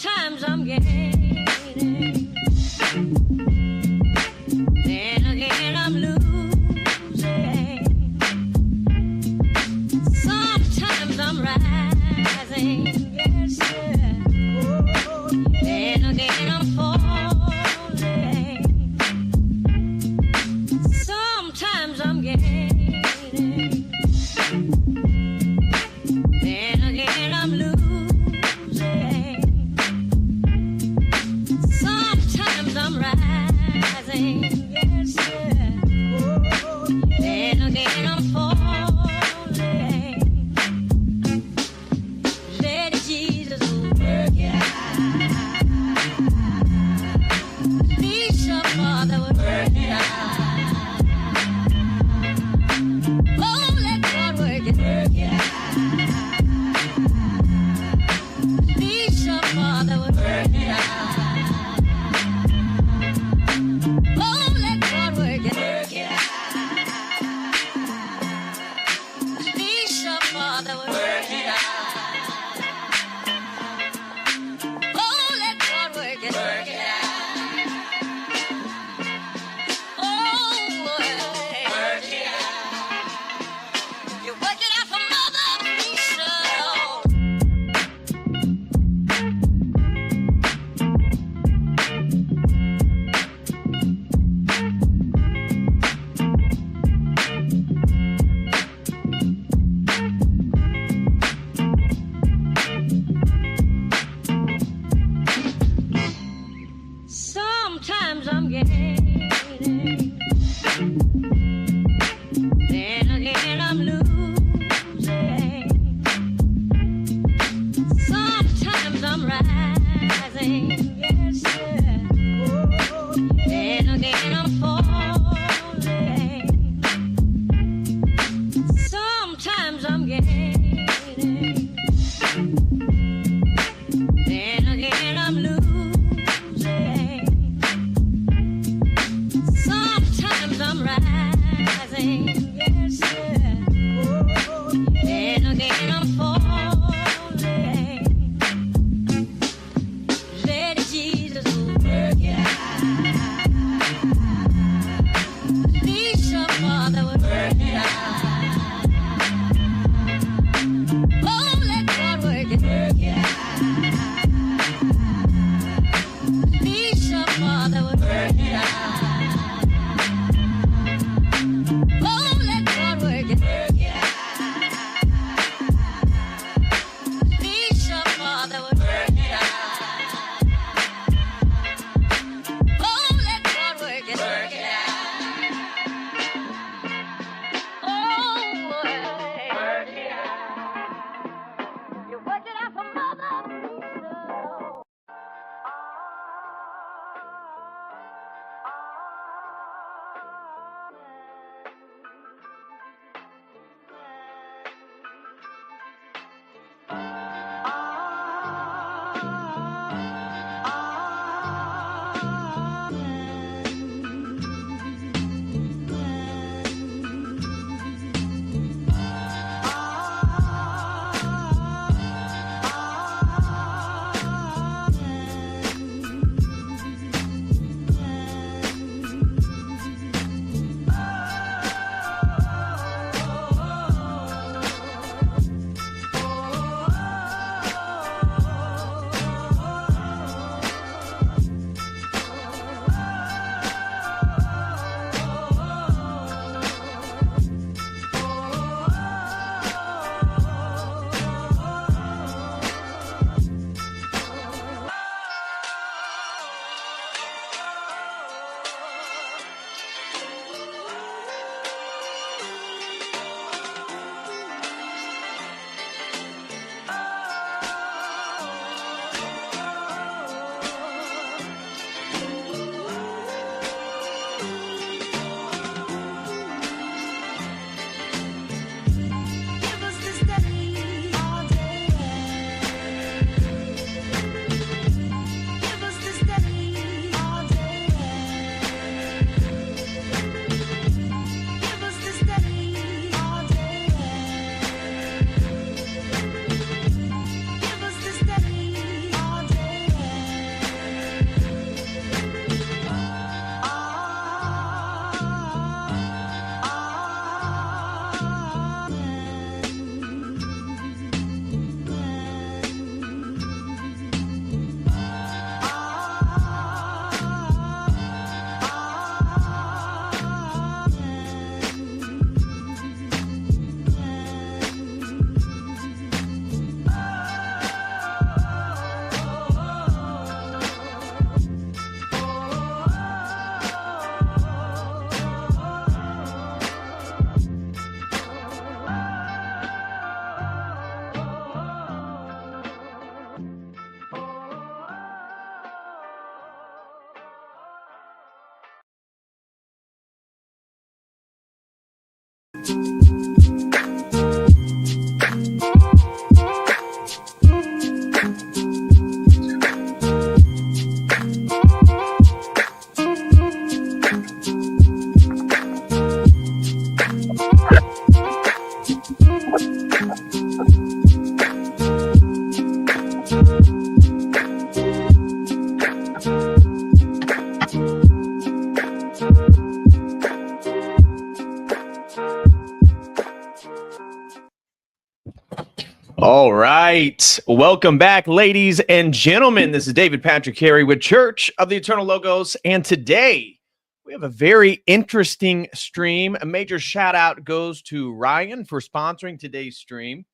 Sometimes I'm gaining, then again I'm losing. Sometimes I'm rising, yes, sir. Then again I'm falling. Sometimes I'm gaining, then again I'm losing. Sometimes I'm rising, yes, sir. Then again I'm falling. Let Jesus work it out. Please, your Father would work it out. Oh, let God work it out. Please, your Father would work it out. Oh, let God work it out. Please, your Father would work it out. Oh, let God work it out. Oh, work it out. You work it out for Mother Lisa. Sometimes I'm gaining, then again I'm losing. Sometimes I'm rising, yes, sir. Then again I'm falling. Sometimes I'm gaining, then again I'm losing. Sometimes I'm rising, yes, sir. Then again I'm falling. Let Jesus work it out. Please, your Father would work it out. Oh, let God work it out. All right. Welcome back, ladies and gentlemen. This is David Patrick Carey with Church of the Eternal Logos. And today we have a very interesting stream. A major shout out goes to Ryan for sponsoring today's stream.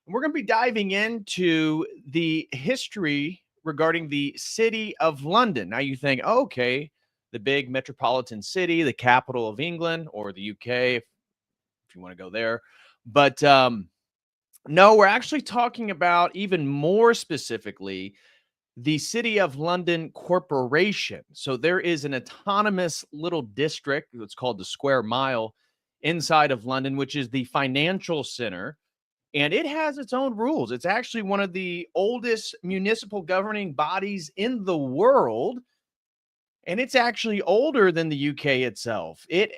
We're going to be diving into the history regarding the city of London. Now you think, oh, okay, the big metropolitan city, the capital of England or the UK, if you want to go there. But no, we're actually talking about even more specifically the City of London Corporation. So there is an autonomous little district, it's called the Square Mile, inside of London, which is the financial center. And it has its own rules. It's actually one of the oldest municipal governing bodies in the world. And it's actually older than the UK itself. It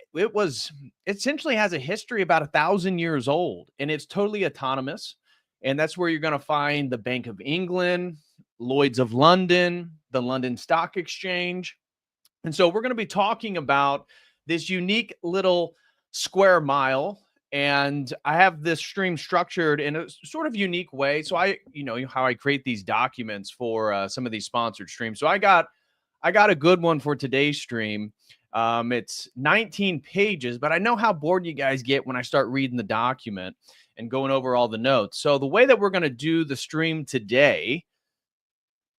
essentially has a history about 1,000 years old, and it's totally autonomous. And that's where you're going to find the Bank of England, Lloyd's of London, the London Stock Exchange. And so we're going to be talking about this unique little square mile. And I have this stream structured in a sort of unique way. So how I create these documents for some of these sponsored streams. So I got a good one for today's stream. It's 19 pages, but I know how bored you guys get when I start reading the document and going over all the notes. So the way that we're going to do the stream today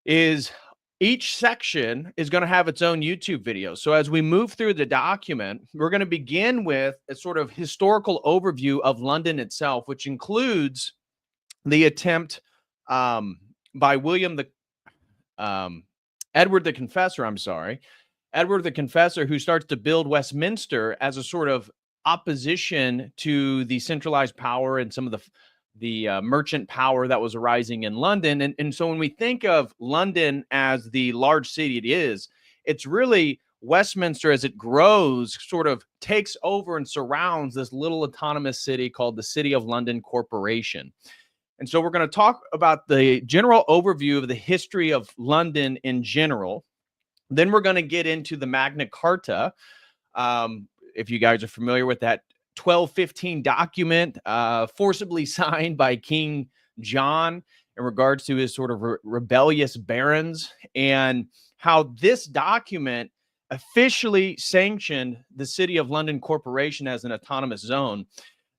is each section is going to have its own YouTube video. So as we move through the document, we're going to begin with a sort of historical overview of London itself, which includes the attempt by Edward the Confessor, who starts to build Westminster as a sort of opposition to the centralized power and some of the merchant power that was arising in London. And so when we think of London as the large city it is, it's really Westminster as it grows sort of takes over and surrounds this little autonomous city called the City of London Corporation. And so we're going to talk about the general overview of the history of London in general. Then we're going to get into the Magna Carta. If you guys are familiar with that 1215 document forcibly signed by King John in regards to his sort of rebellious barons, and how this document officially sanctioned the City of London Corporation as an autonomous zone.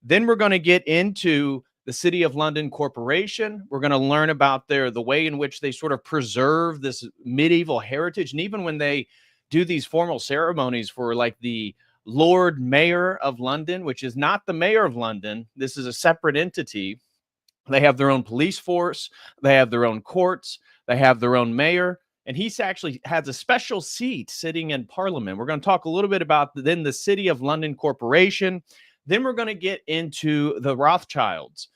Then we're going to get into the City of London Corporation. We're going to learn about the way in which they sort of preserve this medieval heritage. And even when they do these formal ceremonies for like the Lord Mayor of London, which is not the Mayor of London, this is a separate entity. They have their own police force. They have their own courts. They have their own mayor. And he actually has a special seat sitting in Parliament. We're going to talk a little bit about then the City of London Corporation. Then we're going to get into the Rothschilds,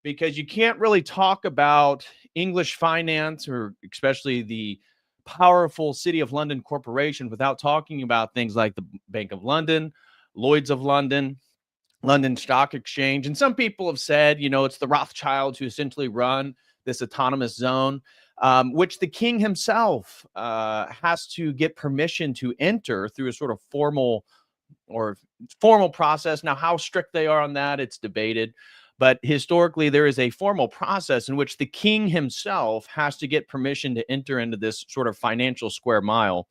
because you can't really talk about English finance, or especially the powerful City of London Corporation, without talking about things like the Bank of London, Lloyd's of London, London Stock Exchange. And some people have said, it's the Rothschilds who essentially run this autonomous zone, which the king himself has to get permission to enter through a sort of formal process. Now, how strict they are on that, it's debated. But historically, there is a formal process in which the king himself has to get permission to enter into this sort of financial square mile.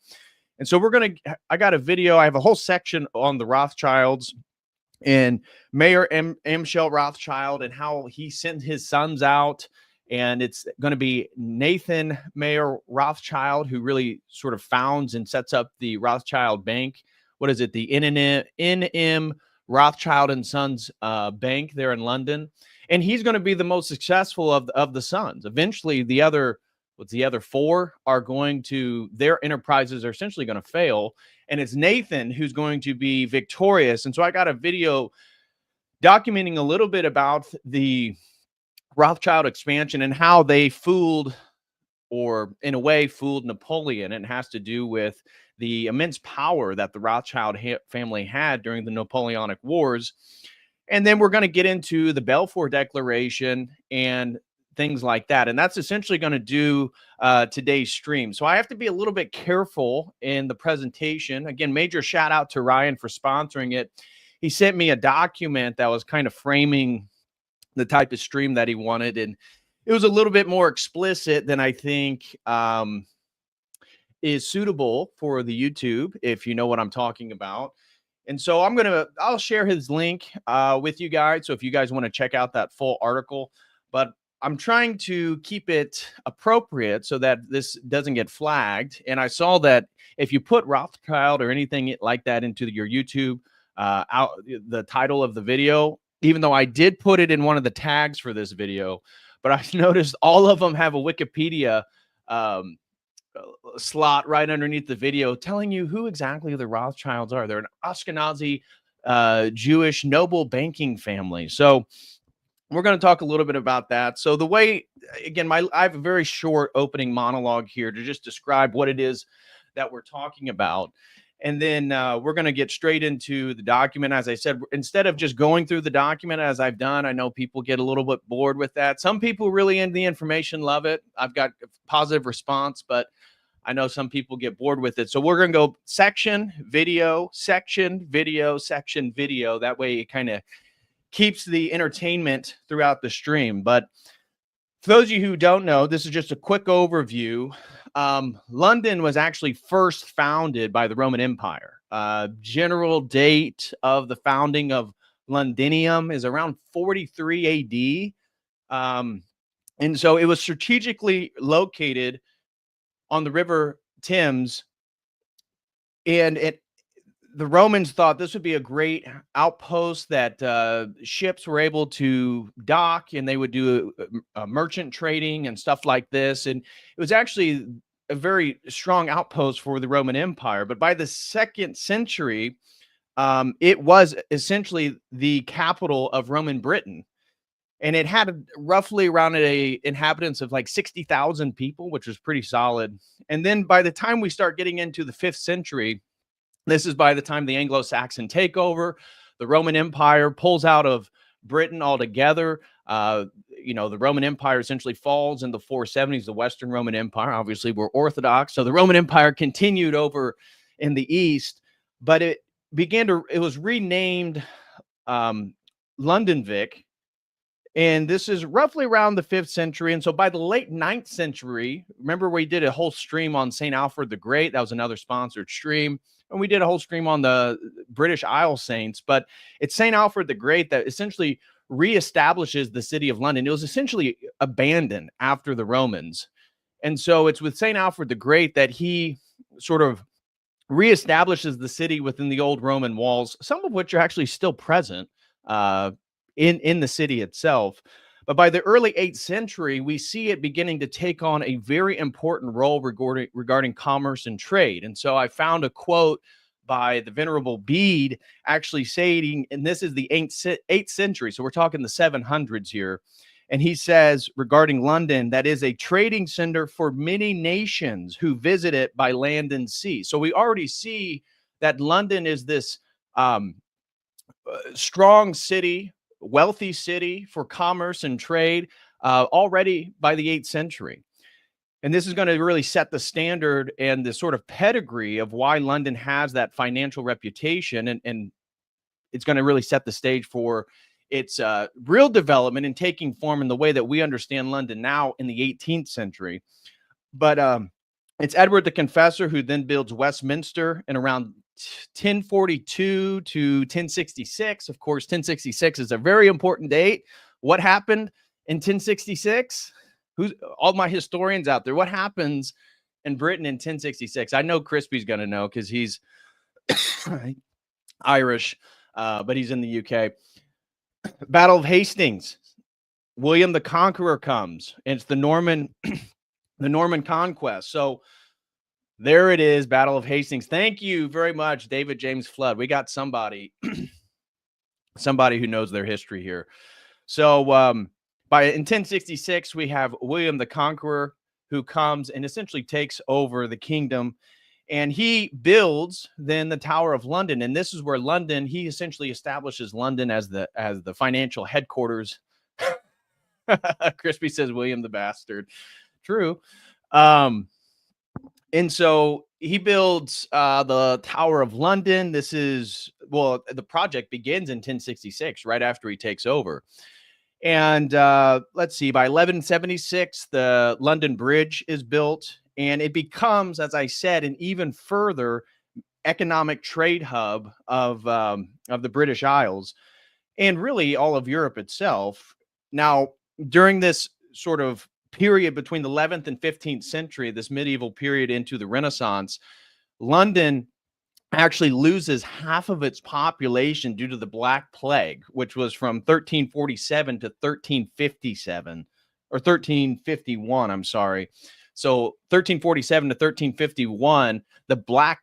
And so I got a video. I have a whole section on the Rothschilds and Mayor Michel Rothschild and how he sent his sons out. And it's going to be Nathan Mayer Rothschild, who really sort of founds and sets up the Rothschild Bank. What is it? The NM Rothschild and Sons Bank there in London. And he's going to be the most successful of the sons. Eventually, the other four are their enterprises are essentially going to fail. And it's Nathan who's going to be victorious. And so I got a video documenting a little bit about the Rothschild expansion and how they fooled Napoleon. And it has to do with the immense power that the Rothschild family had during the Napoleonic Wars. And then we're going to get into the Balfour Declaration and things like that. And that's essentially going to do today's stream. So I have to be a little bit careful in the presentation. Again, major shout out to Ryan for sponsoring it. He sent me a document that was kind of framing the type of stream that he wanted. And it was a little bit more explicit than I think is suitable for the YouTube, if you know what I'm talking about. And so I'll share his link with you guys. So if you guys want to check out that full article, but I'm trying to keep it appropriate so that this doesn't get flagged. And I saw that if you put Rothschild or anything like that into your YouTube, the title of the video, even though I did put it in one of the tags for this video, but I noticed all of them have a Wikipedia slot right underneath the video telling you who exactly the Rothschilds are. They're an Ashkenazi Jewish noble banking family. So we're going to talk a little bit about that. So the way, again, I have a very short opening monologue here to just describe what it is that we're talking about. And then we're going to get straight into the document. As I said, instead of just going through the document as I've done, I know people get a little bit bored with that. Some people really into the information love it. I've got a positive response, but I know some people get bored with it. So we're going to go section, video, section, video, section, video. That way it kind of keeps the entertainment throughout the stream. But for those of you who don't know, this is just a quick overview. London was actually first founded by the Roman Empire. General date of the founding of Londinium is around 43 AD. And so it was strategically located on the River Thames, and the Romans thought this would be a great outpost that ships were able to dock, and they would do merchant trading and stuff like this. And it was actually a very strong outpost for the Roman Empire. But by the 2nd century, it was essentially the capital of Roman Britain. And it had roughly around inhabitants of like 60,000 people, which was pretty solid. And then by the time we start getting into the 5th century, this is by the time the Anglo-Saxon takeover, the Roman Empire pulls out of Britain altogether. The Roman Empire essentially falls in the 470s. The Western Roman Empire, obviously, were Orthodox. So the Roman Empire continued over in the East, but it was renamed London Vic. And this is roughly around the 5th century. And so by the late 9th century, remember we did a whole stream on St. Alfred the Great. That was another sponsored stream. And we did a whole stream on the British Isle Saints. But it's St. Alfred the Great that essentially reestablishes the city of London. It was essentially abandoned after the Romans. And so it's with St. Alfred the Great that he sort of reestablishes the city within the old Roman walls, some of which are actually still present in the city itself. But by the early 8th century, we see it beginning to take on a very important role regarding commerce and trade. And so I found a quote by the Venerable Bede actually saying, and this is the 8th century, so we're talking the 700s here. And he says regarding London, that is a trading center for many nations who visit it by land and sea. So we already see that London is this strong city, wealthy city for commerce and trade already by the 8th century. And this is going to really set the standard and the sort of pedigree of why London has that financial reputation. And it's going to really set the stage for its real development and taking form in the way that we understand London now in the 18th century. But it's Edward the Confessor who then builds Westminster in around 1042 to 1066. Of course, 1066 is a very important date. What happened in 1066? Who's all my historians out there? What happens in Britain in 1066? I know Crispy's going to know because he's Irish, but he's in the UK. Battle of Hastings. William the Conqueror comes. And it's the Norman conquest. So there it is, Battle of Hastings. Thank you very much, David James Flood. We got somebody who knows their history here. So in 1066, we have William the Conqueror who comes and essentially takes over the kingdom. And he builds then the Tower of London. And this is where he essentially establishes London as the financial headquarters. Crispy says William the Bastard. True. And so he builds the Tower of London. The project begins in 1066, right after he takes over. And let's see, by 1176, the London Bridge is built, and it becomes, as I said, an even further economic trade hub of the British Isles and really all of Europe itself. Now, during this sort of period between the 11th and 15th century, this medieval period into the Renaissance, London actually loses half of its population due to the Black Plague, which was from 1347 to 1357 or 1351. I'm sorry. So 1347 to 1351, the Black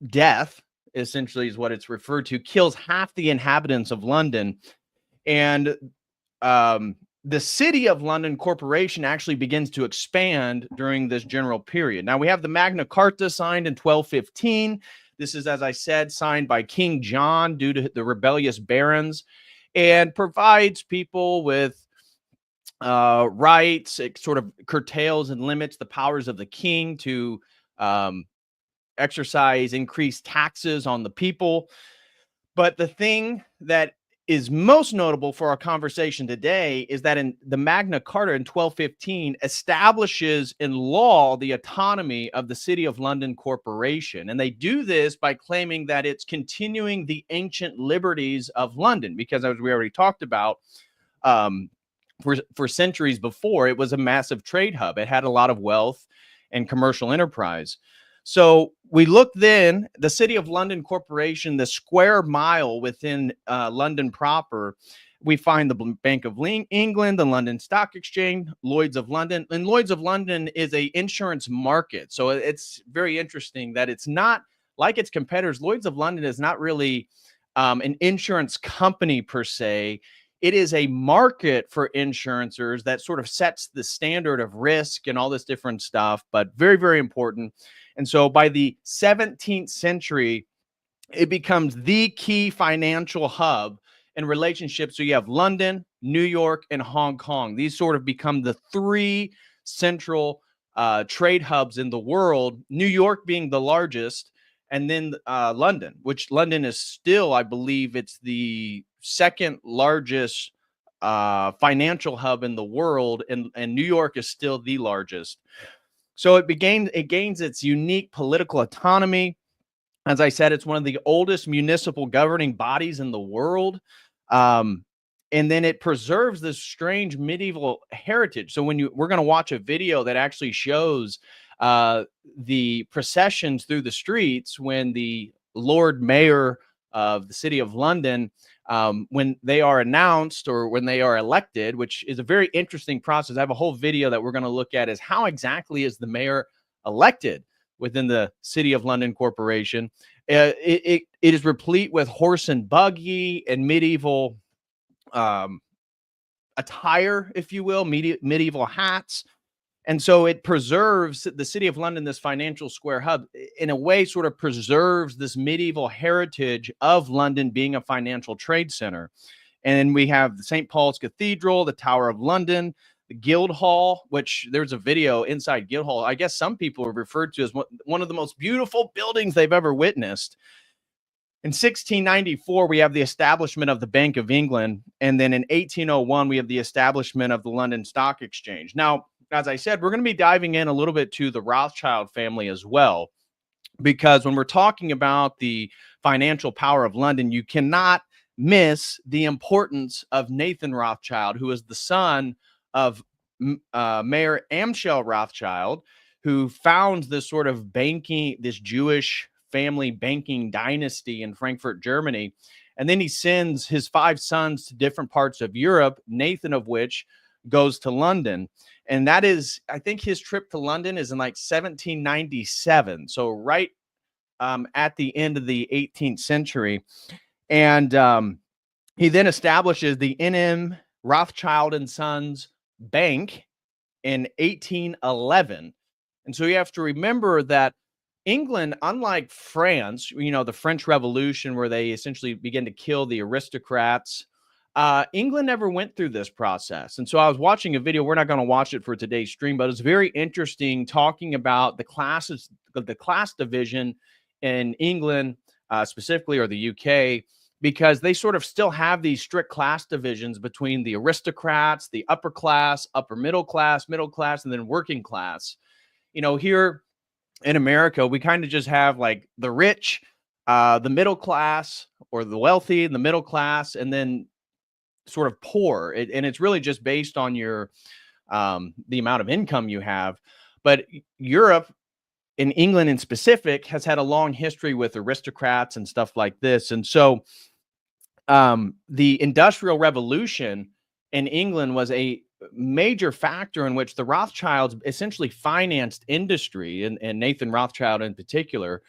Death essentially is what it's referred to, kills half the inhabitants of London. And the City of London Corporation actually begins to expand during this general period. Now we have the Magna Carta signed in 1215. This is, as I said, signed by King John due to the rebellious barons, and provides people with rights. It sort of curtails and limits the powers of the king to exercise increased taxes on the people. But the thing that is most notable for our conversation today is that in the Magna Carta in 1215 establishes in law the autonomy of the City of London Corporation. And they do this by claiming that it's continuing the ancient liberties of London, because as we already talked about, for centuries before, it was a massive trade hub. It had a lot of wealth and commercial enterprise. So we look then, the City of London Corporation, the square mile within London proper, we find the Bank of England, the London Stock Exchange, Lloyd's of London. And Lloyd's of London is a insurance market. So it's very interesting that it's not like its competitors. Lloyd's of London is not really an insurance company per se. It is a market for insurancers that sort of sets the standard of risk and all this different stuff, but very, very important. And so by the 17th century, it becomes the key financial hub in relationships. So you have London, New York, and Hong Kong. These sort of become the three central trade hubs in the world, New York being the largest, and then London, which London is still, I believe it's the second largest financial hub in the world, and New York is still the largest. So it gains its unique political autonomy. As I said, it's one of the oldest municipal governing bodies in the world. And then it preserves this strange medieval heritage. So we're going to watch a video that actually shows the processions through the streets when the Lord Mayor of the City of London, when they are announced or when they are elected, which is a very interesting process. I have a whole video that we're going to look at is how exactly is the mayor elected within the City of London Corporation. It is replete with horse and buggy and medieval attire, if you will, medieval hats. And so it preserves the City of London, this financial square hub, in a way sort of preserves this medieval heritage of London being a financial trade center. And we have the St. Paul's Cathedral, the Tower of London, the Guildhall, which there's a video inside Guildhall. I guess some people have referred to as one of the most beautiful buildings they've ever witnessed. In 1694, we have the establishment of the Bank of England. And then in 1801, we have the establishment of the London Stock Exchange. Now, as I said, we're going to be diving in a little bit to the Rothschild family as well, because when we're talking about the financial power of London, you cannot miss the importance of Nathan Rothschild, who is the son of Mayor Amschel Rothschild, who founds this sort of banking, this Jewish family banking dynasty in Frankfurt, Germany. And then he sends his 5 sons to different parts of Europe, Nathan of which goes to London. And that is, I think his trip to London is in like 1797. So right at the end of the 18th century. And he then establishes the N.M. Rothschild and Sons Bank in 1811. And so you have to remember that England, unlike France, the French Revolution, where they essentially begin to kill the aristocrats, England never went through this process. And so I was watching a video. We're not going to watch it for today's stream, but it's very interesting talking about the class division in England, specifically, or the UK, because they sort of still have these strict class divisions between the aristocrats, the upper class, upper middle class, and then working class. Here in America, we kind of just have like the rich, the middle class, or the wealthy, and the middle class, and then sort of poor. And it's really just based on your the amount of income you have. But Europe, in England in specific, has had a long history with aristocrats and stuff like this. And so the Industrial Revolution in England was a major factor in which the Rothschilds essentially financed industry, and Nathan Rothschild in particular.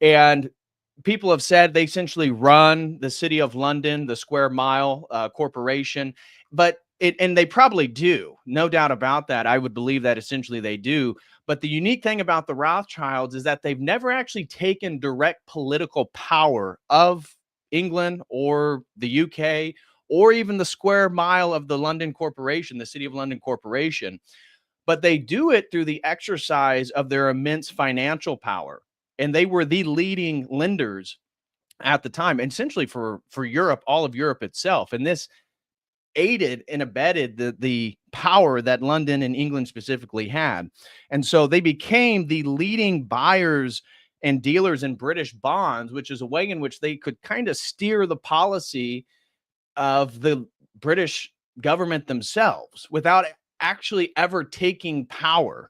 And people have said they essentially run the City of London, the Square Mile Corporation, and they probably do, no doubt about that. I would believe that essentially they do. But the unique thing about the Rothschilds is that they've never actually taken direct political power of England or the UK or even the Square Mile of the London Corporation, the City of London Corporation. But they do it through the exercise of their immense financial power. And they were the leading lenders at the time, essentially for Europe, all of Europe itself. And this aided and abetted the power that London and England specifically had. And so they became the leading buyers and dealers in British bonds, which is a way in which they could kind of steer the policy of the British government themselves without actually ever taking power.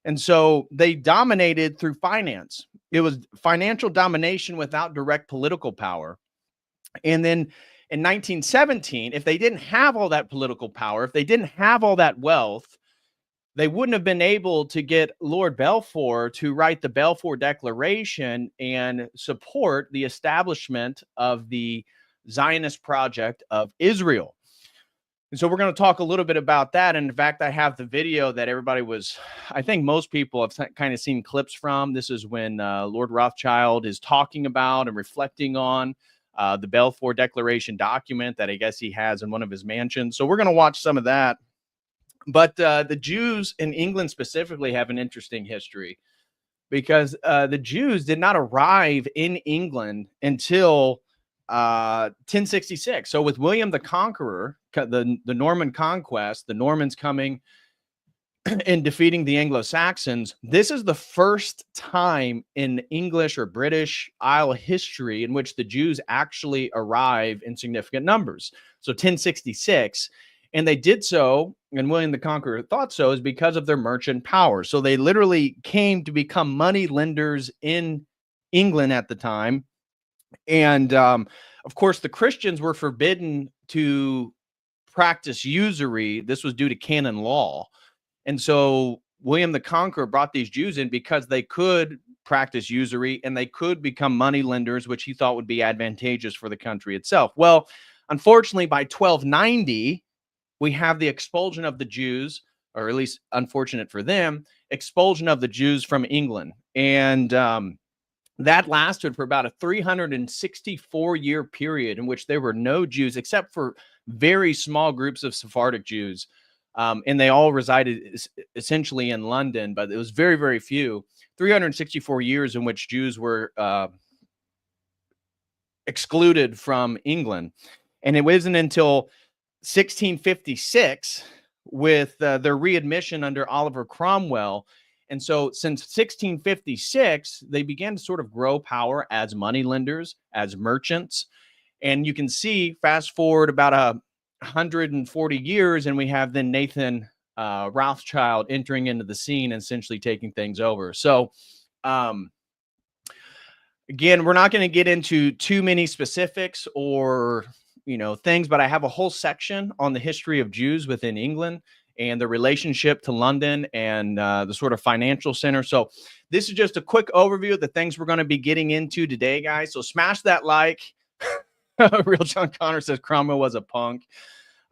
And so they dominated through finance. It was financial domination without direct political power. And then in 1917, if they didn't have all that political power, if they didn't have all that wealth, they wouldn't have been able to get Lord Balfour to write the Balfour Declaration and support the establishment of the Zionist project of Israel. And so we're going to talk a little bit about that. And in fact, I have the video that I think most people have kind of seen clips from. This is when Lord Rothschild is talking about and reflecting on the Balfour Declaration document that I guess he has in one of his mansions. So we're going to watch some of that. But the Jews in England specifically have an interesting history, because the Jews did not arrive in England until 1066. So with William the Conqueror, the Norman conquest, the Normans coming and defeating the Anglo-Saxons, this is the first time in English or British Isle history in which the Jews actually arrive in significant numbers. So 1066, and they did so, and William the Conqueror thought so, is because of their merchant power. So they literally came to become money lenders in England at the time. And of course, the Christians were forbidden to practice usury. This was due to canon law. And so William the Conqueror brought these Jews in because they could practice usury and they could become money lenders, which he thought would be advantageous for the country itself. Well, unfortunately, by 1290, we have the expulsion of the Jews, or at least unfortunate for them, expulsion of the Jews from England. And that lasted for about a 364-year period in which there were no Jews except for very small groups of Sephardic Jews. And they all resided essentially in London, but it was very, very few. 364 years in which Jews were excluded from England. And it wasn't until 1656 with their readmission under Oliver Cromwell. And so since 1656, they began to sort of grow power as moneylenders, as merchants. And you can see, fast forward about 140 years, and we have then Nathan Rothschild entering into the scene and essentially taking things over. So again, we're not going to get into too many specifics or things, but I have a whole section on the history of Jews within England and the relationship to London and the sort of financial center. So this is just a quick overview of the things we're going to be getting into today, guys. So smash that like. Real John Connor says Cromwell was a punk.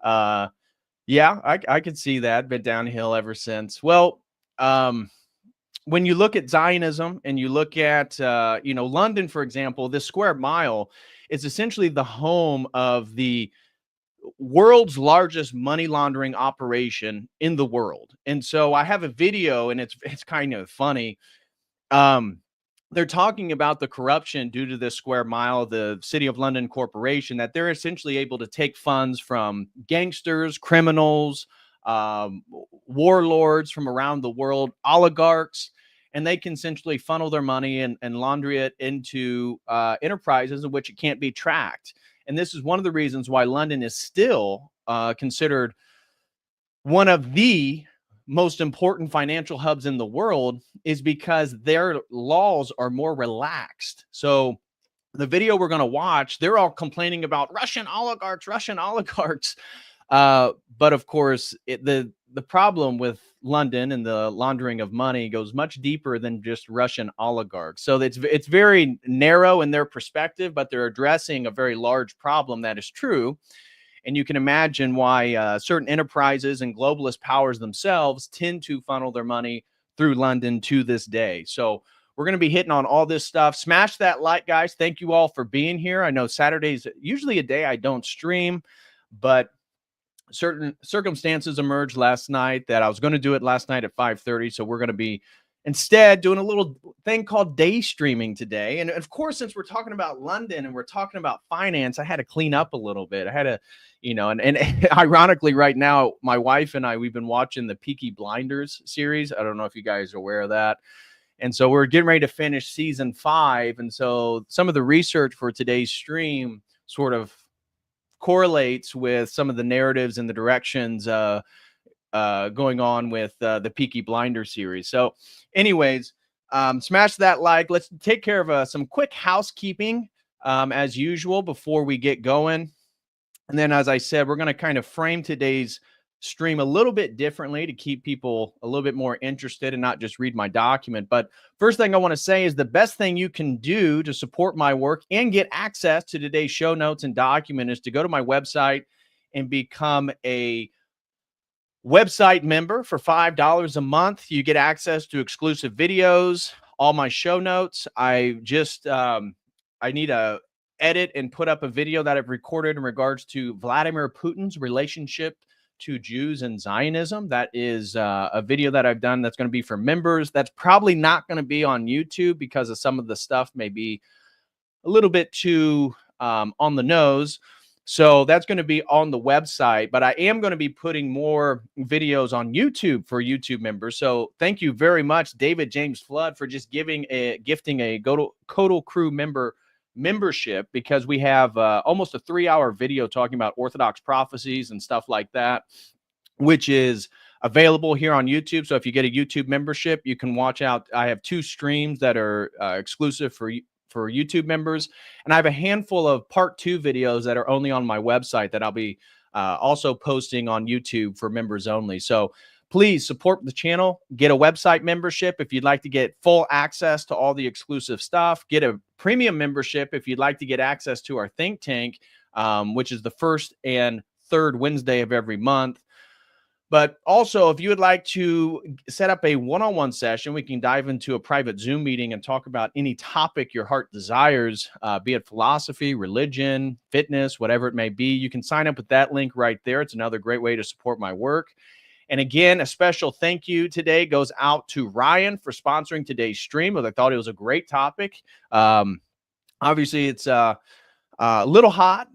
Yeah, I could see that. Been downhill ever since. Well, when you look at Zionism and you look at, London, for example, this square mile is essentially the home of the world's largest money laundering operation in the world. And so I have a video, and it's kind of funny. they're talking about the corruption due to this square mile, the City of London Corporation, that they're essentially able to take funds from gangsters, criminals, warlords from around the world, oligarchs, and they can essentially funnel their money and launder it into enterprises in which it can't be tracked. And this is one of the reasons why London is still considered one of the most important financial hubs in the world, is because their laws are more relaxed. So the video we're going to watch, they're all complaining about Russian oligarchs, Russian oligarchs. But of course, the problem with London and the laundering of money goes much deeper than just Russian oligarchs. So it's very narrow in their perspective, but they're addressing a very large problem that is true. And you can imagine why certain enterprises and globalist powers themselves tend to funnel their money through London to this day. So we're going to be hitting on all this stuff. Smash that like, guys. Thank you all for being here. I know Saturday's usually a day I don't stream, but certain circumstances emerged last night that I was going to do it last night at 5:30. So we're going to be instead doing a little thing called day streaming today. And of course, since we're talking about London and we're talking about finance, I had to clean up a little bit. I had to, and ironically right now, my wife and I, we've been watching the Peaky Blinders series. I don't know if you guys are aware of that. And so we're getting ready to finish season 5. And so some of the research for today's stream sort of correlates with some of the narratives and the directions going on with the Peaky Blinders series. So anyways, smash that like. Let's take care of some quick housekeeping as usual before we get going. And then, as I said, we're going to kind of frame today's stream a little bit differently to keep people a little bit more interested and not just read my document. But first thing I want to say is the best thing you can do to support my work and get access to today's show notes and document is to go to my website and become a website member for $5 a month. You get access to exclusive videos, all my show notes. I need to edit and put up a video that I've recorded in regards to Vladimir Putin's relationship to Jews and Zionism. That is a video that I've done that's going to be for members. That's probably not going to be on YouTube because of some of the stuff may be a little bit too on the nose. So that's going to be on the website, but I am going to be putting more videos on YouTube for YouTube members. So thank you very much, David James Flood, for just gifting a COTEL Crew membership, because we have almost a 3-hour video talking about Orthodox prophecies and stuff like that, which is available here on YouTube. So if you get a YouTube membership, you can watch out. I have 2 streams that are exclusive for YouTube members, and I have a handful of part 2 videos that are only on my website that I'll be also posting on YouTube for members only. So please support the channel, get a website membership if you'd like to get full access to all the exclusive stuff, get a premium membership if you'd like to get access to our think tank, which is the first and third Wednesday of every month. But also, if you would like to set up a one-on-one session, we can dive into a private Zoom meeting and talk about any topic your heart desires, be it philosophy, religion, fitness, whatever it may be. You can sign up with that link right there. It's another great way to support my work. And again, a special thank you today goes out to Ryan for sponsoring today's stream, because I thought it was a great topic. Obviously, it's a little hot,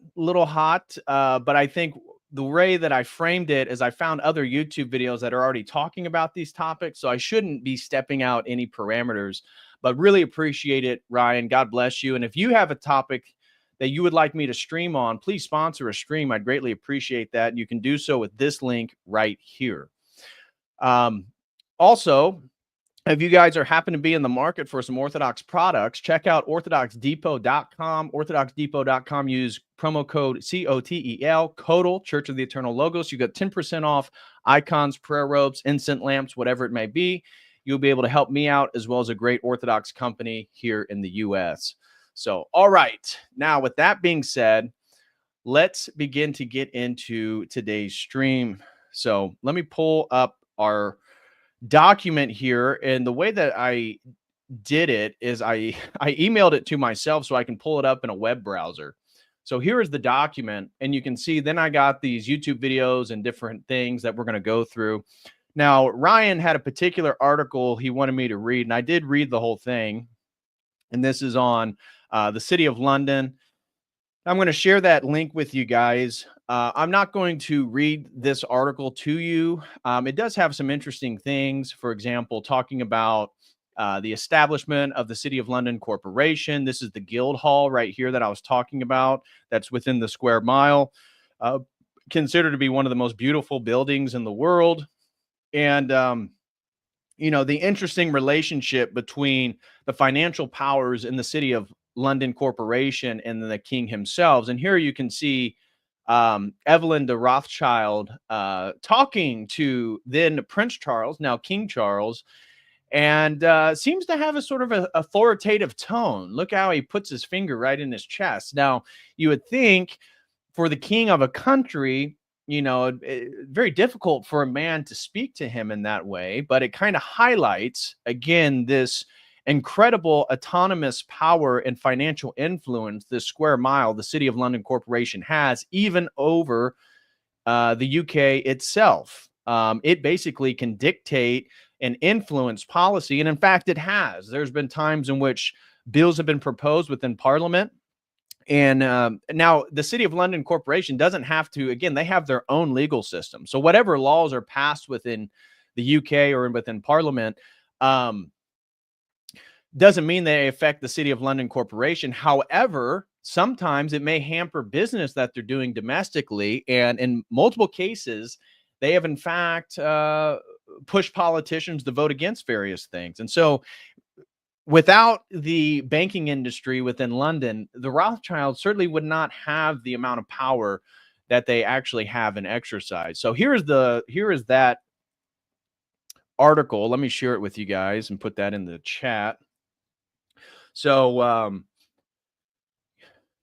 but I think the way that I framed it is I found other YouTube videos that are already talking about these topics, so I shouldn't be stepping out any parameters, but really appreciate it, Ryan. God bless you. And if you have a topic that you would like me to stream on, please sponsor a stream. I'd greatly appreciate that. You can do so with this link right here. Also, if you guys are happen to be in the market for some Orthodox products, check out orthodoxdepot.com. Orthodoxdepot.com. Use promo code COTEL, COTEL, Church of the Eternal Logos. You got 10% off icons, prayer robes, incense lamps, whatever it may be. You'll be able to help me out, as well as a great Orthodox company here in the U.S. So, all right. Now, with that being said, let's begin to get into today's stream. So let me pull up our document here, and the way that I did it is I emailed it to myself so I can pull it up in a web browser. So here is the document, and you can see then I got these YouTube videos and different things that we're going to go through. Now, Ryan had a particular article he wanted me to read, and I did read the whole thing. and this is on the City of London. I'm going to share that link with you guys. I'm not going to read this article to you. It does have some interesting things. For example, talking about the establishment of the City of London Corporation. This is the Guildhall right here that I was talking about. That's within the square mile. Considered to be one of the most beautiful buildings in the world. And, the interesting relationship between the financial powers in the City of London Corporation and the king himself. And here you can see Evelyn de Rothschild talking to then Prince Charles, now King Charles, and seems to have a sort of authoritative tone. Look how he puts his finger right in his chest. Now, you would think for the king of a country, very difficult for a man to speak to him in that way, but it kind of highlights, again, this incredible autonomous power and financial influence this square mile, the City of London Corporation, has even over the UK itself. It basically can dictate and influence policy. And in fact, it has. There's been times in which bills have been proposed within Parliament. And now the City of London Corporation doesn't have to, again, they have their own legal system. So whatever laws are passed within the UK or within Parliament, doesn't mean they affect the City of London Corporation. However, sometimes it may hamper business that they're doing domestically. And in multiple cases, they have in fact pushed politicians to vote against various things. And so without the banking industry within London, the Rothschilds certainly would not have the amount of power that they actually have and exercise. So here is that article. Let me share it with you guys and put that in the chat. So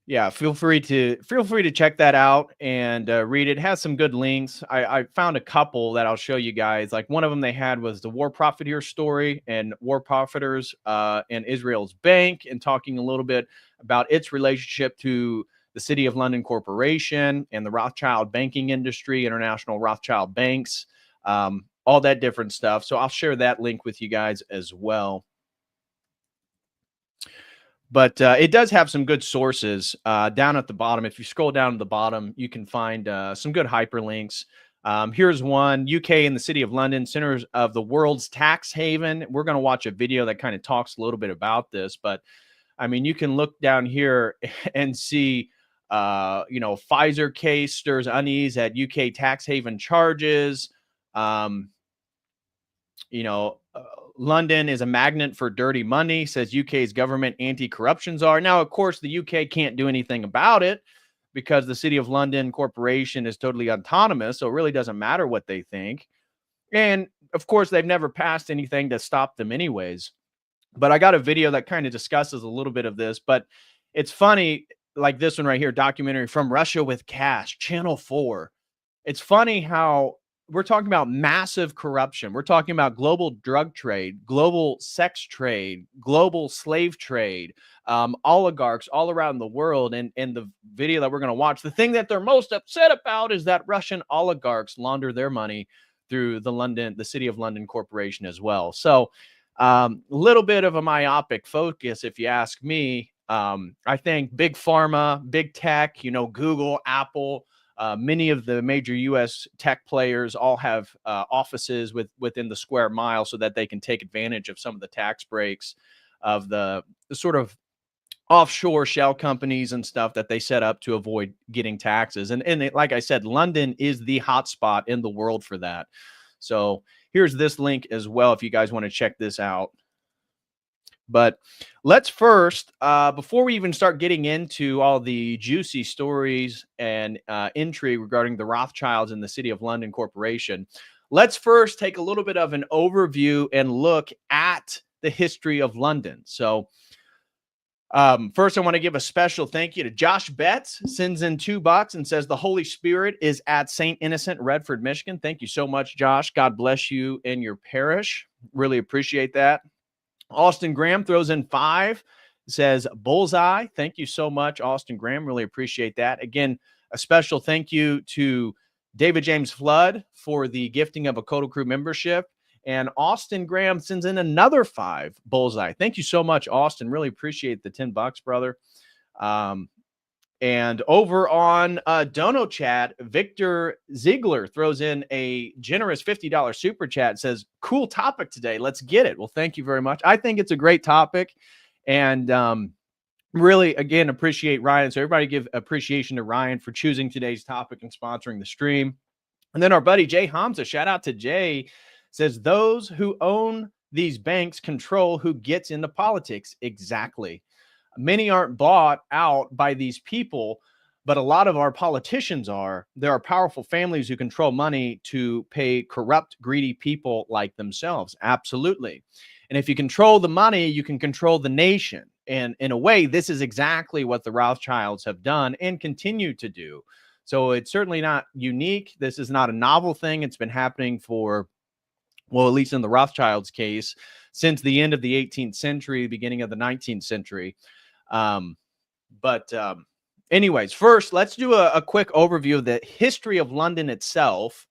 yeah, feel free to check that out and read it. It has some good links. I found a couple that I'll show you guys. Like one of them they had was the war profiteer story and war profiteers and Israel's bank, and talking a little bit about its relationship to the City of London Corporation and the Rothschild banking industry, international Rothschild banks, all that different stuff. So I'll share that link with you guys as well. But it does have some good sources down at the bottom. If you scroll down to the bottom, you can find some good hyperlinks. Here's one: UK and the City of London, centers of the world's tax haven. We're going to watch a video that kind of talks a little bit about this. But, I mean, you can look down here and see, Pfizer case stirs unease at UK tax haven charges. London is a magnet for dirty money, says UK's government anti-corruption czar. Now, of course, the UK can't do anything about it because the City of London Corporation is totally autonomous, so it really doesn't matter what they think. And, of course, they've never passed anything to stop them anyways. But I got a video that kind of discusses a little bit of this, but it's funny, like this one right here, documentary From Russia with Cash, Channel 4. It's funny how we're talking about massive corruption. We're talking about global drug trade, global sex trade, global slave trade, oligarchs all around the world. And the video that we're going to watch, the thing that they're most upset about is that Russian oligarchs launder their money through the City of London Corporation as well. So a little bit of a myopic focus, if you ask me. I think big pharma, big tech, Google, Apple, many of the major U.S. tech players all have offices within the square mile so that they can take advantage of some of the tax breaks of the sort of offshore shell companies and stuff that they set up to avoid getting taxes. And like I said, London is the hotspot in the world for that. So here's this link as well if you guys want to check this out. But let's first, before we even start getting into all the juicy stories and intrigue regarding the Rothschilds and the City of London Corporation, let's first take a little bit of an overview and look at the history of London. So first, I want to give a special thank you to Josh Betts, sends in $2 and says the Holy Spirit is at St. Innocent, Redford, Michigan. Thank you so much, Josh. God bless you and your parish. Really appreciate that. Austin Graham throws in 5, says bullseye. Thank you so much, Austin Graham. Really appreciate that. Again, a special thank you to David James Flood for the gifting of a COTEL Crew membership. And Austin Graham sends in another 5 bullseye. Thank you so much, Austin. Really appreciate the $10, brother. And over on Dono Chat, Victor Ziegler throws in a generous $50 super chat, says, cool topic today. Let's get it. Well, thank you very much. I think it's a great topic. And really, again, appreciate Ryan. So everybody give appreciation to Ryan for choosing today's topic and sponsoring the stream. And then our buddy Jay Hamza, shout out to Jay, says, those who own these banks control who gets into politics. Exactly. Many aren't bought out by these people, but a lot of our politicians are. There are powerful families who control money to pay corrupt, greedy people like themselves. Absolutely. And if you control the money, you can control the nation. And in a way, this is exactly what the Rothschilds have done and continue to do. So it's certainly not unique. This is not a novel thing. It's been happening for, well, at least in the Rothschilds case, since the end of the 18th century, beginning of the 19th century. Anyways, first, let's do a quick overview of the history of London itself.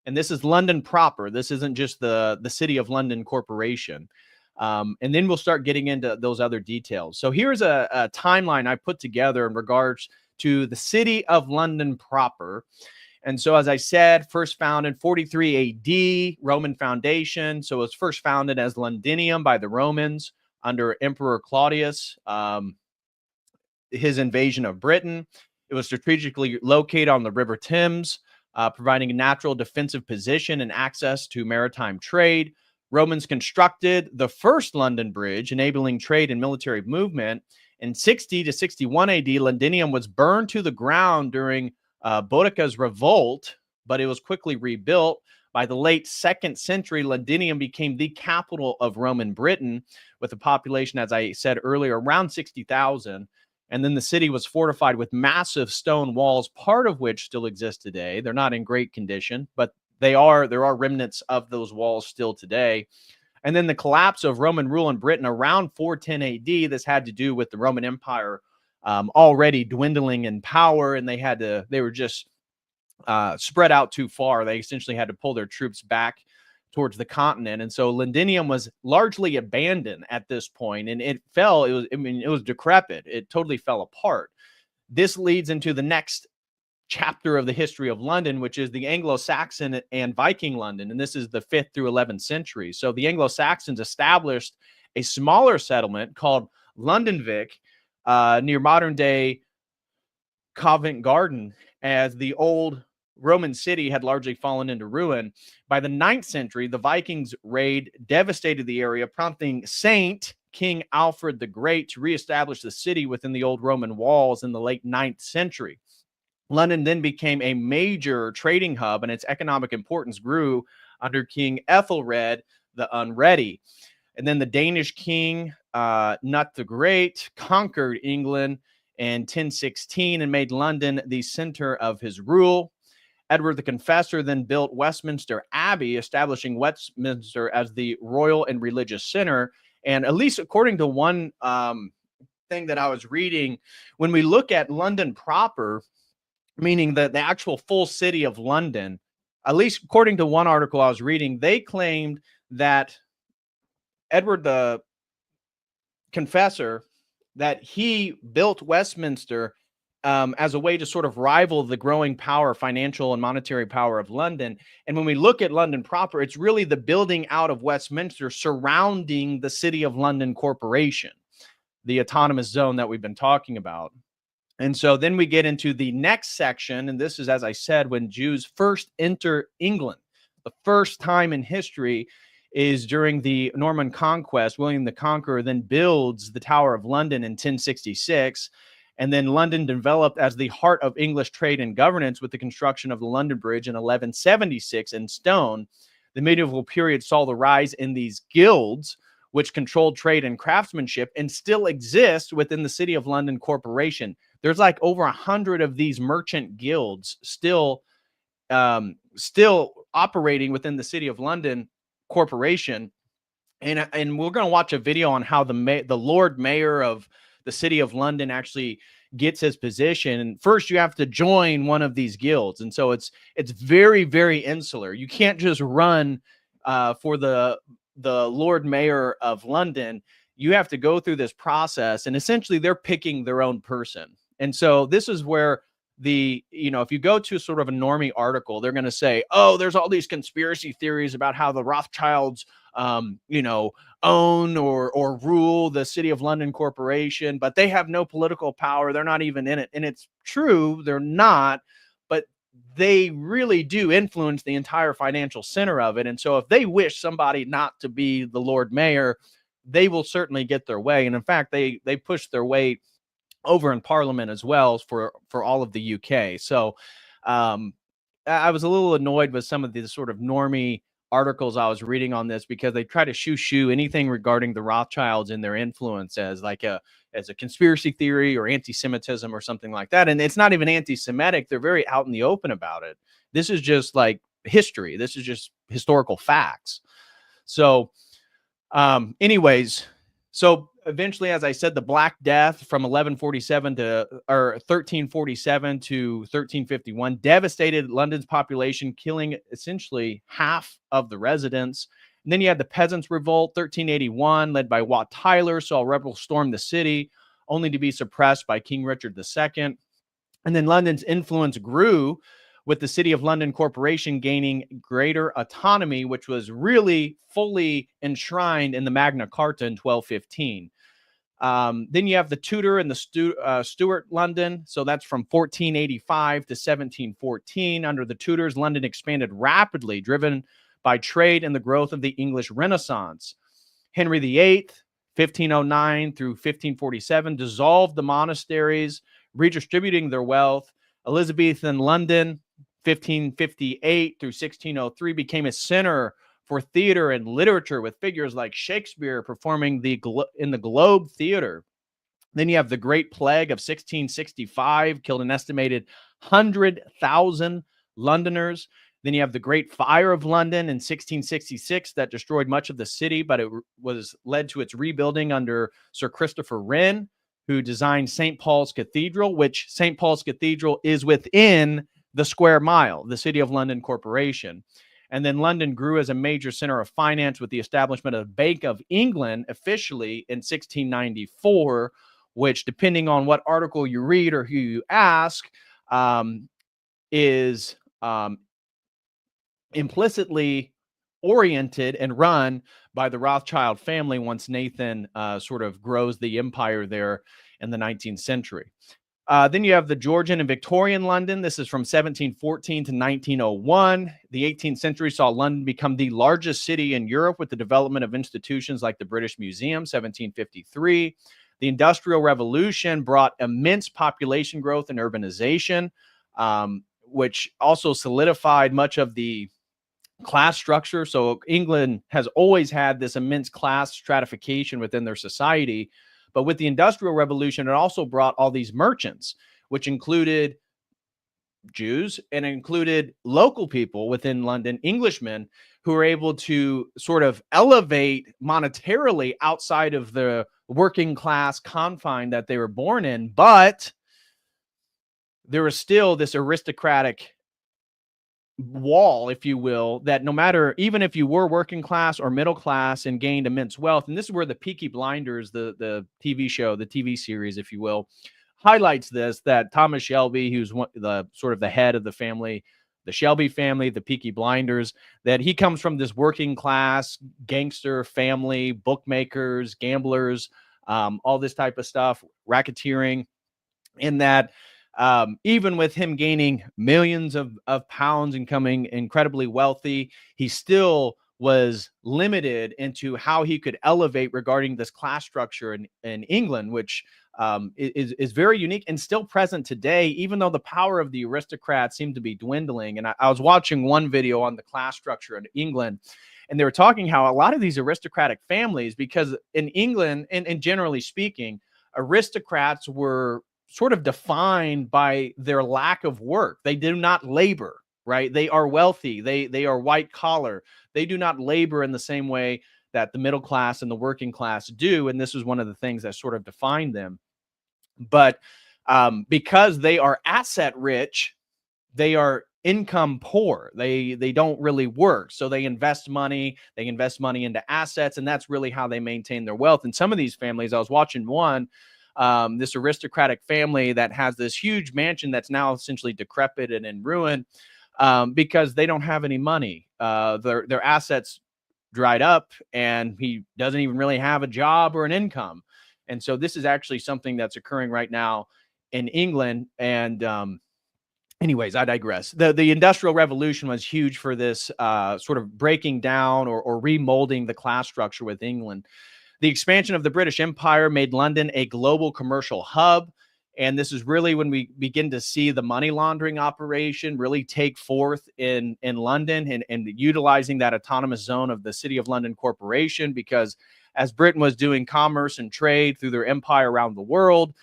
And this is London proper. This isn't just the City of London Corporation. And then we'll start getting into those other details. So here's a timeline I put together in regards to the City of London proper. And so, as I said, first founded 43 AD, Roman foundation. So it was first founded as Londinium by the Romans under Emperor Claudius. His invasion of Britain. It was strategically located on the River Thames, providing a natural defensive position and access to maritime trade. Romans constructed the first London Bridge, enabling trade and military movement. In 60 to 61 AD, Londinium was burned to the ground during Boudicca's revolt, but it was quickly rebuilt. By the late 2nd century, Londinium became the capital of Roman Britain, with a population, as I said earlier, around 60,000. And then the city was fortified with massive stone walls, part of which still exist today. They're not in great condition, but there are remnants of those walls still today. And then the collapse of Roman rule in Britain around 410 AD, this had to do with the Roman Empire already dwindling in power, and they were just spread out too far. They essentially had to pull their troops back towards the continent. And so Londinium was largely abandoned at this point, and it was decrepit. It totally fell apart. This leads into the next chapter of the history of London, which is the Anglo-Saxon and Viking London. And this is the 5th through 11th century. So the Anglo-Saxons established a smaller settlement called Londonvik near modern day Covent Garden, as the old Roman city had largely fallen into ruin. By the 9th century, the Vikings' raid devastated the area, prompting Saint King Alfred the Great to reestablish the city within the old Roman walls in the late 9th century. London then became a major trading hub, and its economic importance grew under King Ethelred the Unready. And then the Danish king, Knut the Great, conquered England in 1016 and made London the center of his rule. Edward the Confessor then built Westminster Abbey, establishing Westminster as the royal and religious center. And at least according to one thing that I was reading, when we look at London proper, meaning the actual full city of London, at least according to one article I was reading, they claimed that Edward the Confessor, that he built Westminster as a way to sort of rival the growing power, financial and monetary power of London. And when we look at London proper, it's really the building out of Westminster surrounding the City of London Corporation, the autonomous zone that we've been talking about. And so then we get into the next section, and this is, as I said, when Jews first enter England. The first time in history is during the Norman Conquest. William the Conqueror then builds the Tower of London in 1066. And then London developed as the heart of English trade and governance with the construction of the London Bridge in 1176 in stone. The medieval period saw the rise in these guilds, which controlled trade and craftsmanship and still exist within the City of London Corporation. There's like over 100 of these merchant guilds still operating within the City of London Corporation. And we're going to watch a video on how the Lord Mayor of the City of London actually gets his position. And first you have to join one of these guilds. And so it's very, very insular. You can't just run for the Lord Mayor of London, you have to go through this process, and essentially they're picking their own person. And so this is where if you go to sort of a normie article, they're going to say, oh, there's all these conspiracy theories about how the Rothschilds, own or rule the City of London Corporation, but they have no political power. They're not even in it. And it's true, they're not, but they really do influence the entire financial center of it. And so if they wish somebody not to be the Lord Mayor, they will certainly get their way. And in fact, they push their weight over in Parliament as well for all of the UK. So I was a little annoyed with some of the sort of normie articles I was reading on this, because they try to shoo anything regarding the Rothschilds and their influence as a conspiracy theory or anti-Semitism or something like that. And it's not even anti-Semitic. They're very out in the open about it. This is just like history. This is just historical facts. So so eventually, as I said, the Black Death from 1347 to 1351 devastated London's population, killing essentially half of the residents. And then you had the Peasants' Revolt, 1381, led by Wat Tyler, saw rebels storm the city, only to be suppressed by King Richard II. And then London's influence grew, with the City of London Corporation gaining greater autonomy, which was really fully enshrined in the Magna Carta in 1215. Then you have the Tudor and the Stuart London. So that's from 1485 to 1714. Under the Tudors, London expanded rapidly, driven by trade and the growth of the English Renaissance. Henry VIII, 1509 through 1547, dissolved the monasteries, redistributing their wealth. Elizabethan London, 1558 through 1603, became a center for theater and literature, with figures like Shakespeare performing in the Globe Theater. Then you have the Great Plague of 1665, killed an estimated 100,000 Londoners. Then you have the Great Fire of London in 1666 that destroyed much of the city, but it was led to its rebuilding under Sir Christopher Wren, who designed St. Paul's Cathedral, which St. Paul's Cathedral is within the square mile, the City of London Corporation. And then London grew as a major center of finance with the establishment of the Bank of England officially in 1694, which, depending on what article you read or who you ask, is implicitly oriented and run by the Rothschild family once Nathan sort of grows the empire there in the 19th century. Then you have the Georgian and Victorian London. This is from 1714 to 1901. The 18th century saw London become the largest city in Europe with the development of institutions like the British Museum, 1753. The Industrial Revolution brought immense population growth and urbanization, which also solidified much of the class structure. So England has always had this immense class stratification within their society. But with the Industrial Revolution, it also brought all these merchants, which included Jews and included local people within London, Englishmen, who were able to sort of elevate monetarily outside of the working class confine that they were born in. But there was still this aristocratic wall, if you will, that no matter, even if you were working class or middle class and gained immense wealth, and this is where the Peaky Blinders, the TV show, the TV series, if you will, highlights this, that Thomas Shelby, who's the head of the family, the Shelby family, the Peaky Blinders, that he comes from this working class gangster family, bookmakers, gamblers, all this type of stuff, racketeering, in that even with him gaining millions of pounds and becoming incredibly wealthy, he still was limited into how he could elevate regarding this class structure in England, which is very unique and still present today, even though the power of the aristocrats seemed to be dwindling. And I was watching one video on the class structure in England, and they were talking how a lot of these aristocratic families, because in England, and generally speaking, aristocrats were sort of defined by their lack of work. They do not labor, right? They are wealthy. They are white collar. They do not labor in the same way that the middle class and the working class do. And this is one of the things that sort of defined them. But because they are asset rich, they are income poor. They don't really work. So they invest money into assets, and that's really how they maintain their wealth. And some of these families, I was watching one, this aristocratic family that has this huge mansion that's now essentially decrepit and in ruin, because they don't have any money. Their assets dried up, and he doesn't even really have a job or an income. And so this is actually something that's occurring right now in England. And anyways, I digress. The Industrial Revolution was huge for this sort of breaking down or remolding the class structure with England. The expansion of the British Empire made London a global commercial hub. And this is really when we begin to see the money laundering operation really take forth in London, and utilizing that autonomous zone of the City of London Corporation, because as Britain was doing commerce and trade through their empire around the world,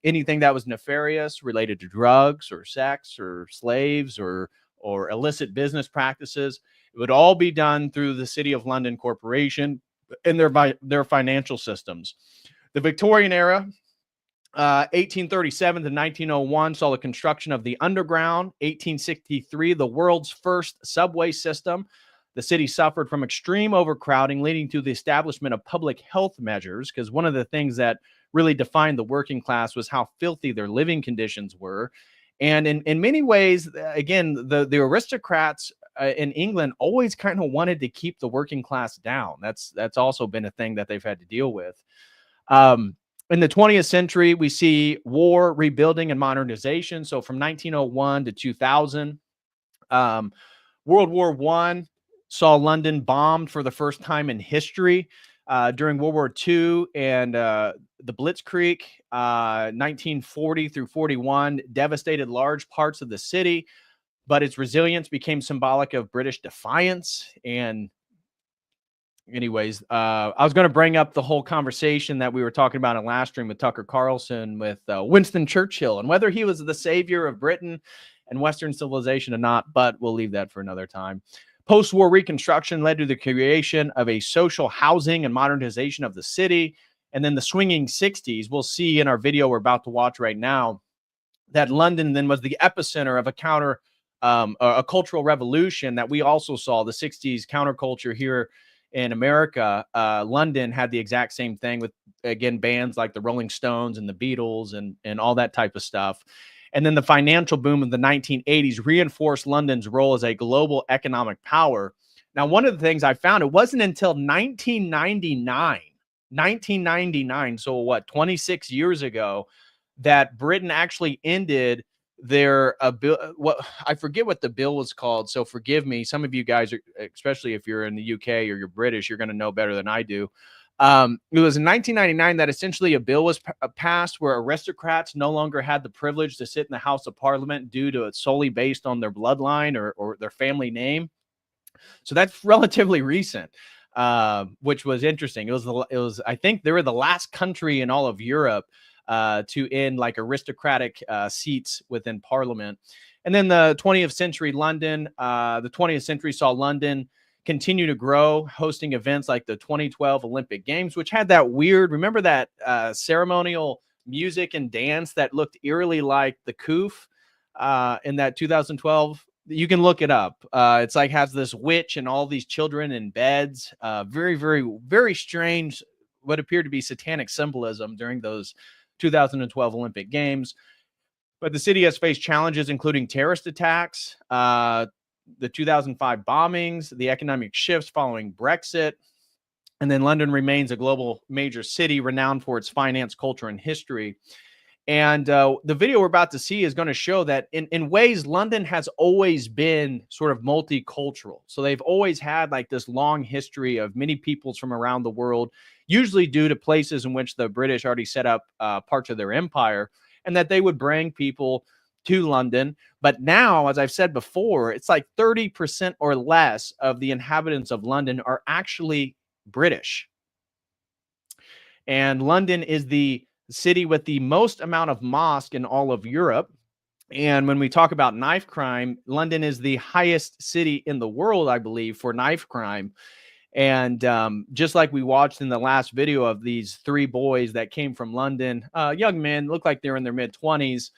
anything that was nefarious related to drugs or sex or slaves or illicit business practices, it would all be done through the City of London Corporation and their financial systems. The Victorian era, 1837 to 1901, saw the construction of the Underground. 1863, the world's first subway system. The city suffered from extreme overcrowding, leading to the establishment of public health measures, because one of the things that really defined the working class was how filthy their living conditions were. And in many ways, again, the aristocrats in England always kind of wanted to keep the working class down. That's also been a thing that they've had to deal with. In the 20th century, we see war, rebuilding, and modernization. So from 1901 to 2000, World War I saw London bombed for the first time in history. During World War II and the Blitzkrieg, 1940 through 41, devastated large parts of the city, but its resilience became symbolic of British defiance. And anyways, I was going to bring up the whole conversation that we were talking about in last stream with Tucker Carlson with Winston Churchill and whether he was the savior of Britain and Western civilization or not, but we'll leave that for another time. Post-war reconstruction led to the creation of a social housing and modernization of the city. And then the swinging 60s, we'll see in our video we're about to watch right now, that London then was the epicenter of a cultural revolution that we also saw, the 60s counterculture here in America. London had the exact same thing with, again, bands like the Rolling Stones and the Beatles and all that type of stuff. And then the financial boom of the 1980s reinforced London's role as a global economic power. Now, one of the things I found, it wasn't until 1999, so what, 26 years ago, that Britain actually ended their bill. What, I forget what the bill was called, so forgive me. Some of you guys, especially if you're in the UK or you're British, you're going to know better than I do. It was in 1999 that essentially a bill was passed where aristocrats no longer had the privilege to sit in the House of Parliament due to it solely based on their bloodline or their family name. So that's relatively recent, which was interesting. It was I think they were the last country in all of Europe to end like aristocratic seats within Parliament. And then the 20th century London, the 20th century saw London continue to grow, hosting events like the 2012 Olympic Games, which had that weird, remember that ceremonial music and dance that looked eerily like the Koof in that 2012? You can look it up. It's like has this witch and all these children in beds. Very, very, very strange, what appeared to be satanic symbolism during those 2012 Olympic Games. But the city has faced challenges, including terrorist attacks, the 2005 bombings, the economic shifts following Brexit. And then London remains a global major city renowned for its finance, culture, and history. And the video we're about to see is going to show that in ways, London has always been sort of multicultural. So they've always had like this long history of many peoples from around the world, usually due to places in which the British already set up parts of their empire, and that they would bring people to London. But now, as I've said before, it's like 30% or less of the inhabitants of London are actually British. And London is the city with the most amount of mosques in all of Europe. And when we talk about knife crime, London is the highest city in the world, I believe, for knife crime. And just like we watched in the last video of these three boys that came from London, young men, look like they're in their mid-20s,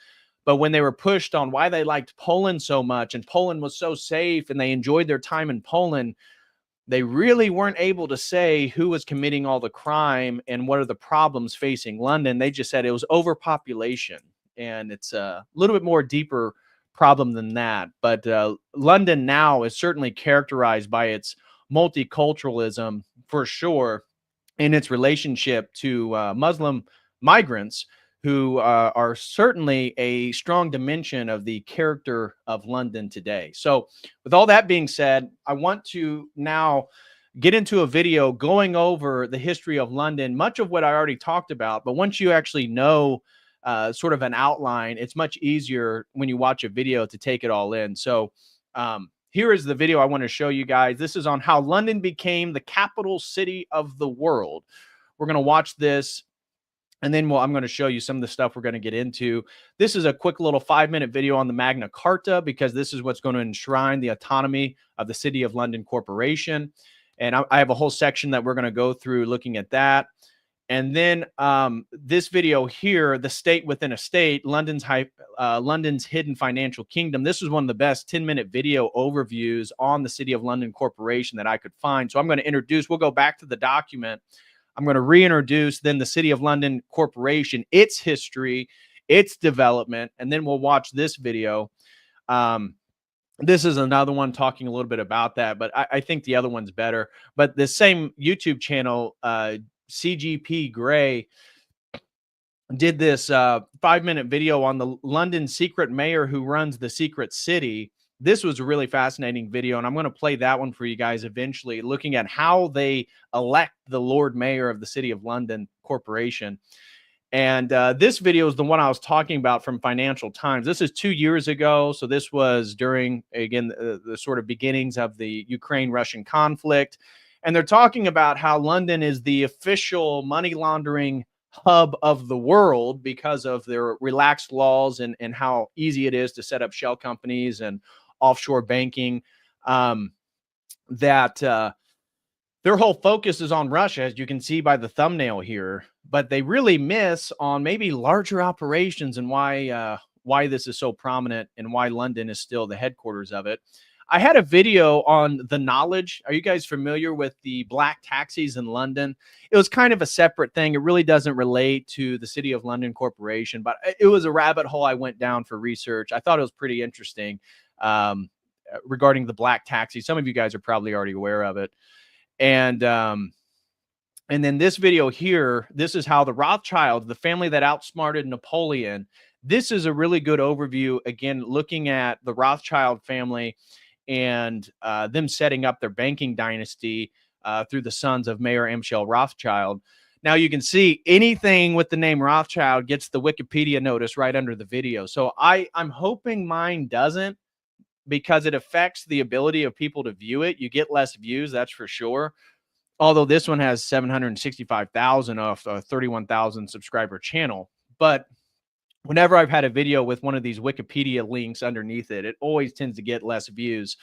But when they were pushed on why they liked Poland so much and Poland was so safe and they enjoyed their time in Poland, they really weren't able to say who was committing all the crime and what are the problems facing London. They just said it was overpopulation, and it's a little bit more deeper problem than that. But London now is certainly characterized by its multiculturalism for sure, in its relationship to Muslim migrants, who are certainly a strong dimension of the character of London today. So, with all that being said, I want to now get into a video going over the history of London, much of what I already talked about. But once you actually know sort of an outline, it's much easier when you watch a video to take it all in. So, here is the video I want to show you guys. This is on how London became the capital city of the world. We're going to watch this, and then I'm going to show you some of the stuff we're going to get into. This is a quick little 5-minute video on the Magna Carta, because this is what's going to enshrine the autonomy of the City of London Corporation. And I have a whole section that we're going to go through looking at that. And then this video here, the state within a state, London's hidden financial kingdom. This is one of the best 10-minute video overviews on the City of London Corporation that I could find. So I'm going to introduce, we'll go back to the document. I'm going to reintroduce then the City of London Corporation, its history, its development, and then we'll watch this video. This is another one talking a little bit about that, but I think the other one's better. But the same YouTube channel, CGP Gray, did this 5-minute video on the London secret mayor who runs the secret city. This was a really fascinating video, and I'm going to play that one for you guys eventually, looking at how they elect the Lord Mayor of the City of London Corporation. And this video is the one I was talking about from Financial Times. This is 2 years ago, so this was during, again, the sort of beginnings of the Ukraine-Russian conflict. And they're talking about how London is the official money laundering hub of the world because of their relaxed laws and how easy it is to set up shell companies and offshore banking. Their whole focus is on Russia, as you can see by the thumbnail here, but they really miss on maybe larger operations and why this is so prominent and why London is still the headquarters of it. I had a video on the knowledge. Are you guys familiar with the black taxis in London? It was kind of a separate thing. It really doesn't relate to the City of London Corporation, but it was a rabbit hole I went down for research. I thought it was pretty interesting regarding the black taxi. Some of you guys are probably already aware of it. And then this video here, this is how the Rothschilds, the family that outsmarted Napoleon, this is a really good overview, again, looking at the Rothschild family and them setting up their banking dynasty through the sons of Mayor Amschel Rothschild. Now you can see anything with the name Rothschild gets the Wikipedia notice right under the video. So I'm hoping mine doesn't, because it affects the ability of people to view it. You get less views, that's for sure. Although this one has 765,000 off a 31,000 subscriber channel. But whenever I've had a video with one of these Wikipedia links underneath it, it always tends to get less views.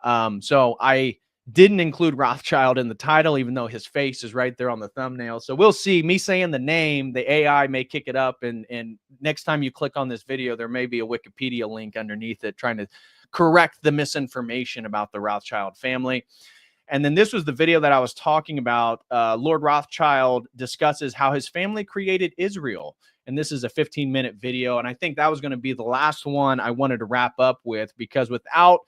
So I didn't include Rothschild in the title, even though his face is right there on the thumbnail. So we'll see. Me saying the name, the AI may kick it up. And next time you click on this video, there may be a Wikipedia link underneath it trying to correct the misinformation about the Rothschild family. And then this was the video that I was talking about. Lord Rothschild discusses how his family created Israel. And this is a 15-minute video. And I think that was going to be the last one I wanted to wrap up with, because without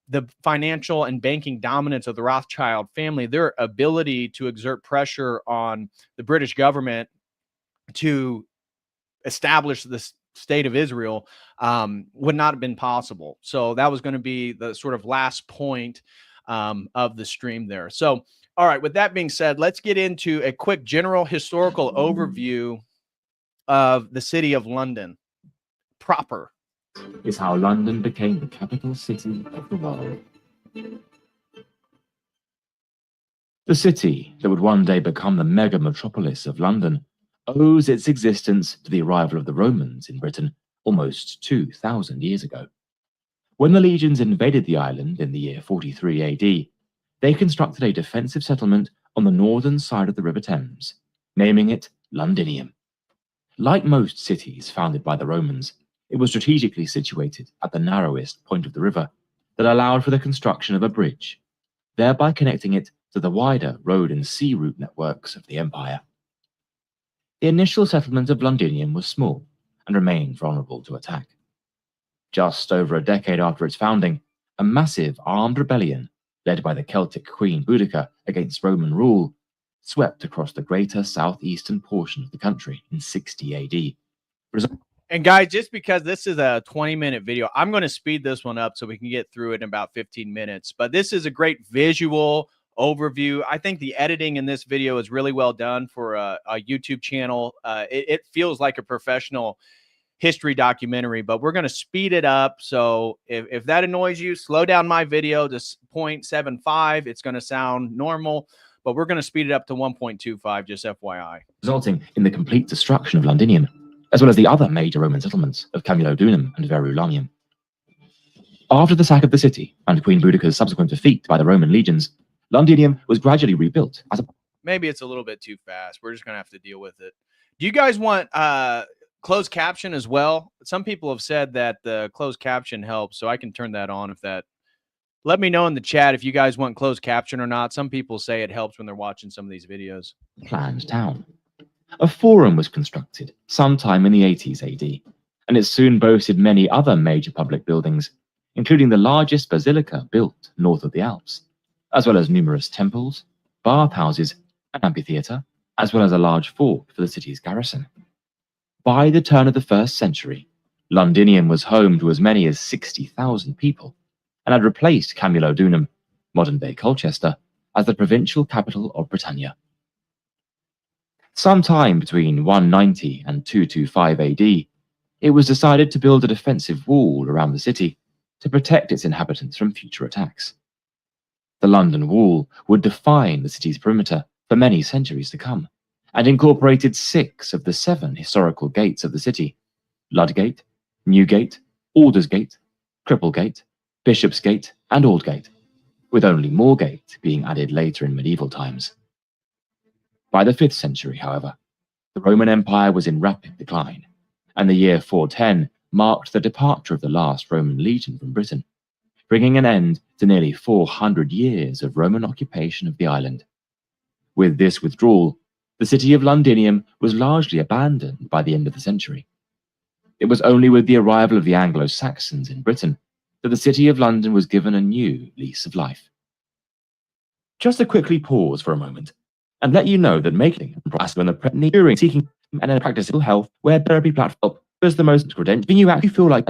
the financial and banking dominance of the Rothschild family, their ability to exert pressure on the British government to establish this state of Israel would not have been possible. So that was going to be the sort of last point of the stream there. So, all right, with that being said, let's get into a quick general historical overview of the City of London proper. Is how London became the capital city of the world. The city that would one day become the mega metropolis of London owes its existence to the arrival of the Romans in Britain almost 2,000 years ago. When the legions invaded the island in the year 43 AD, they constructed a defensive settlement on the northern side of the River Thames, naming it Londinium. Like most cities founded by the Romans, it was strategically situated at the narrowest point of the river that allowed for the construction of a bridge, thereby connecting it to the wider road and sea route networks of the empire. The initial settlement of Londinium was small and remained vulnerable to attack. Just over a decade after its founding, a massive armed rebellion, led by the Celtic Queen Boudicca against Roman rule, swept across the greater southeastern portion of the country in 60 AD. And guys, just because this is a 20-minute video, I'm going to speed this one up so we can get through it in about 15 minutes. But this is a great visual overview. I think the editing in this video is really well done for a YouTube channel. It feels like a professional history documentary, but we're going to speed it up. So if that annoys you, slow down my video to 0.75. It's going to sound normal, but we're going to speed it up to 1.25, just FYI. Resulting in the complete destruction of Londinium, as well as the other major Roman settlements of Camulodunum and Verulamium. After the sack of the city and Queen Boudicca's subsequent defeat by the Roman legions, Londinium was gradually rebuilt as a... Maybe it's a little bit too fast. We're just going to have to deal with it. Do you guys want closed caption as well? Some people have said that the closed caption helps, so I can turn that on if that... Let me know in the chat if you guys want closed caption or not. Some people say it helps when they're watching some of these videos. Planned town. A forum was constructed sometime in the 80s AD, and it soon boasted many other major public buildings, including the largest basilica built north of the Alps, as well as numerous temples, bathhouses, an amphitheatre, as well as a large fort for the city's garrison. By the turn of the 1st century, Londinium was home to as many as 60,000 people, and had replaced Camulodunum, modern-day Colchester, as the provincial capital of Britannia. Sometime between 190 and 225 AD, it was decided to build a defensive wall around the city to protect its inhabitants from future attacks. The London Wall would define the city's perimeter for many centuries to come, and incorporated 6 of the 7 historical gates of the city: Ludgate, Newgate, Aldersgate, Cripplegate, Bishopsgate, and Aldgate, with only Moorgate being added later in medieval times. By the 5th century, however, the Roman Empire was in rapid decline, and the year 410 marked the departure of the last Roman legion from Britain, bringing an end to nearly 400 years of Roman occupation of the island. With this withdrawal, the city of Londinium was largely abandoned by the end of the century. It was only with the arrival of the Anglo-Saxons in Britain that the city of London was given a new lease of life. Just to quickly pause for a moment, and let you know that making during seeking and in practical health web therapy platform was the most credential you actually feel like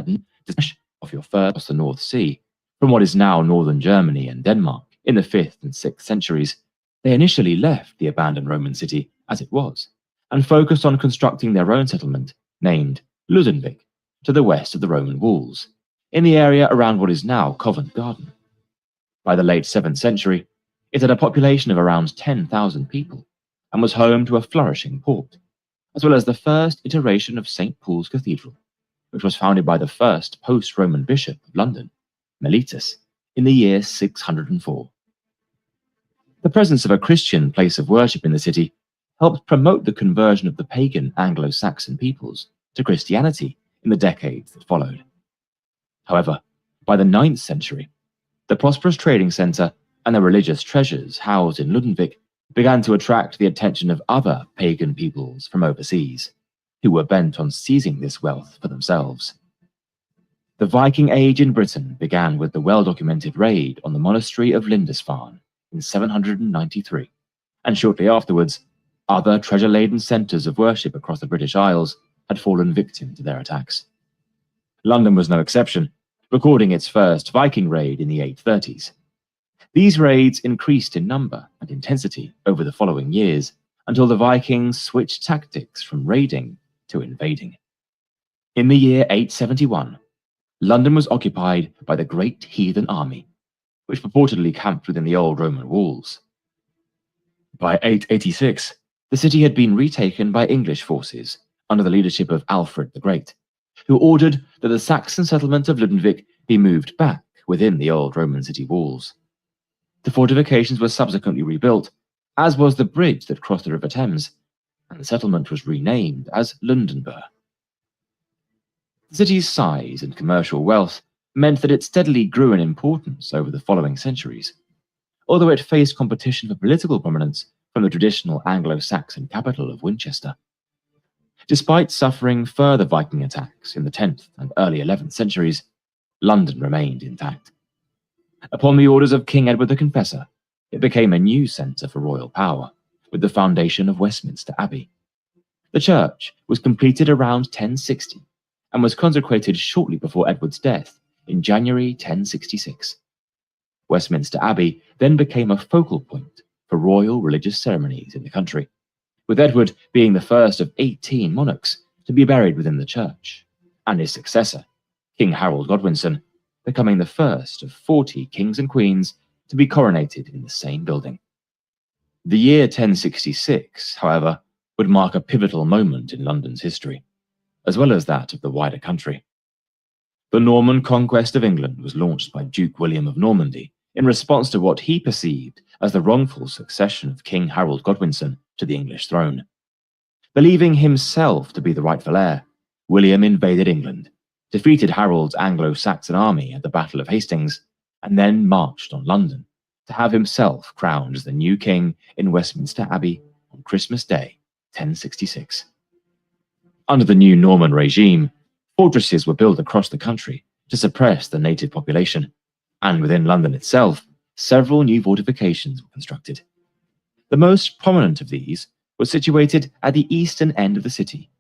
off your first across the North Sea from what is now northern Germany and Denmark in the 5th and 6th centuries. They initially left the abandoned Roman city as it was and focused on constructing their own settlement named Ludenvik to the west of the Roman walls in the area around what is now Covent Garden. By the late 7th century, it had a population of around 10,000 people and was home to a flourishing port, as well as the first iteration of St. Paul's Cathedral, which was founded by the first post-Roman bishop of London, Mellitus, in the year 604. The presence of a Christian place of worship in the city helped promote the conversion of the pagan Anglo-Saxon peoples to Christianity in the decades that followed. However, by the 9th century, the prosperous trading centre and the religious treasures housed in Ludenvik began to attract the attention of other pagan peoples from overseas, who were bent on seizing this wealth for themselves. The Viking Age in Britain began with the well-documented raid on the monastery of Lindisfarne in 793, and shortly afterwards, other treasure-laden centres of worship across the British Isles had fallen victim to their attacks. London was no exception, recording its first Viking raid in the 830s. These raids increased in number and intensity over the following years until the Vikings switched tactics from raiding to invading. In the year 871, London was occupied by the Great Heathen Army, which purportedly camped within the old Roman walls. By 886, the city had been retaken by English forces under the leadership of Alfred the Great, who ordered that the Saxon settlement of Ludenvik be moved back within the old Roman city walls. The fortifications were subsequently rebuilt, as was the bridge that crossed the River Thames, and the settlement was renamed as Lundenburg. The city's size and commercial wealth meant that it steadily grew in importance over the following centuries, although it faced competition for political prominence from the traditional Anglo-Saxon capital of Winchester. Despite suffering further Viking attacks in the 10th and early 11th centuries, London remained intact. Upon the orders of King Edward the Confessor, it became a new centre for royal power, with the foundation of Westminster Abbey. The church was completed around 1060 and was consecrated shortly before Edward's death in January 1066. Westminster Abbey then became a focal point for royal religious ceremonies in the country, with Edward being the first of 18 monarchs to be buried within the church, and his successor, King Harold Godwinson, becoming the first of 40 kings and queens to be coronated in the same building. The year 1066, however, would mark a pivotal moment in London's history, as well as that of the wider country. The Norman conquest of England was launched by Duke William of Normandy in response to what he perceived as the wrongful succession of King Harold Godwinson to the English throne. Believing himself to be the rightful heir, William invaded England, defeated Harold's Anglo-Saxon army at the Battle of Hastings, and then marched on London to have himself crowned as the new king in Westminster Abbey on Christmas Day, 1066. Under the new Norman regime, fortresses were built across the country to suppress the native population, and within London itself, several new fortifications were constructed. The most prominent of these was situated at the eastern end of the city,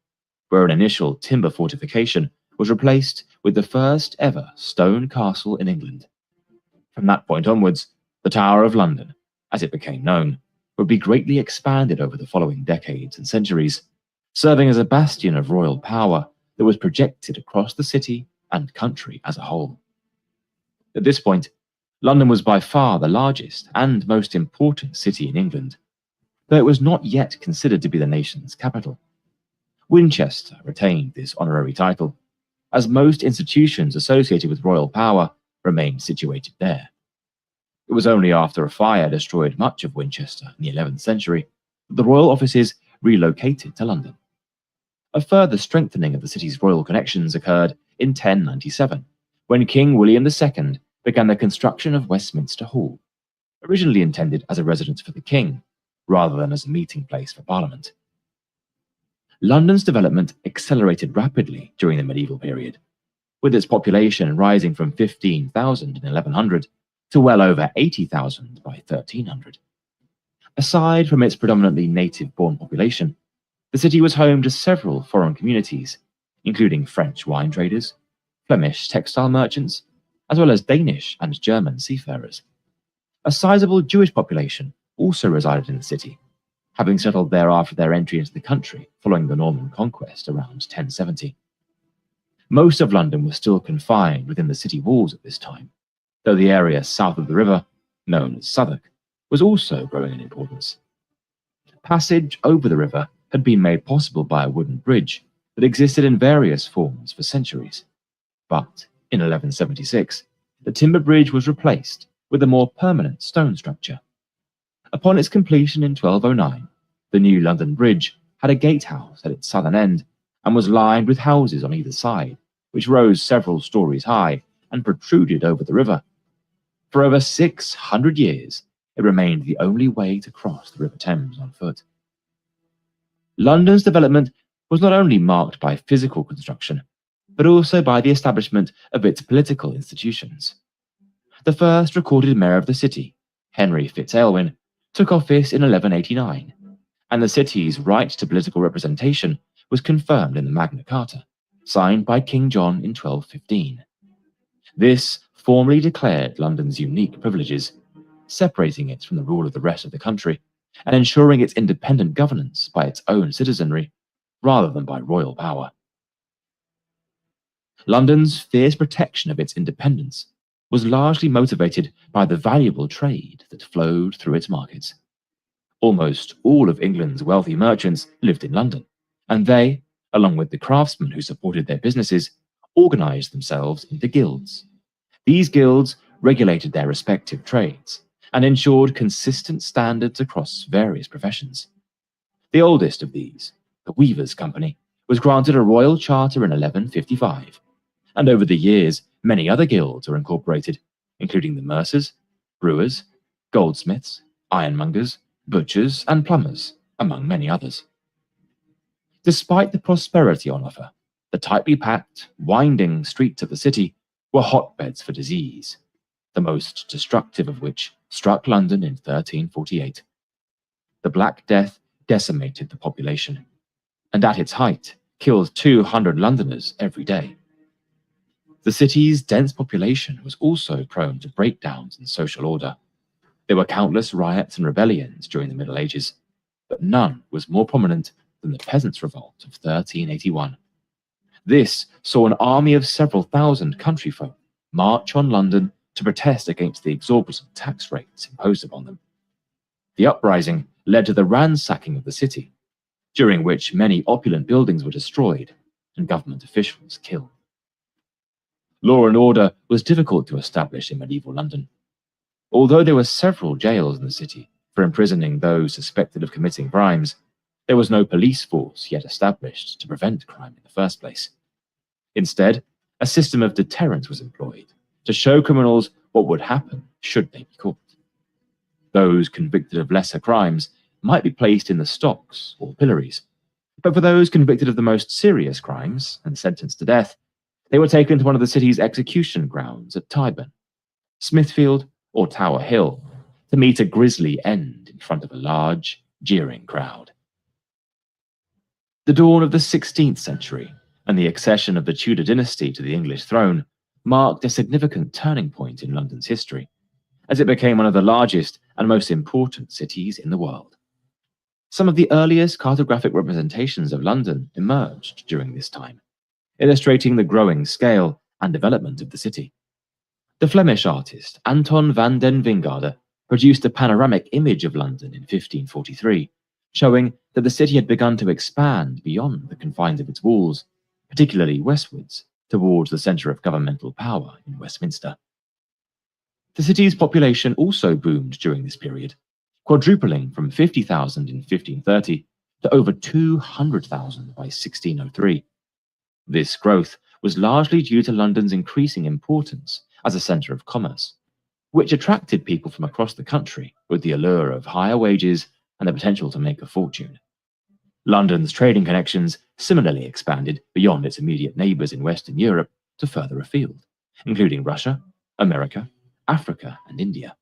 where an initial timber fortification was replaced with the first ever stone castle in England. From that point onwards, the Tower of London, as it became known, would be greatly expanded over the following decades and centuries, serving as a bastion of royal power that was projected across the city and country as a whole. At this point, London was by far the largest and most important city in England, though it was not yet considered to be the nation's capital. Winchester retained this honorary title, as most institutions associated with royal power remained situated there. It was only after a fire destroyed much of Winchester in the 11th century that the royal offices relocated to London. A further strengthening of the city's royal connections occurred in 1097, when King William II began the construction of Westminster Hall, originally intended as a residence for the king, rather than as a meeting place for Parliament. London's development accelerated rapidly during the medieval period, with its population rising from 15,000 in 1100 to well over 80,000 by 1300. Aside from its predominantly native-born population, the city was home to several foreign communities, including French wine traders, Flemish textile merchants, as well as Danish and German seafarers. A sizable Jewish population also resided in the city, having settled there after their entry into the country following the Norman conquest around 1070. Most of London was still confined within the city walls at this time, though the area south of the river, known as Southwark, was also growing in importance. Passage over the river had been made possible by a wooden bridge that existed in various forms for centuries. But in 1176, the timber bridge was replaced with a more permanent stone structure. Upon its completion in 1209, the new London Bridge had a gatehouse at its southern end and was lined with houses on either side, which rose several stories high and protruded over the river. For over 600 years, it remained the only way to cross the River Thames on foot. London's development was not only marked by physical construction, but also by the establishment of its political institutions. The first recorded mayor of the city, Henry Fitz-Aylwin, took office in 1189, and the city's right to political representation was confirmed in the Magna Carta, signed by King John in 1215. This formally declared London's unique privileges, separating it from the rule of the rest of the country, and ensuring its independent governance by its own citizenry, rather than by royal power. London's fierce protection of its independence was largely motivated by the valuable trade that flowed through its markets. Almost all of England's wealthy merchants lived in London, and they, along with the craftsmen who supported their businesses, organized themselves into guilds. These guilds regulated their respective trades and ensured consistent standards across various professions. The oldest of these, the Weavers' Company, was granted a royal charter in 1155, and over the years many other guilds were incorporated, including the mercers, brewers, goldsmiths, ironmongers, butchers, and plumbers, among many others. Despite the prosperity on offer, the tightly packed, winding streets of the city were hotbeds for disease, the most destructive of which struck London in 1348. The Black Death decimated the population, and at its height killed 200 Londoners every day. The city's dense population was also prone to breakdowns in social order. There were countless riots and rebellions during the Middle Ages, but none was more prominent than the Peasants' Revolt of 1381. This saw an army of several thousand countryfolk march on London to protest against the exorbitant tax rates imposed upon them. The uprising led to the ransacking of the city, during which many opulent buildings were destroyed and government officials killed. Law and order was difficult to establish in medieval London. Although there were several jails in the city for imprisoning those suspected of committing crimes, there was no police force yet established to prevent crime in the first place. Instead, a system of deterrence was employed to show criminals what would happen should they be caught. Those convicted of lesser crimes might be placed in the stocks or pillories, but for those convicted of the most serious crimes and sentenced to death, they were taken to one of the city's execution grounds at Tyburn, Smithfield, or Tower Hill to meet a grisly end in front of a large, jeering crowd. The dawn of the 16th century and the accession of the Tudor dynasty to the English throne marked a significant turning point in London's history, as it became one of the largest and most important cities in the world. Some of the earliest cartographic representations of London emerged during this time, illustrating the growing scale and development of the city. The Flemish artist Anton van den Wingarde produced a panoramic image of London in 1543, showing that the city had begun to expand beyond the confines of its walls, particularly westwards, towards the centre of governmental power in Westminster. The city's population also boomed during this period, quadrupling from 50,000 in 1530 to over 200,000 by 1603. This growth was largely due to London's increasing importance as a centre of commerce, which attracted people from across the country with the allure of higher wages and the potential to make a fortune. London's trading connections similarly expanded beyond its immediate neighbours in Western Europe to further afield, including Russia, America, Africa, and India.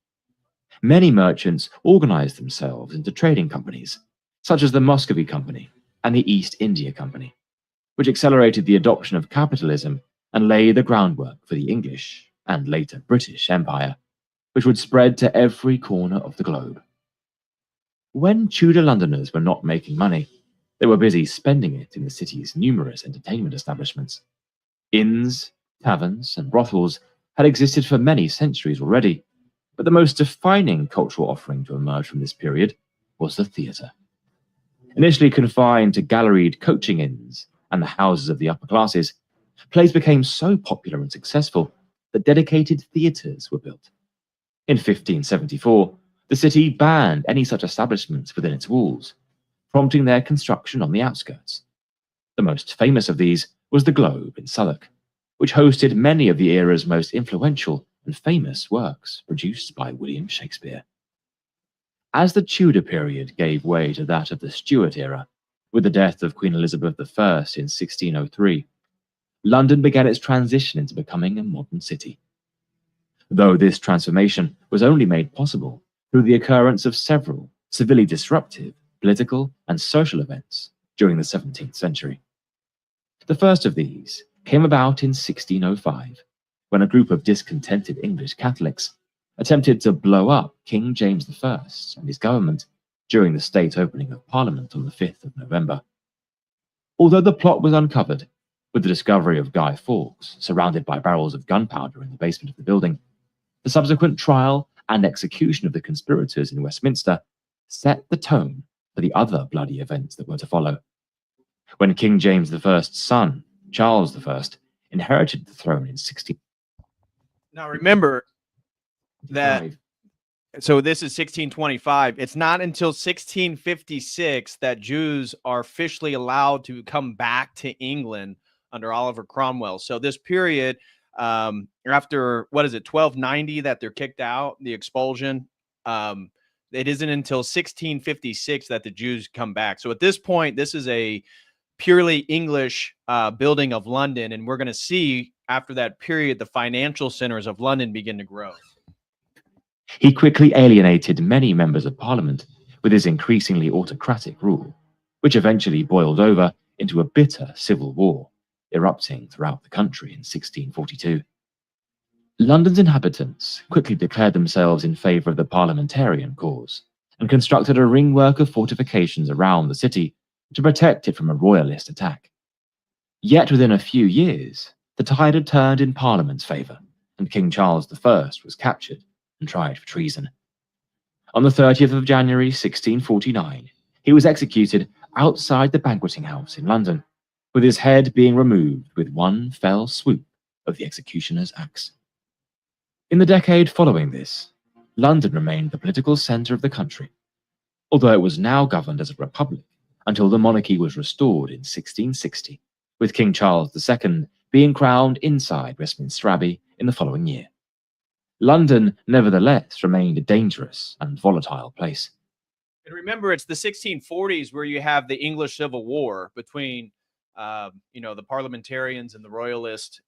Many merchants organised themselves into trading companies, such as the Muscovy Company and the East India Company, which accelerated the adoption of capitalism and laid the groundwork for the English and later British Empire, which would spread to every corner of the globe. When Tudor Londoners were not making money, they were busy spending it in the city's numerous entertainment establishments. Inns, taverns, and brothels had existed for many centuries already, but the most defining cultural offering to emerge from this period was the theatre. Initially confined to galleried coaching inns and the houses of the upper classes, plays became so popular and successful that dedicated theatres were built. In 1574, the city banned any such establishments within its walls, prompting their construction on the outskirts. The most famous of these was the Globe in Southwark, which hosted many of the era's most influential and famous works produced by William Shakespeare. As the Tudor period gave way to that of the Stuart era, with the death of Queen Elizabeth I in 1603, London began its transition into becoming a modern city. Though this transformation was only made possible through the occurrence of several severely disruptive political and social events during the 17th century. The first of these came about in 1605, when a group of discontented English Catholics attempted to blow up King James I and his government during the state opening of Parliament on the 5th of November. Although the plot was uncovered, with the discovery of Guy Fawkes surrounded by barrels of gunpowder in the basement of the building, the subsequent trial and execution of the conspirators in Westminster set the tone for the other bloody events that were to follow. When King James I's son, Charles I, inherited the throne in 16... Now remember that So this is 1625. It's not until 1656 that Jews are officially allowed to come back to England under Oliver Cromwell. So this period, after, what is it, 1290, that they're kicked out, the expulsion, it isn't until 1656 that the Jews come back. So at this point, this is a purely English building of London. And we're going to see after that period, the financial centers of London begin to grow. He quickly alienated many members of parliament with his increasingly autocratic rule, which eventually boiled over into a bitter civil war, erupting throughout the country in 1642. London's inhabitants quickly declared themselves in favour of the parliamentarian cause and constructed a ringwork of fortifications around the city to protect it from a royalist attack. Yet within a few years, the tide had turned in Parliament's favour, and King Charles I was captured and tried for treason. On the 30th of January 1649, he was executed outside the banqueting house in London, with his head being removed with one fell swoop of the executioner's axe. In the decade following this, London remained the political centre of the country, although it was now governed as a republic until the monarchy was restored in 1660, with King Charles II being crowned inside Westminster Abbey in the following year. London, nevertheless, remained a dangerous and volatile place. And remember, it's the 1640s where you have the English Civil War between, the parliamentarians and the royalists,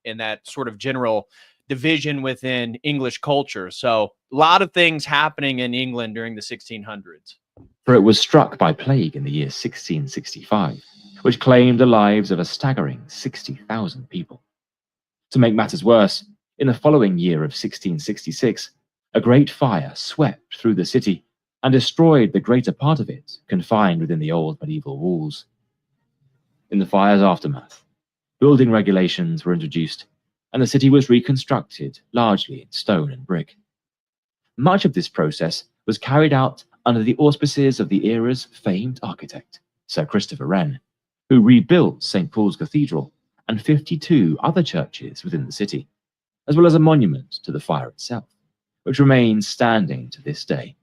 in that sort of general division within English culture. So a lot of things happening in England during the 1600s. For it was struck by plague in the year 1665, which claimed the lives of a staggering 60,000 people. To make matters worse, in the following year of 1666, a great fire swept through the city and destroyed the greater part of it, confined within the old medieval walls. In the fire's aftermath, building regulations were introduced, and the city was reconstructed largely in stone and brick. Much of this process was carried out under the auspices of the era's famed architect, Sir Christopher Wren, who rebuilt St. Paul's Cathedral and 52 other churches within the city, as well as a monument to the fire itself, which remains standing to this day.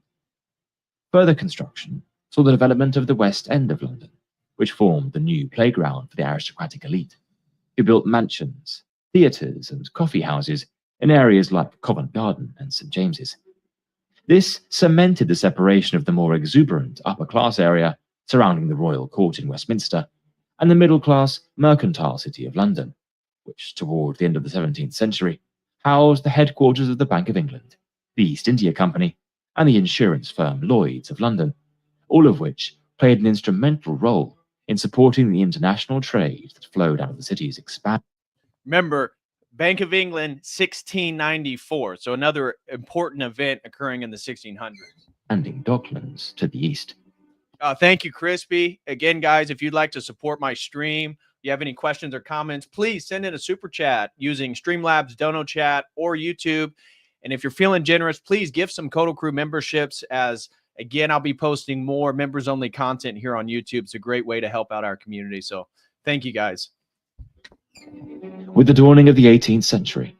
Further construction saw the development of the West End of London, which formed the new playground for the aristocratic elite, who built mansions, theatres and coffee houses in areas like Covent Garden and St. James's. This cemented the separation of the more exuberant upper-class area surrounding the royal court in Westminster and the middle-class mercantile city of London, which toward the end of the 17th century housed the headquarters of the Bank of England, the East India Company, and the insurance firm Lloyd's of London, all of which played an instrumental role in supporting the international trade that flowed out of the city's expansion. Remember, Bank of England, 1694. So another important event occurring in the 1600s. Expanding docklands to the east. Thank you, Crispy. Again, guys, if you'd like to support my stream, you have any questions or comments, please send in a super chat using Streamlabs, Dono Chat, or YouTube. And if you're feeling generous, please give some COTEL Crew memberships, as, again, I'll be posting more members-only content here on YouTube. It's a great way to help out our community. So thank you, guys. With the dawning of the 18th century,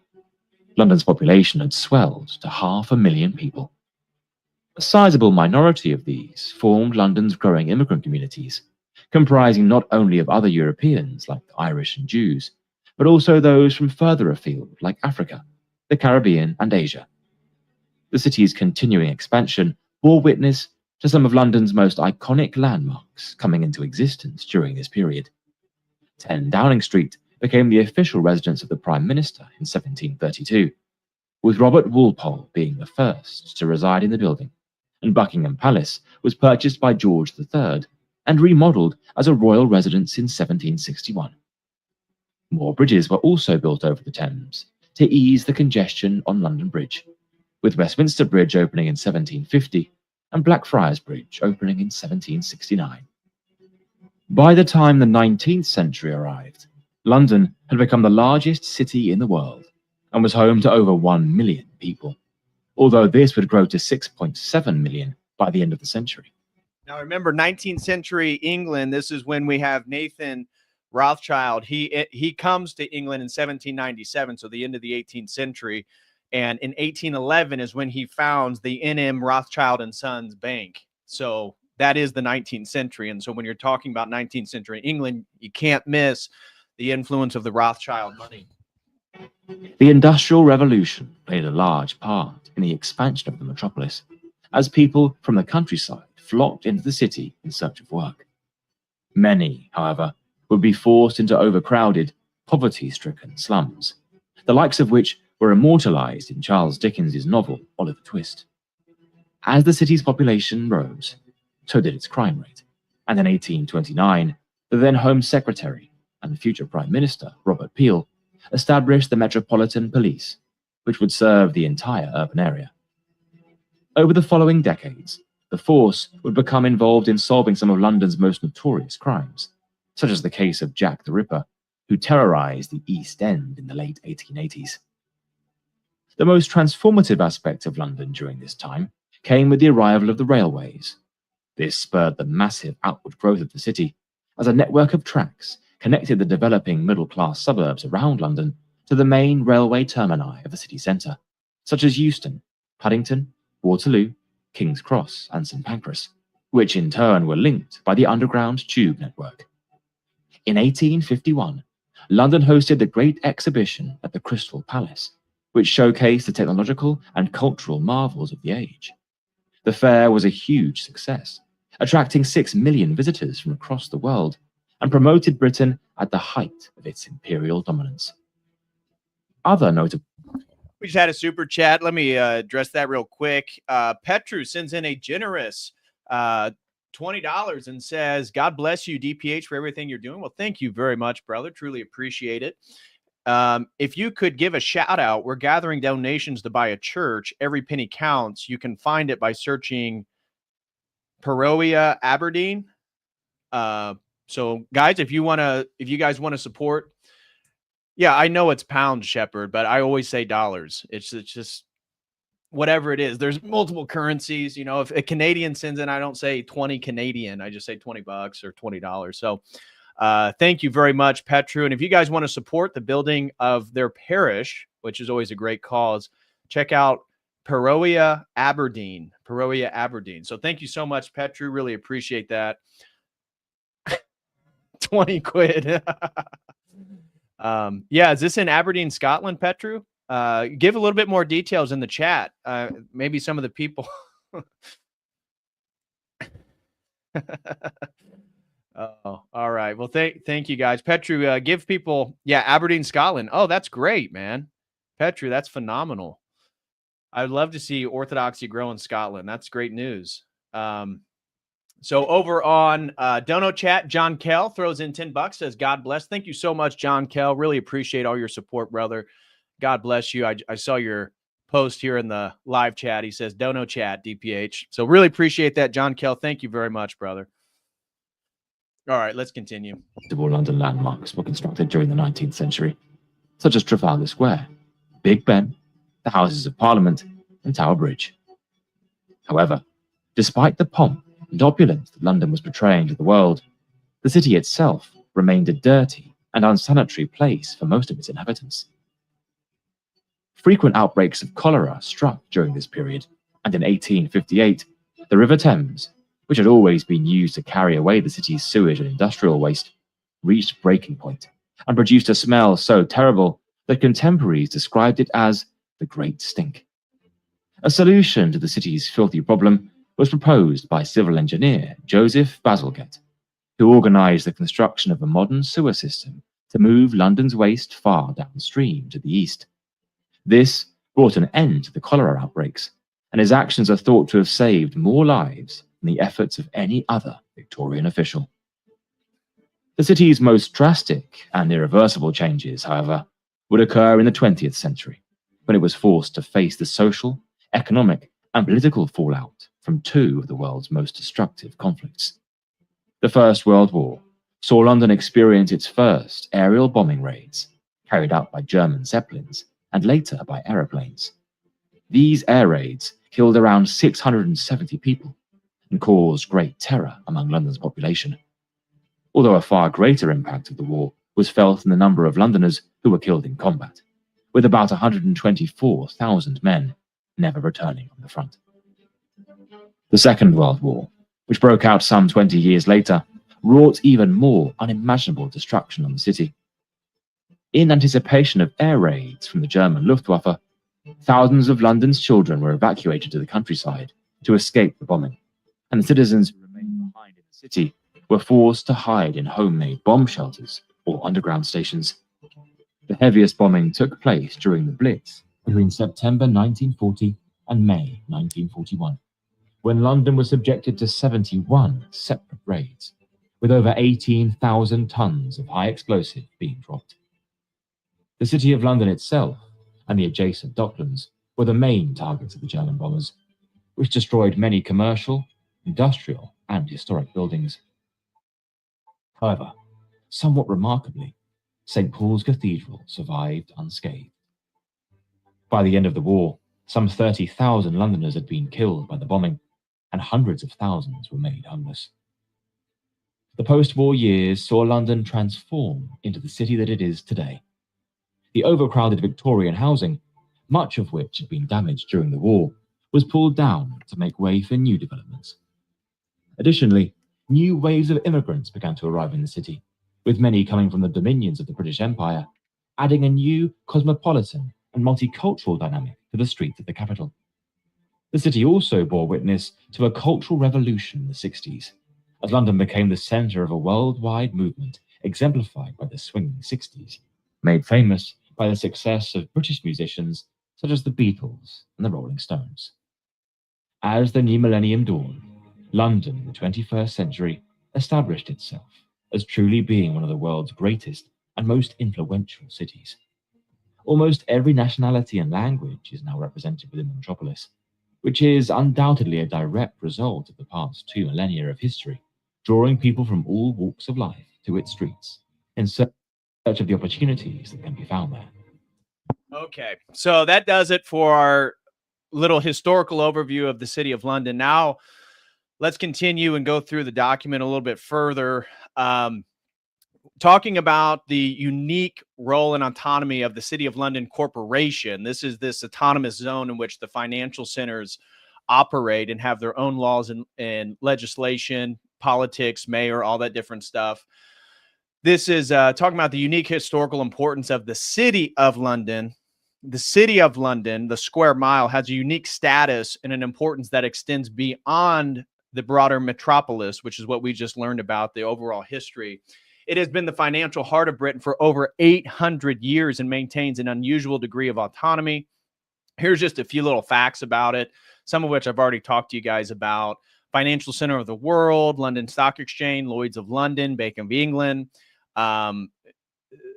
London's population had swelled to 500,000 people. A sizable minority of these formed London's growing immigrant communities, comprising not only of other Europeans like the Irish and Jews, but also those from further afield like Africa, the Caribbean, and Asia. The city's continuing expansion bore witness to some of London's most iconic landmarks coming into existence during this period. 10 Downing Street became the official residence of the Prime Minister in 1732, with Robert Walpole being the first to reside in the building, and Buckingham Palace was purchased by George III and remodelled as a royal residence in 1761. More bridges were also built over the Thames to ease the congestion on London Bridge, with Westminster Bridge opening in 1750 and Blackfriars Bridge opening in 1769. By the time the 19th century arrived, London had become the largest city in the world and was home to over 1 million people, although this would grow to 6.7 million by the end of the century. Now, remember, 19th century England, this is when we have Nathan Rothschild. He comes to England in 1797, so the end of the 18th century. And in 1811 is when he founds the N.M. Rothschild and Sons Bank. So that is the 19th century. And so when you're talking about 19th century England, you can't miss the influence of the Rothschild money. The Industrial Revolution played a large part in the expansion of the metropolis, as people from the countryside flocked into the city in search of work. Many, however, would be forced into overcrowded, poverty-stricken slums, the likes of which were immortalized in Charles Dickens's novel Oliver Twist. As the city's population rose, so did its crime rate, and in 1829, the then Home Secretary and future Prime Minister, Robert Peel, established the Metropolitan Police, which would serve the entire urban area. Over the following decades, the force would become involved in solving some of London's most notorious crimes, such as the case of Jack the Ripper, who terrorized the East End in the late 1880s. The most transformative aspect of London during this time came with the arrival of the railways. This spurred the massive outward growth of the city, as a network of tracks connected the developing middle-class suburbs around London to the main railway termini of the city centre, such as Euston, Paddington, Waterloo, King's Cross, and St Pancras, which in turn were linked by the underground tube network. In 1851, London hosted the Great Exhibition at the Crystal Palace, which showcased the technological and cultural marvels of the age. The fair was a huge success, attracting 6 million visitors from across the world, and promoted Britain at the height of its imperial dominance. Other notable... We just had a super chat. Let me address that real quick. Petru sends in a generous $20 and says, God bless you, DPH, for everything you're doing. Well, thank you very much, brother. Truly appreciate it. If you could give a shout out, we're gathering donations to buy a church. Every penny counts. You can find it by searching Peroia Aberdeen. So guys, if you guys want to support, yeah, I know it's pounds, Shepherd, but I always say dollars. It's just whatever it is. There's multiple currencies. You know, if a Canadian sends in, I don't say 20 Canadian. I just say $20 or $20. So thank you very much, Petru. And if you guys want to support the building of their parish, which is always a great cause, check out Peroia Aberdeen. Peroia Aberdeen. So thank you so much, Petru. Really appreciate that. 20 quid. Yeah, is this in Aberdeen, Scotland, Petru? Give a little bit more details in the chat. Maybe some of the people. Oh, all right. Well, thank you guys. Petru, give people, yeah, Aberdeen, Scotland. Oh, that's great, man. Petru, that's phenomenal. I'd love to see Orthodoxy grow in Scotland. That's great news. So over on Dono Chat, John Kell throws in $10, says, God bless. Thank you so much, John Kell. Really appreciate all your support, brother. God bless you. I saw your post here in the live chat. He says, Dono Chat, DPH. So really appreciate that, John Kell. Thank you very much, brother. All right, let's continue. London landmarks were constructed during the 19th century, such as Trafalgar Square, Big Ben, the Houses of Parliament, and Tower Bridge. However, despite the pomp and opulence that London was portraying to the world, the city itself remained a dirty and unsanitary place for most of its inhabitants. Frequent outbreaks of cholera struck during this period, and in 1858, the River Thames, which had always been used to carry away the city's sewage and industrial waste, reached breaking point and produced a smell so terrible that contemporaries described it as the Great Stink. A solution to the city's filthy problem was proposed by civil engineer Joseph Bazalgette, who organized the construction of a modern sewer system to move London's waste far downstream to the east. This brought an end to the cholera outbreaks, and his actions are thought to have saved more lives than the efforts of any other Victorian official. The city's most drastic and irreversible changes, however, would occur in the 20th century, when it was forced to face the social, economic, and political fallout from two of the world's most destructive conflicts. The First World War saw London experience its first aerial bombing raids, carried out by German Zeppelins and later by aeroplanes. These air raids killed around 670 people and caused great terror among London's population, although a far greater impact of the war was felt in the number of Londoners who were killed in combat, with about 124,000 men never returning from the front. The Second World War, which broke out some 20 years later, wrought even more unimaginable destruction on the city. In anticipation of air raids from the German Luftwaffe, thousands of London's children were evacuated to the countryside to escape the bombing, and the citizens who remained behind in the city were forced to hide in homemade bomb shelters or underground stations. The heaviest bombing took place during the Blitz between September 1940 and May 1941, when London was subjected to 71 separate raids, with over 18,000 tons of high explosive being dropped. The City of London itself and the adjacent docklands were the main targets of the German bombers, which destroyed many commercial, industrial, and historic buildings. However, somewhat remarkably, St. Paul's Cathedral survived unscathed. By the end of the war, some 30,000 Londoners had been killed by the bombing, and hundreds of thousands were made homeless. The post-war years saw London transform into the city that it is today. The overcrowded Victorian housing, much of which had been damaged during the war, was pulled down to make way for new developments. Additionally, new waves of immigrants began to arrive in the city, with many coming from the dominions of the British Empire, adding a new cosmopolitan and multicultural dynamic to the streets of the capital. The city also bore witness to a cultural revolution in the 60s, as London became the centre of a worldwide movement exemplified by the swinging 60s, made famous by the success of British musicians such as the Beatles and the Rolling Stones. As the new millennium dawned, London in the 21st century established itself as truly being one of the world's greatest and most influential cities. Almost every nationality and language is now represented within the metropolis, which is undoubtedly a direct result of the past 2 millennia of history, drawing people from all walks of life to its streets in search of the opportunities that can be found there. Okay, so that does it for our little historical overview of the City of London. Now, let's continue and go through the document a little bit further, talking about the unique role and autonomy of the City of London Corporation. This is this autonomous zone in which the financial centers operate and have their own laws and legislation, politics, mayor, all that different stuff. This is talking about the unique historical importance of the City of London. The City of London, the square mile, has a unique status and an importance that extends beyond the broader metropolis, which is what we just learned about, the overall history. It has been the financial heart of Britain for over 800 years and maintains an unusual degree of autonomy. Here's just a few little facts about it, some of which I've already talked to you guys about. Financial center of the world, London Stock Exchange, Lloyd's of London, Bank of England.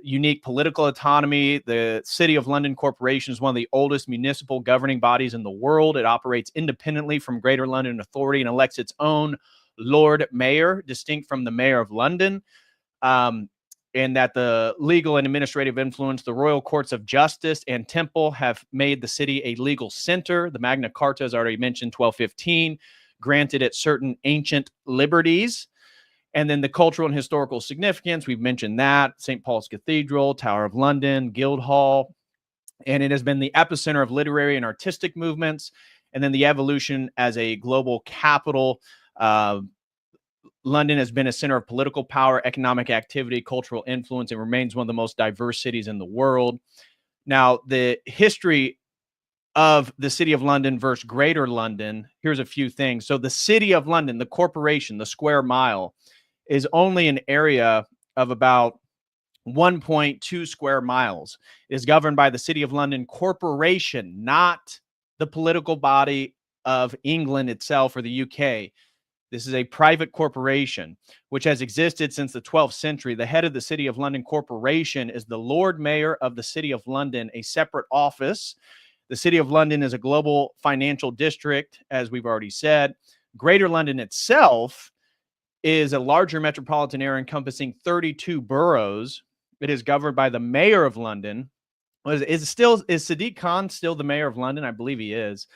Unique political autonomy. The City of London Corporation is one of the oldest municipal governing bodies in the world. It operates independently from Greater London Authority and elects its own Lord Mayor, distinct from the Mayor of London. And that the legal and administrative influence, the Royal Courts of Justice and Temple have made the city a legal center. The Magna Carta, as already mentioned, 1215, granted it certain ancient liberties. And then the cultural and historical significance, we've mentioned that, St. Paul's Cathedral, Tower of London, Guildhall, and it has been the epicenter of literary and artistic movements, and then the evolution as a global capital. London has been a center of political power, economic activity, cultural influence, and remains one of the most diverse cities in the world. Now, the history of the City of London versus Greater London, here's a few things. So the City of London, the corporation, the square mile, is only an area of about 1.2 square miles. It is governed by the City of London Corporation, not the political body of England itself or the UK. This is a private corporation which has existed since the 12th century. The head of the City of London Corporation is the Lord Mayor of the City of London, a separate office. The City of London is a global financial district, as we've already said. Greater London itself is a larger metropolitan area encompassing 32 boroughs. It is governed by the Mayor of London. Is Sadiq Khan still the Mayor of London? I believe he is.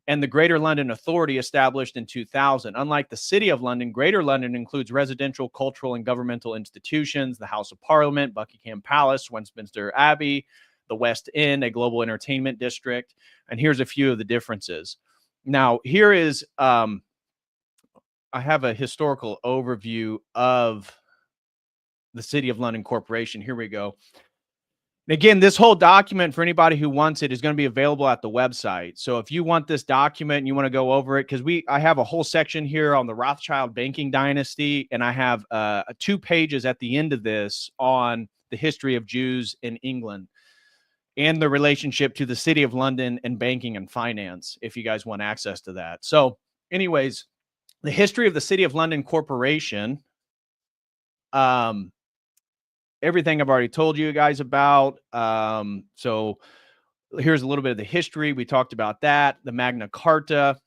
And the Greater London Authority, established in 2000. Unlike the City of London, Greater London includes residential, cultural, and governmental institutions, the House of Parliament, Buckingham Palace, Westminster Abbey, the West End, a global entertainment district. And here's a few of the differences. Now, here is, I have a historical overview of the City of London Corporation. Here we go. And again, this whole document, for anybody who wants it, is going to be available at the website. So if you want this document and you want to go over it, because I have a whole section here on the Rothschild banking dynasty, and I have 2 pages at the end of this on the history of Jews in England and the relationship to the City of London and banking and finance, if you guys want access to that. So anyways, the history of the City of London Corporation, everything I've already told you guys about. So here's a little bit of the history. We talked about that. The Magna Carta.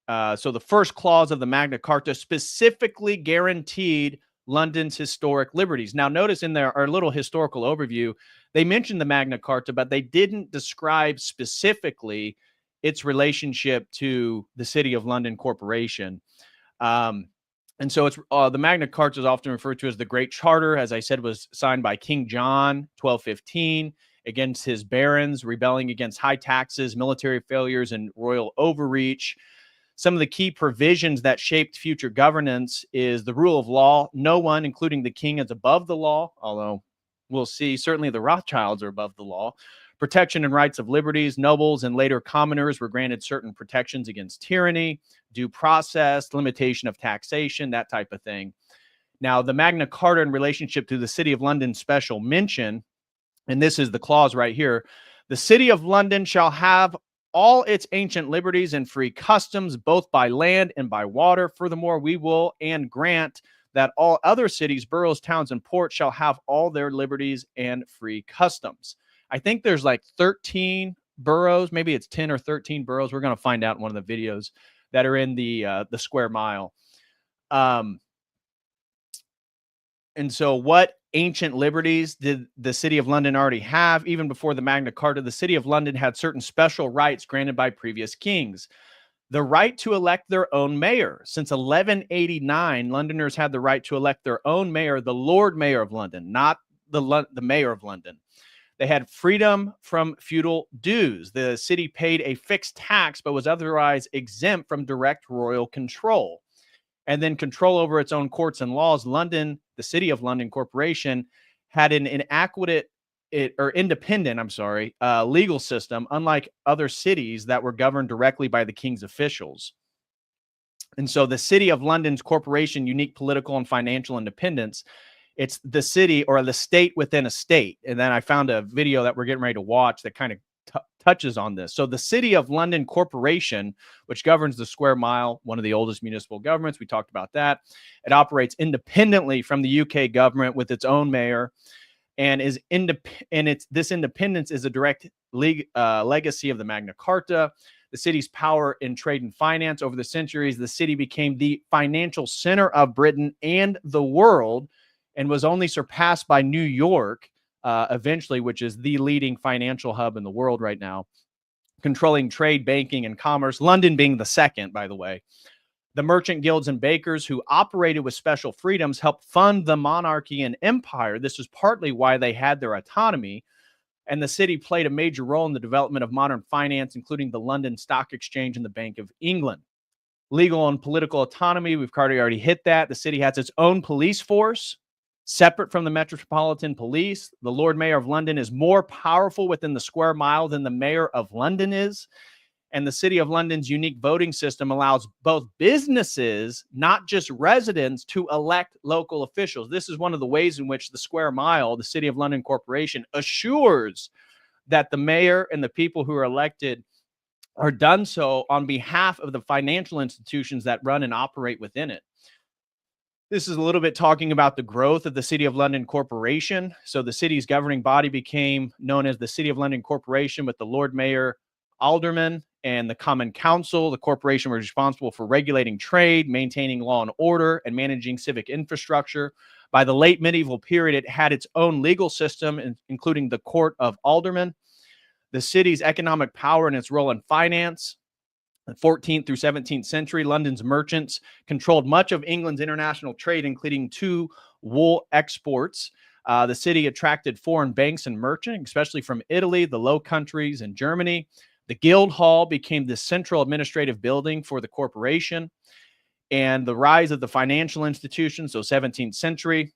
So the first clause of the Magna Carta specifically guaranteed London's historic liberties. Now, notice in our little historical overview, they mentioned the Magna Carta, but they didn't describe specifically its relationship to the City of London Corporation. And so it's the Magna Carta is often referred to as the Great Charter. As I said, was signed by King John, 1215, against his barons, rebelling against high taxes, military failures, and royal overreach. Some of the key provisions that shaped future governance is the rule of law. No one, including the king, is above the law, although we'll see certainly the Rothschilds are above the law. Protection and rights of liberties. Nobles and later commoners were granted certain protections against tyranny, due process, limitation of taxation, that type of thing. Now, the Magna Carta in relationship to the City of London special mention, and this is the clause right here, the City of London shall have all its ancient liberties and free customs, both by land and by water. Furthermore, we will and grant that all other cities, boroughs, towns, and ports shall have all their liberties and free customs. I think there's like 13 boroughs, maybe it's 10 or 13 boroughs. We're going to find out in one of the videos that are in the square mile. And so what ancient liberties did the City of London already have? Even before the Magna Carta, the City of London had certain special rights granted by previous kings. The right to elect their own mayor. Since 1189, Londoners had the right to elect their own mayor, the Lord Mayor of London, not the Mayor of London. They had freedom from feudal dues. The city paid a fixed tax, but was otherwise exempt from direct royal control. And then control over its own courts and laws. London, the City of London Corporation, had an independent legal system, unlike other cities that were governed directly by the king's officials. And so the City of London's corporation, unique political and financial independence. It's the city or the state within a state. And then I found a video that we're getting ready to watch that kind of touches on this. So the City of London Corporation, which governs the square mile, one of the oldest municipal governments, we talked about that. It operates independently from the UK government with its own mayor, and this independence is a direct legacy of the Magna Carta. The city's power in trade and finance. Over the centuries, the city became the financial center of Britain and the world, and was only surpassed by New York eventually, which is the leading financial hub in the world right now, controlling trade, banking, and commerce, London being the second, by the way. The merchant guilds and bakers, who operated with special freedoms, helped fund the monarchy and empire. This is partly why they had their autonomy, and the city played a major role in the development of modern finance, including the London Stock Exchange and the Bank of England. Legal and political autonomy, we've already hit that. The city has its own police force, separate from the Metropolitan Police. The Lord Mayor of London is more powerful within the square mile than the Mayor of London is. And the City of London's unique voting system allows both businesses, not just residents, to elect local officials. This is one of the ways in which the square mile, the City of London Corporation, assures that the mayor and the people who are elected are done so on behalf of the financial institutions that run and operate within it. This is a little bit talking about the growth of the City of London Corporation. So the city's governing body became known as the City of London Corporation, with the Lord Mayor, Alderman, and the Common Council. The corporation was responsible for regulating trade, maintaining law and order, and managing civic infrastructure. By the late medieval period, it had its own legal system, including the Court of Aldermen. The city's economic power and its role in finance. The 14th through 17th century, London's merchants controlled much of England's international trade, including 2 wool exports. The city attracted foreign banks and merchants, especially from Italy, the Low Countries, and Germany. The Guild Hall became the central administrative building for the corporation. And the rise of the financial institutions, so 17th century.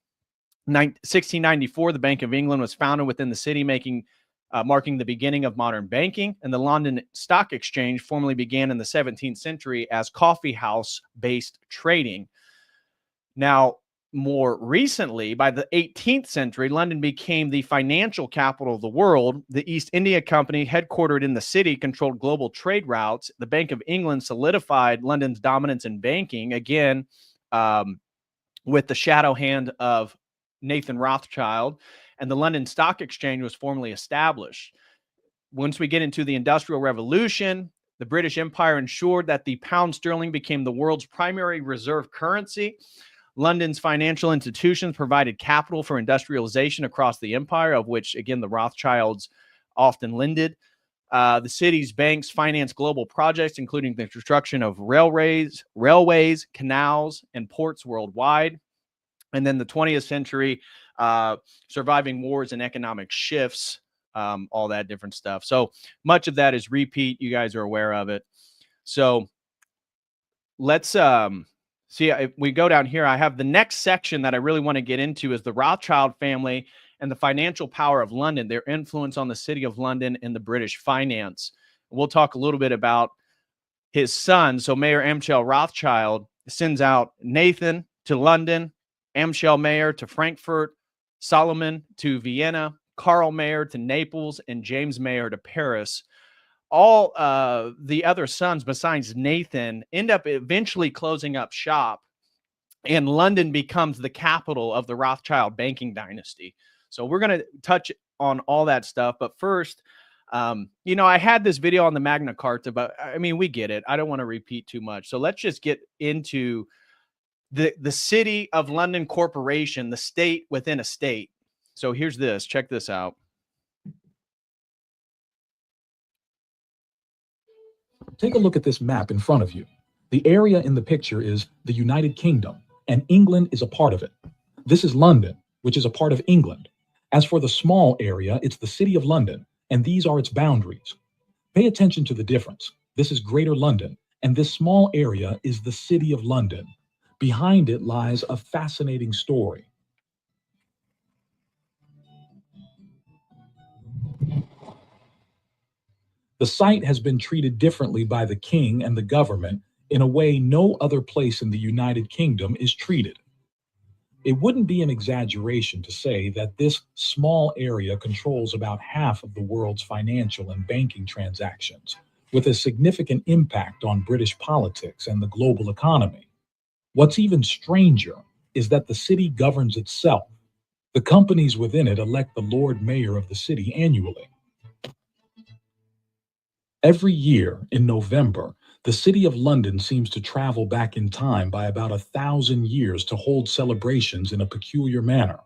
1694, the Bank of England was founded within the city, marking the beginning of modern banking. And the London Stock Exchange formally began in the 17th century as coffee house-based trading. Now, more recently, by the 18th century, London became the financial capital of the world. The East India Company, headquartered in the city, controlled global trade routes. The Bank of England solidified London's dominance in banking, again, with the shadow hand of Nathan Rothschild, and the London Stock Exchange was formally established. Once we get into the Industrial Revolution, the British Empire ensured that the pound sterling became the world's primary reserve currency. London's financial institutions provided capital for industrialization across the empire, of which, again, the Rothschilds often lended. The city's banks financed global projects, including the construction of railways, canals, and ports worldwide. And then the 20th century, surviving wars and economic shifts, all that different stuff. So much of that is repeat. You guys are aware of it. So let's see, if we go down here, I have the next section that I really want to get into is the Rothschild family and the financial power of London, their influence on the city of London and the British finance. We'll talk a little bit about his son. So Mayor Amschel Rothschild sends out Nathan to London, Amschel Mayer to Frankfurt, Solomon to Vienna, Karl Mayer to Naples, and James Mayer to Paris. All the other sons, besides Nathan, end up eventually closing up shop, and London becomes the capital of the Rothschild banking dynasty. So we're going to touch on all that stuff. But first, I had this video on the Magna Carta, but I mean, we get it. I don't want to repeat too much. So let's just get into the City of London Corporation, the state within a state. So here's this. Check this out. Take a look at this map in front of you. The area in the picture is the United Kingdom, and England is a part of it. This is London, which is a part of England. As for the small area, it's the City of London, and these are its boundaries. Pay attention to the difference. This is Greater London, and this small area is the City of London. Behind it lies a fascinating story. The site has been treated differently by the king and the government in a way no other place in the United Kingdom is treated. It wouldn't be an exaggeration to say that this small area controls about half of the world's financial and banking transactions, with a significant impact on British politics and the global economy. What's even stranger is that the city governs itself. The companies within it elect the Lord Mayor of the city annually. Every year in November, the City of London seems to travel back in time by about 1,000 years to hold celebrations in a peculiar manner.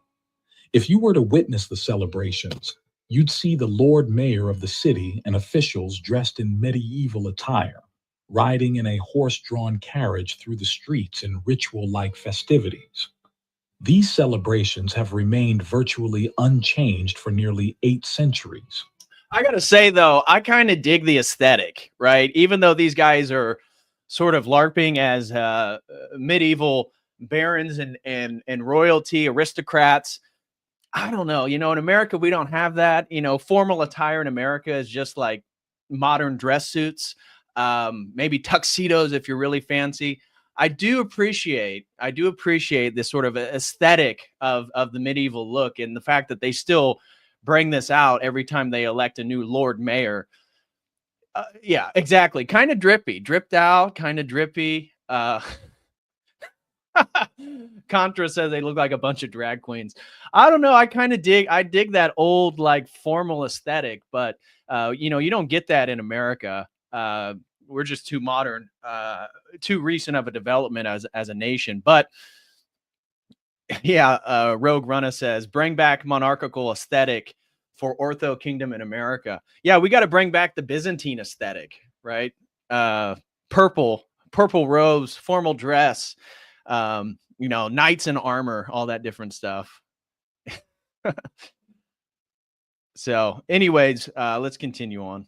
If you were to witness the celebrations, you'd see the Lord Mayor of the city and officials dressed in medieval attire, riding in a horse-drawn carriage through the streets in ritual-like festivities. These celebrations have remained virtually unchanged for nearly 8 centuries. I got to say, though, I kind of dig the aesthetic, right? Even though these guys are sort of LARPing as medieval barons and royalty aristocrats. I don't know. In America, we don't have that. Formal attire in America is just like modern dress suits, maybe tuxedos if you're really fancy. I do appreciate this sort of aesthetic of the medieval look, and the fact that they still bring this out every time they elect a new Lord Mayor. Yeah, exactly. Kind of drippy, dripped out, kind of drippy. Contra says they look like a bunch of drag queens. I don't know. I dig that old, like, formal aesthetic, but you don't get that in America. We're just too modern, too recent of a development as a nation. But yeah, Rogue Runner says, bring back monarchical aesthetic for Ortho Kingdom in America. Yeah, we got to bring back the Byzantine aesthetic, right? Purple robes, formal dress, knights in armor, all that different stuff. So, anyways, let's continue on.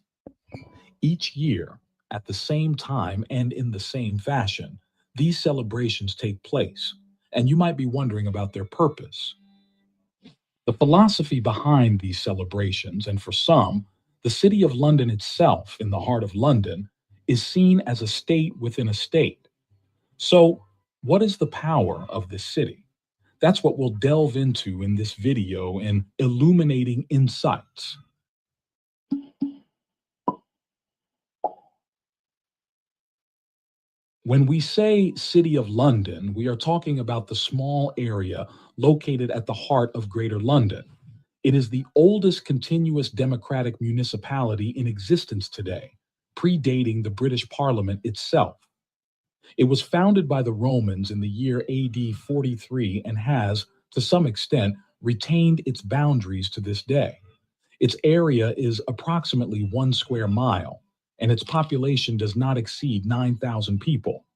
Each year, at the same time and in the same fashion, these celebrations take place, and you might be wondering about their purpose. The philosophy behind these celebrations, and for some, the City of London itself, in the heart of London, is seen as a state within a state. So, what is the power of this city? That's what we'll delve into in this video in Illuminating Insights. When we say City of London, we are talking about the small area located at the heart of Greater London. It is the oldest continuous democratic municipality in existence today, predating the British Parliament itself. It was founded by the Romans in the year AD 43 and has, to some extent, retained its boundaries to this day. Its area is approximately 1 square mile, and its population does not exceed 9,000 people.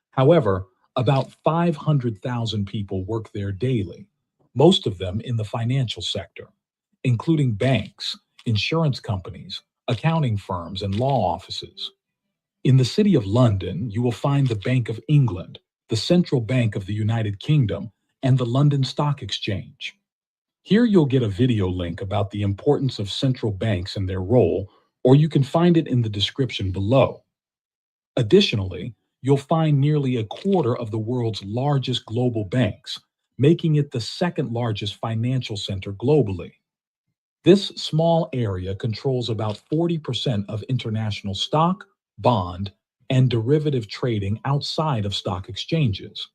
However, about 500,000 people work there daily, most of them in the financial sector, including banks, insurance companies, accounting firms, and law offices. In the City of London, you will find the Bank of England, the Central Bank of the United Kingdom, and the London Stock Exchange. Here you'll get a video link about the importance of central banks and their role, or you can find it in the description below. Additionally, you'll find nearly a quarter of the world's largest global banks, making it the second largest financial center globally. This small area controls about 40% of international stock, bond, and derivative trading outside of stock exchanges.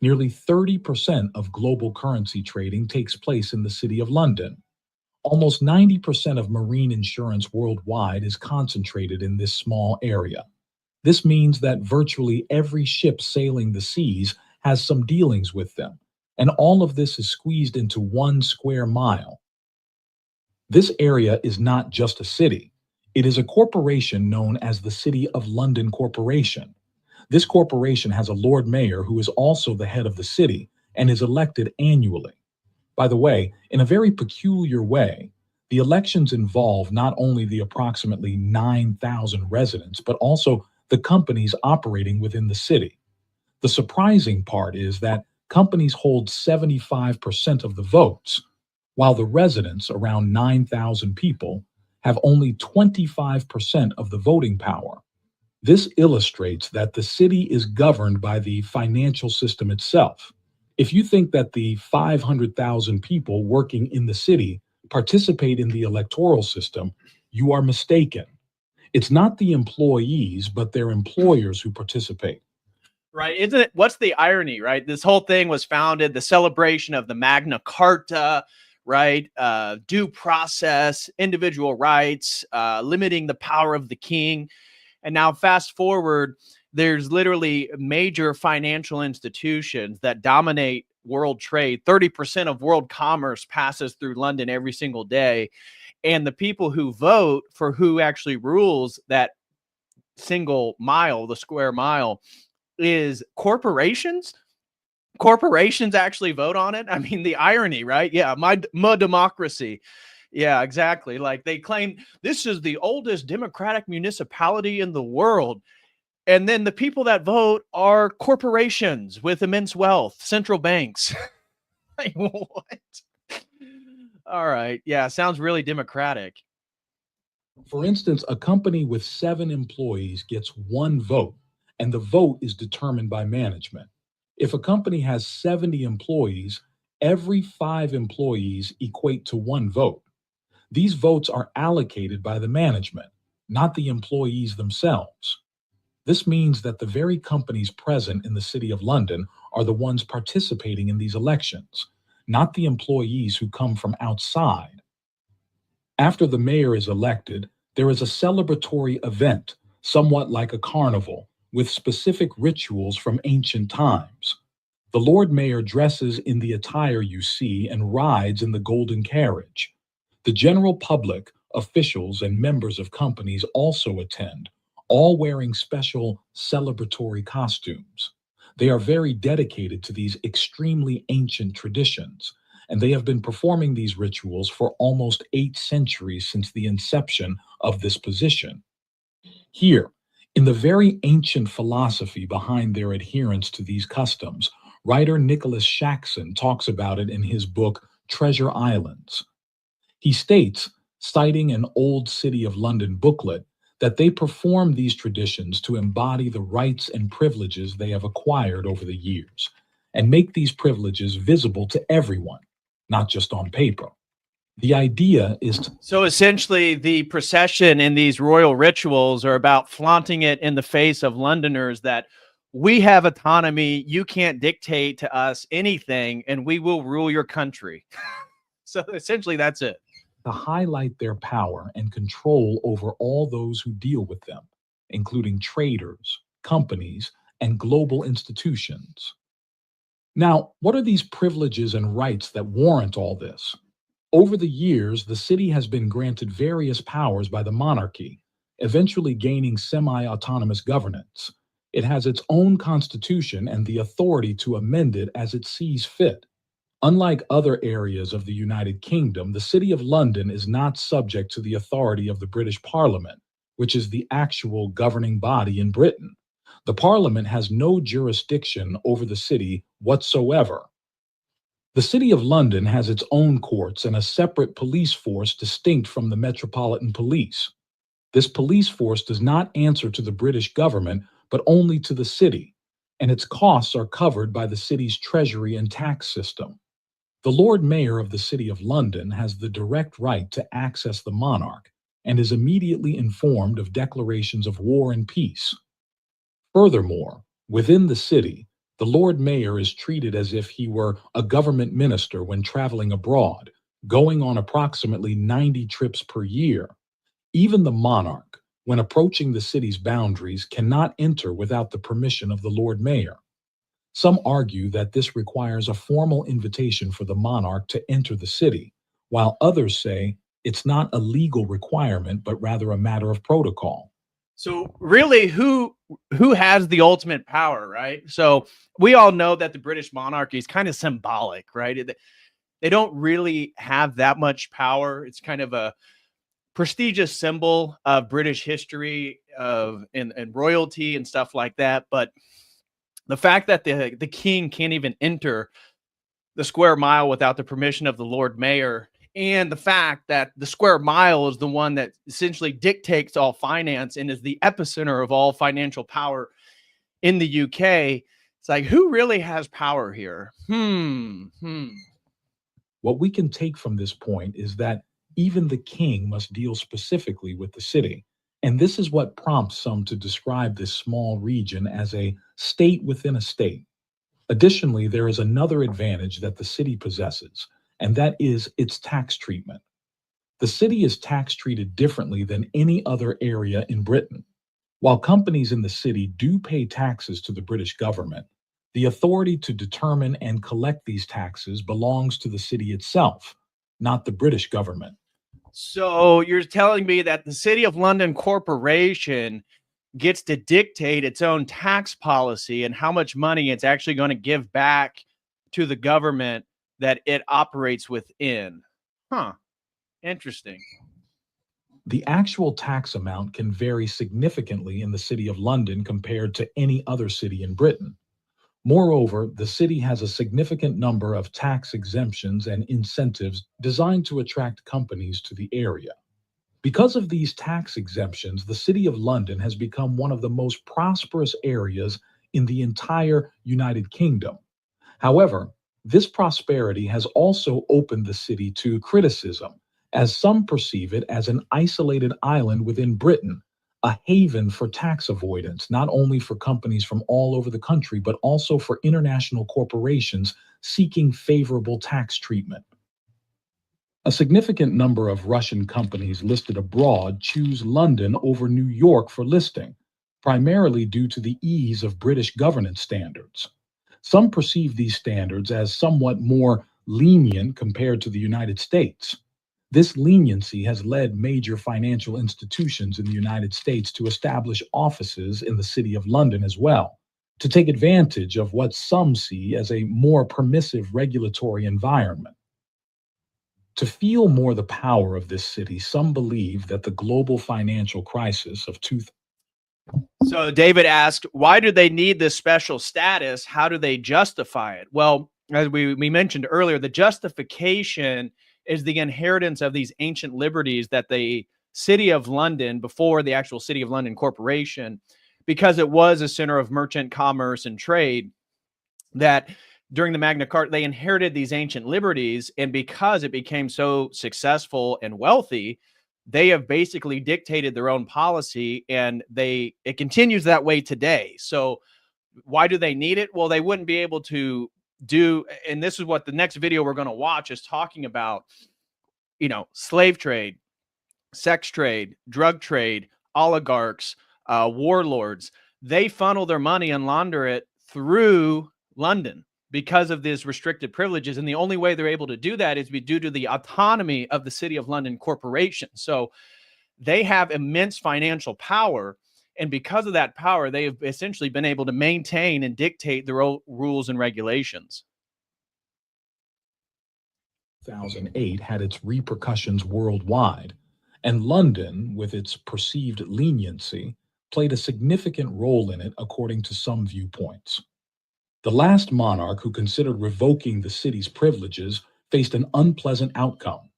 Nearly 30% of global currency trading takes place in the City of London. Almost 90% of marine insurance worldwide is concentrated in this small area. This means that virtually every ship sailing the seas has some dealings with them, and all of this is squeezed into 1 square mile. This area is not just a city. It is a corporation known as the City of London Corporation. This corporation has a Lord Mayor who is also the head of the city and is elected annually. By the way, in a very peculiar way, the elections involve not only the approximately 9,000 residents, but also the companies operating within the city. The surprising part is that companies hold 75% of the votes, while the residents, around 9,000 people, have only 25% of the voting power. This illustrates that the city is governed by the financial system itself. If you think that the 500,000 people working in the city participate in the electoral system, you are mistaken. It's not the employees, but their employers who participate. Right. Isn't it? What's the irony, right? This whole thing was founded, the celebration of the Magna Carta, right? Due process, individual rights, limiting the power of the king. And now fast forward, there's literally major financial institutions that dominate world trade. 30% of world commerce passes through London every single day. And the people who vote for who actually rules that single mile, the square mile, is corporations. Corporations actually vote on it. I mean, the irony, right? Yeah, my democracy. Yeah, exactly. Like they claim this is the oldest democratic municipality in the world. And then the people that vote are corporations with immense wealth, central banks. Like, what? All right. Yeah, sounds really democratic. For instance, a company with 7 employees gets 1 vote, and the vote is determined by management. If a company has 70 employees, every 5 employees equate to 1 vote. These votes are allocated by the management, not the employees themselves. This means that the very companies present in the City of London are the ones participating in these elections, not the employees who come from outside. After the mayor is elected, there is a celebratory event, somewhat like a carnival, with specific rituals from ancient times. The Lord Mayor dresses in the attire you see and rides in the golden carriage. The general public, officials, and members of companies also attend, all wearing special celebratory costumes. They are very dedicated to these extremely ancient traditions, and they have been performing these rituals for almost 8 centuries since the inception of this position. Here, in the very ancient philosophy behind their adherence to these customs, writer Nicholas Shaxson talks about it in his book Treasure Islands. He states, citing an old City of London booklet, that they perform these traditions to embody the rights and privileges they have acquired over the years, and make these privileges visible to everyone, not just on paper. The idea is to... So essentially, the procession in these royal rituals are about flaunting it in the face of Londoners that we have autonomy, you can't dictate to us anything, and we will rule your country. So essentially, that's it. To highlight their power and control over all those who deal with them, including traders, companies, and global institutions. Now, what are these privileges and rights that warrant all this? Over the years, the city has been granted various powers by the monarchy, eventually gaining semi-autonomous governance. It has its own constitution and the authority to amend it as it sees fit. Unlike other areas of the United Kingdom, the City of London is not subject to the authority of the British Parliament, which is the actual governing body in Britain. The Parliament has no jurisdiction over the city whatsoever. The City of London has its own courts and a separate police force distinct from the Metropolitan Police. This police force does not answer to the British government, but only to the city, and its costs are covered by the city's treasury and tax system. The Lord Mayor of the City of London has the direct right to access the monarch and is immediately informed of declarations of war and peace. Furthermore, within the city, the Lord Mayor is treated as if he were a government minister when traveling abroad, going on approximately 90 trips per year. Even the monarch, when approaching the city's boundaries, cannot enter without the permission of the Lord Mayor. Some argue that this requires a formal invitation for the monarch to enter the city, while others say it's not a legal requirement, but rather a matter of protocol. So really, who has the ultimate power, right? So we all know that the British monarchy is kind of symbolic, right? They don't really have that much power. It's kind of a prestigious symbol of British history and royalty and stuff like that. But the fact that the king can't even enter the square mile without the permission of the Lord Mayor, and the fact that the square mile is the one that essentially dictates all finance and is the epicenter of all financial power in the UK. It's like, who really has power here? What we can take from this point is that even the king must deal specifically with the city. And this is what prompts some to describe this small region as a state within a state. Additionally, there is another advantage that the city possesses, and that is its tax treatment. The city is tax treated differently than any other area in Britain. While companies in the city do pay taxes to the British government, the authority to determine and collect these taxes belongs to the city itself, not the British government. So you're telling me that the City of London Corporation gets to dictate its own tax policy and how much money it's actually going to give back to the government that it operates within. Interesting. The actual tax amount can vary significantly in the City of London compared to any other city in Britain. Moreover, the city has a significant number of tax exemptions and incentives designed to attract companies to the area. Because of these tax exemptions, the City of London has become one of the most prosperous areas in the entire United Kingdom. However, this prosperity has also opened the city to criticism, as some perceive it as an isolated island within Britain, a haven for tax avoidance, not only for companies from all over the country, but also for international corporations seeking favorable tax treatment. A significant number of Russian companies listed abroad choose London over New York for listing, primarily due to the ease of British governance standards. Some perceive these standards as somewhat more lenient compared to the United States. This leniency has led major financial institutions in the United States to establish offices in the City of London as well, to take advantage of what some see as a more permissive regulatory environment. To feel more the power of this city, some believe that the global financial crisis of 2000. So David asked, why do they need this special status? How do they justify it? Well, as we mentioned earlier, the justification is the inheritance of these ancient liberties that the City of London, before the actual City of London Corporation, because it was a center of merchant commerce and trade, that during the Magna Carta, they inherited these ancient liberties. And because it became so successful and wealthy, they have basically dictated their own policy, and it continues that way today. So why do they need it? Well, they wouldn't be able to do, and this is what the next video we're going to watch is talking about, slave trade, sex trade, drug trade, oligarchs, warlords. They funnel their money and launder it through London because of these restricted privileges. And the only way they're able to do that is due to the autonomy of the City of London Corporation. So they have immense financial power. And because of that power, they have essentially been able to maintain and dictate their own rules and regulations. 2008 had its repercussions worldwide, and London, with its perceived leniency, played a significant role in it according to some viewpoints. The last monarch who considered revoking the city's privileges faced an unpleasant outcome.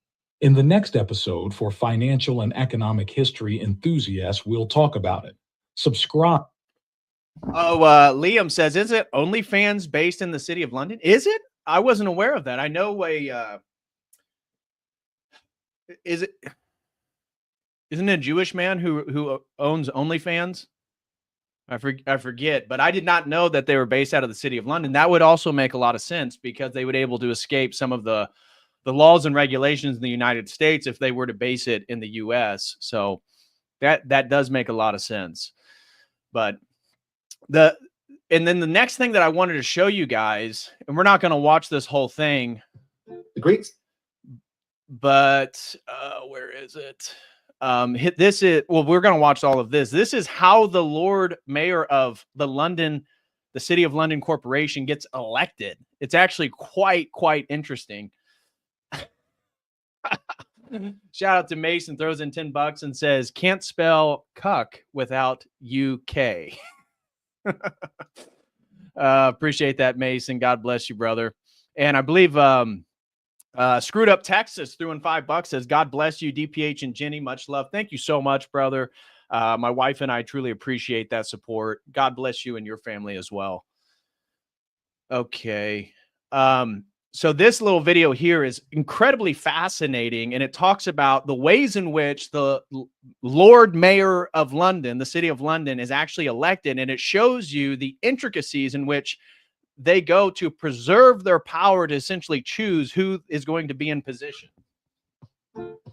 In the next episode, for financial and economic history enthusiasts, we'll talk about it. Subscribe. Oh, Liam says, is it OnlyFans based in the City of London? Is it? I wasn't aware of that. I know isn't it a Jewish man who owns OnlyFans? I forget, but I did not know that they were based out of the City of London. That would also make a lot of sense because they would be able to escape some of the laws and regulations in the United States if they were to base it in the US. So that does make a lot of sense. But and then the next thing that I wanted to show you guys, and we're not going to watch this whole thing. But where is it? We're going to watch all of this. This is how the Lord Mayor of the City of London Corporation gets elected. It's actually quite interesting. Shout out to Mason, throws in $10 and says, can't spell cuck without UK. Appreciate that, Mason. God bless you, brother. And I believe Screwed Up Texas threw in $5, says, God bless you, DPH and Jenny. Much love. Thank you so much, brother. My wife and I truly appreciate that support. God bless you and your family as well. Okay. So this little video here is incredibly fascinating, and it talks about the ways in which the Lord Mayor of London, the City of London, is actually elected, and it shows you the intricacies in which they go to preserve their power to essentially choose who is going to be in position.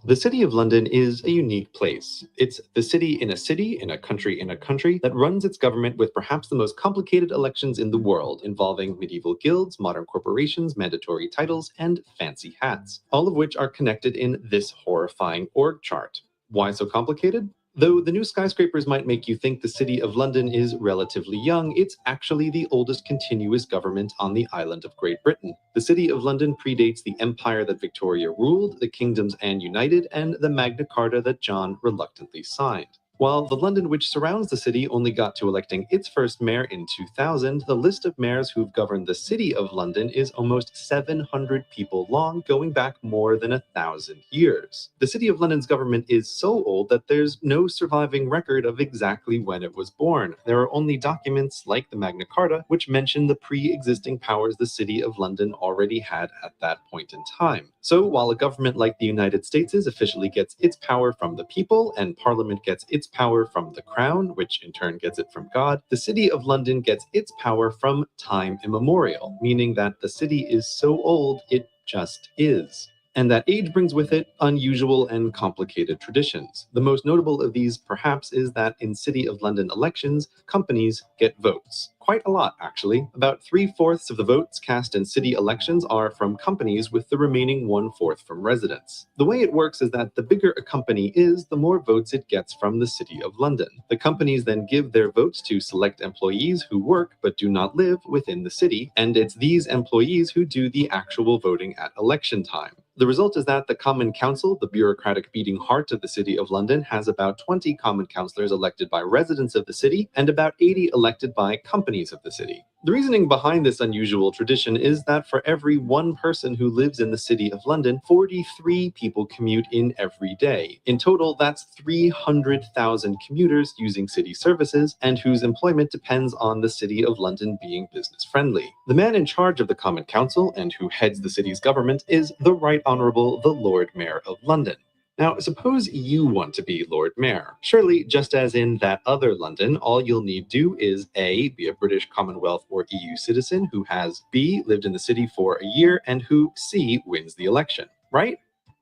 The City of London is a unique place. It's the city, in a country that runs its government with perhaps the most complicated elections in the world, involving medieval guilds, modern corporations, mandatory titles, and fancy hats, all of which are connected in this horrifying org chart. Why so complicated? Though the new skyscrapers might make you think the City of London is relatively young, it's actually the oldest continuous government on the island of Great Britain. The City of London predates the empire that Victoria ruled, the kingdoms Anne united, and the Magna Carta that John reluctantly signed. While the London which surrounds the city only got to electing its first mayor in 2000, the list of mayors who've governed the City of London is almost 700 people long, going back more than 1,000 years. The City of London's government is so old that there's no surviving record of exactly when it was born. There are only documents like the Magna Carta, which mention the pre-existing powers the City of London already had at that point in time. So while a government like the United States officially gets its power from the people, and Parliament gets its power from the crown, which in turn gets it from God, the City of London gets its power from time immemorial, meaning that the city is so old it just is. And that age brings with it unusual and complicated traditions. The most notable of these, perhaps, is that in City of London elections, companies get votes. Quite a lot, actually. About 3/4 of the votes cast in city elections are from companies, with the remaining 1/4 from residents. The way it works is that the bigger a company is, the more votes it gets from the City of London. The companies then give their votes to select employees who work but do not live within the city, and it's these employees who do the actual voting at election time. The result is that the Common Council, the bureaucratic beating heart of the City of London, has about 20 Common Councillors elected by residents of the city and about 80 elected by companies of the city. The reasoning behind this unusual tradition is that for every one person who lives in the City of London, 43 people commute in every day. In total, that's 300,000 commuters using city services and whose employment depends on the City of London being business friendly. The man in charge of the Common Council and who heads the city's government is the Right Honourable the Lord Mayor of London. Now, suppose you want to be Lord Mayor. Surely, just as in that other London, all you'll need do is A, be a British Commonwealth or EU citizen who has B, lived in the city for a year and who C, wins the election, right?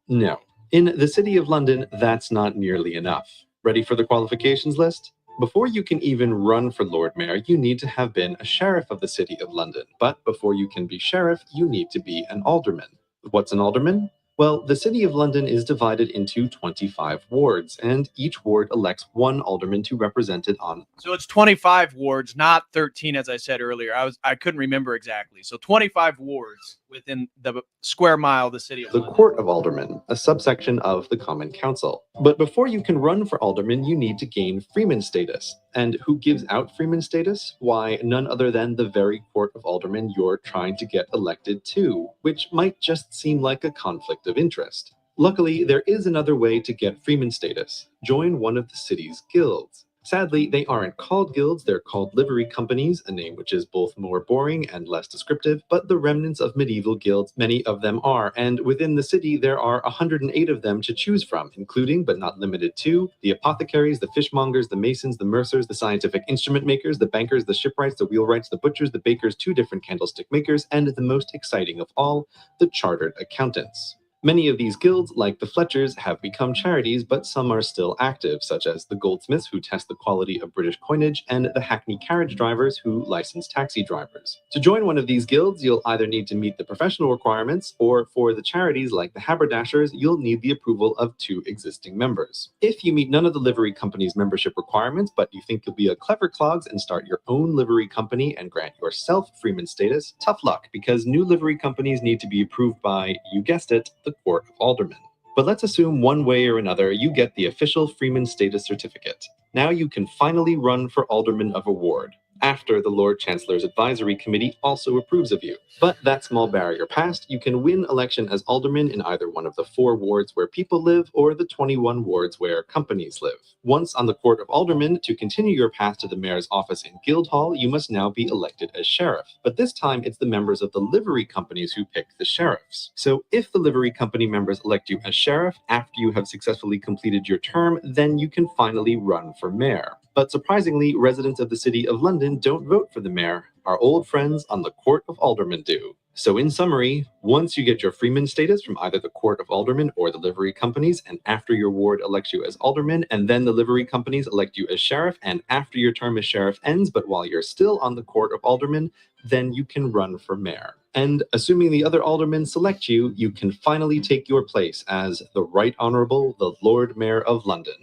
No. In the City of London, that's not nearly enough. Ready for the qualifications list? Before you can even run for Lord Mayor, you need to have been a sheriff of the City of London. But before you can be sheriff, you need to be an alderman. What's an alderman? Well, the City of London is divided into 25 wards, and each ward elects one alderman to represent it on. So it's 25 wards, not 13, as I said earlier. I couldn't remember exactly. So 25 wards within the square mile of the city of the London. Court of Aldermen, a subsection of the Common Council. But before you can run for alderman, you need to gain freeman status. And who gives out freeman status? Why, none other than the very Court of Aldermen you're trying to get elected to, which might just seem like a conflict of interest. Luckily, there is another way to get freeman status. Join one of the city's guilds. Sadly, they aren't called guilds, they're called livery companies, a name which is both more boring and less descriptive, but the remnants of medieval guilds, many of them are, and within the city there are 108 of them to choose from, including, but not limited to, the apothecaries, the fishmongers, the masons, the mercers, the scientific instrument makers, the bankers, the shipwrights, the wheelwrights, the butchers, the bakers, 2 different candlestick makers, and the most exciting of all, the chartered accountants. Many of these guilds, like the Fletchers, have become charities, but some are still active, such as the goldsmiths who test the quality of British coinage and the hackney carriage drivers who license taxi drivers. To join one of these guilds, you'll either need to meet the professional requirements, or for the charities like the haberdashers, you'll need the approval of 2 existing members. If you meet none of the livery company's membership requirements, but you think you'll be a clever clogs and start your own livery company and grant yourself freeman status, tough luck, because new livery companies need to be approved by, you guessed it, the Court of Aldermen. But let's assume one way or another you get the official freeman status certificate. Now you can finally run for alderman of a ward, after the Lord Chancellor's Advisory Committee also approves of you. But that small barrier passed, you can win election as alderman in either one of the 4 wards where people live or the 21 wards where companies live. Once on the Court of Aldermen, to continue your path to the mayor's office in Guildhall, you must now be elected as sheriff. But this time it's the members of the livery companies who pick the sheriffs. So if the livery company members elect you as sheriff after you have successfully completed your term, then you can finally run for mayor. But surprisingly, residents of the City of London don't vote for the mayor. Our old friends on the Court of Aldermen do. So in summary, once you get your freeman status from either the Court of Aldermen or the livery companies, and after your ward elects you as alderman, and then the livery companies elect you as sheriff, and after your term as sheriff ends, but while you're still on the Court of Aldermen, then you can run for mayor. And assuming the other aldermen select you, you can finally take your place as the Right Honourable the Lord Mayor of London.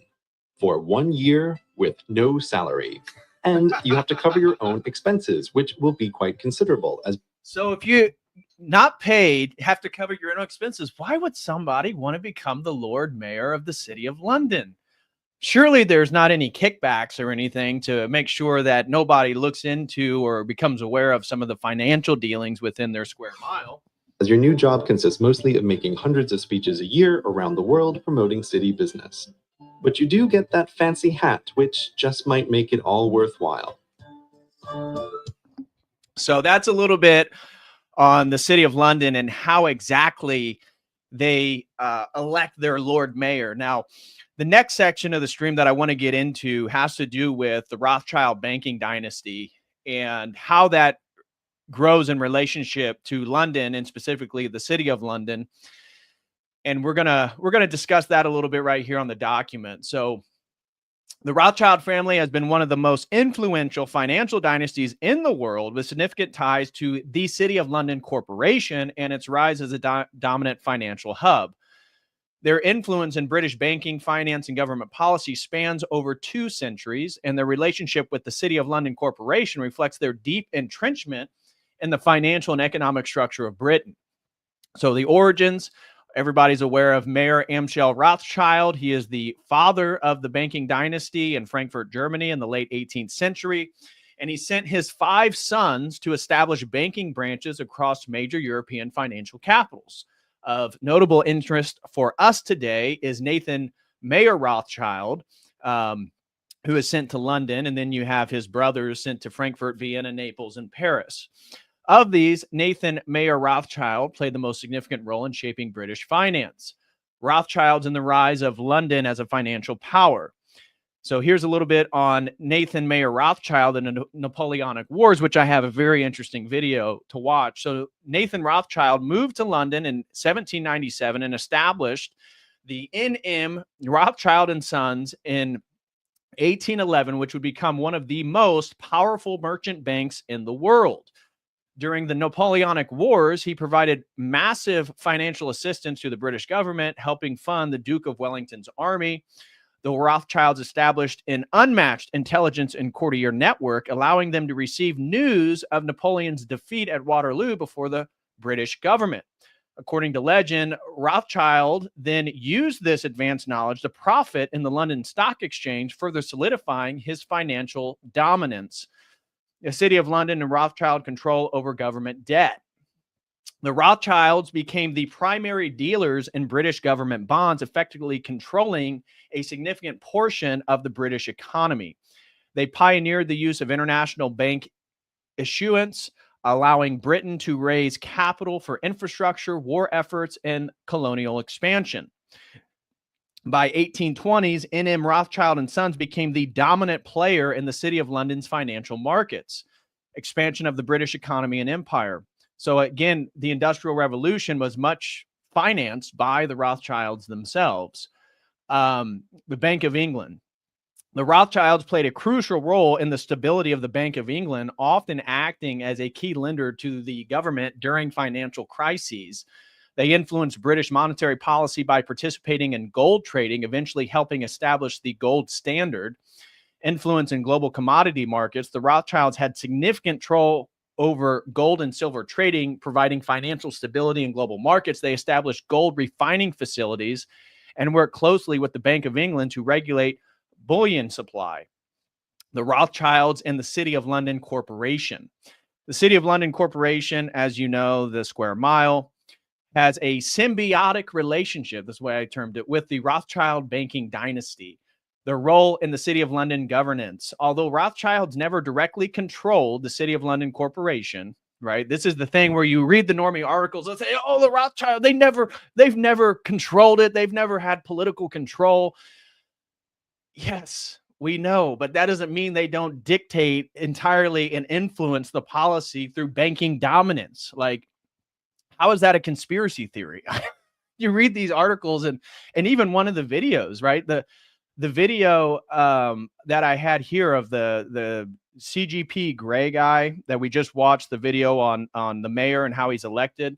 For 1 year with no salary. And you have to cover your own expenses, which will be quite considerable. So if you not paid, have to cover your own expenses, why would somebody want to become the Lord Mayor of the City of London? Surely there's not any kickbacks or anything to make sure that nobody looks into or becomes aware of some of the financial dealings within their square mile. As your new job consists mostly of making hundreds of speeches a year around the world promoting city business. But you do get that fancy hat, which just might make it all worthwhile. So that's a little bit on the City of London and how exactly they elect their Lord Mayor. Now, the next section of the stream that I want to get into has to do with the Rothschild banking dynasty and how that grows in relationship to London and specifically the City of London. And we're gonna discuss that a little bit right here on the document. So the Rothschild family has been one of the most influential financial dynasties in the world with significant ties to the City of London Corporation and its rise as a dominant financial hub. Their influence in British banking, finance, and government policy spans over 2 centuries, and their relationship with the City of London Corporation reflects their deep entrenchment in the financial and economic structure of Britain. So the origins Everybody's aware of Mayer Amschel Rothschild. He is the father of the banking dynasty in Frankfurt, Germany in the late 18th century. And he sent his 5 sons to establish banking branches across major European financial capitals. Of notable interest for us today is Nathan Mayer Rothschild, who is sent to London. And then you have his brothers sent to Frankfurt, Vienna, Naples, and Paris. Of these, Nathan Mayer Rothschild played the most significant role in shaping British finance. Rothschilds and the rise of London as a financial power. So here's a little bit on Nathan Mayer Rothschild and the Napoleonic Wars, which I have a very interesting video to watch. So Nathan Rothschild moved to London in 1797 and established the N.M. Rothschild and Sons in 1811, which would become one of the most powerful merchant banks in the world. During the Napoleonic Wars, he provided massive financial assistance to the British government, helping fund the Duke of Wellington's army. The Rothschilds established an unmatched intelligence and courtier network, allowing them to receive news of Napoleon's defeat at Waterloo before the British government. According to legend, Rothschild then used this advanced knowledge to profit in the London Stock Exchange, further solidifying his financial dominance. The City of London and Rothschild control over government debt. The Rothschilds became the primary dealers in British government bonds, effectively controlling a significant portion of the British economy. They pioneered the use of international bank issuance, allowing Britain to raise capital for infrastructure, war efforts, and colonial expansion. By 1820s, N.M. Rothschild and Sons became the dominant player in the City of London's financial markets, expansion of the British economy and empire. So again, the Industrial Revolution was much financed by the Rothschilds themselves. The Bank of England. The Rothschilds played a crucial role in the stability of the Bank of England, often acting as a key lender to the government during financial crises. They influenced British monetary policy by participating in gold trading, eventually helping establish the gold standard. Influence in global commodity markets. The Rothschilds had significant control over gold and silver trading, providing financial stability in global markets. They established gold refining facilities and worked closely with the Bank of England to regulate bullion supply. The Rothschilds and the City of London Corporation. The City of London Corporation, as you know, the square mile, has a symbiotic relationship, that's the way I termed it, with the Rothschild banking dynasty. Their role in the City of London governance. Although Rothschilds never directly controlled the City of London Corporation, right? This is the thing where you read the normie articles and say, oh, the Rothschild, they've never controlled it. They've never had political control. Yes, we know, but that doesn't mean they don't dictate entirely and influence the policy through banking dominance. Like, how is that a conspiracy theory? You read these articles and even one of the videos, right? The video that I had here of the CGP Gray guy that we just watched the video on the mayor and how he's elected.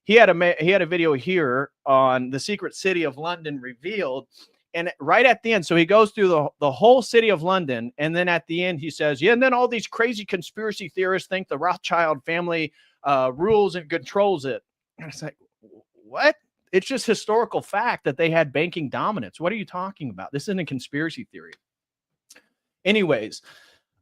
He had a video here on the secret city of London revealed. And right at the end, so he goes through the whole city of London. And then at the end, he says, yeah, and then all these crazy conspiracy theorists think the Rothschild family rules and controls it. And it's like, what? It's just historical fact that they had banking dominance. What are you talking about? This isn't a conspiracy theory. Anyways,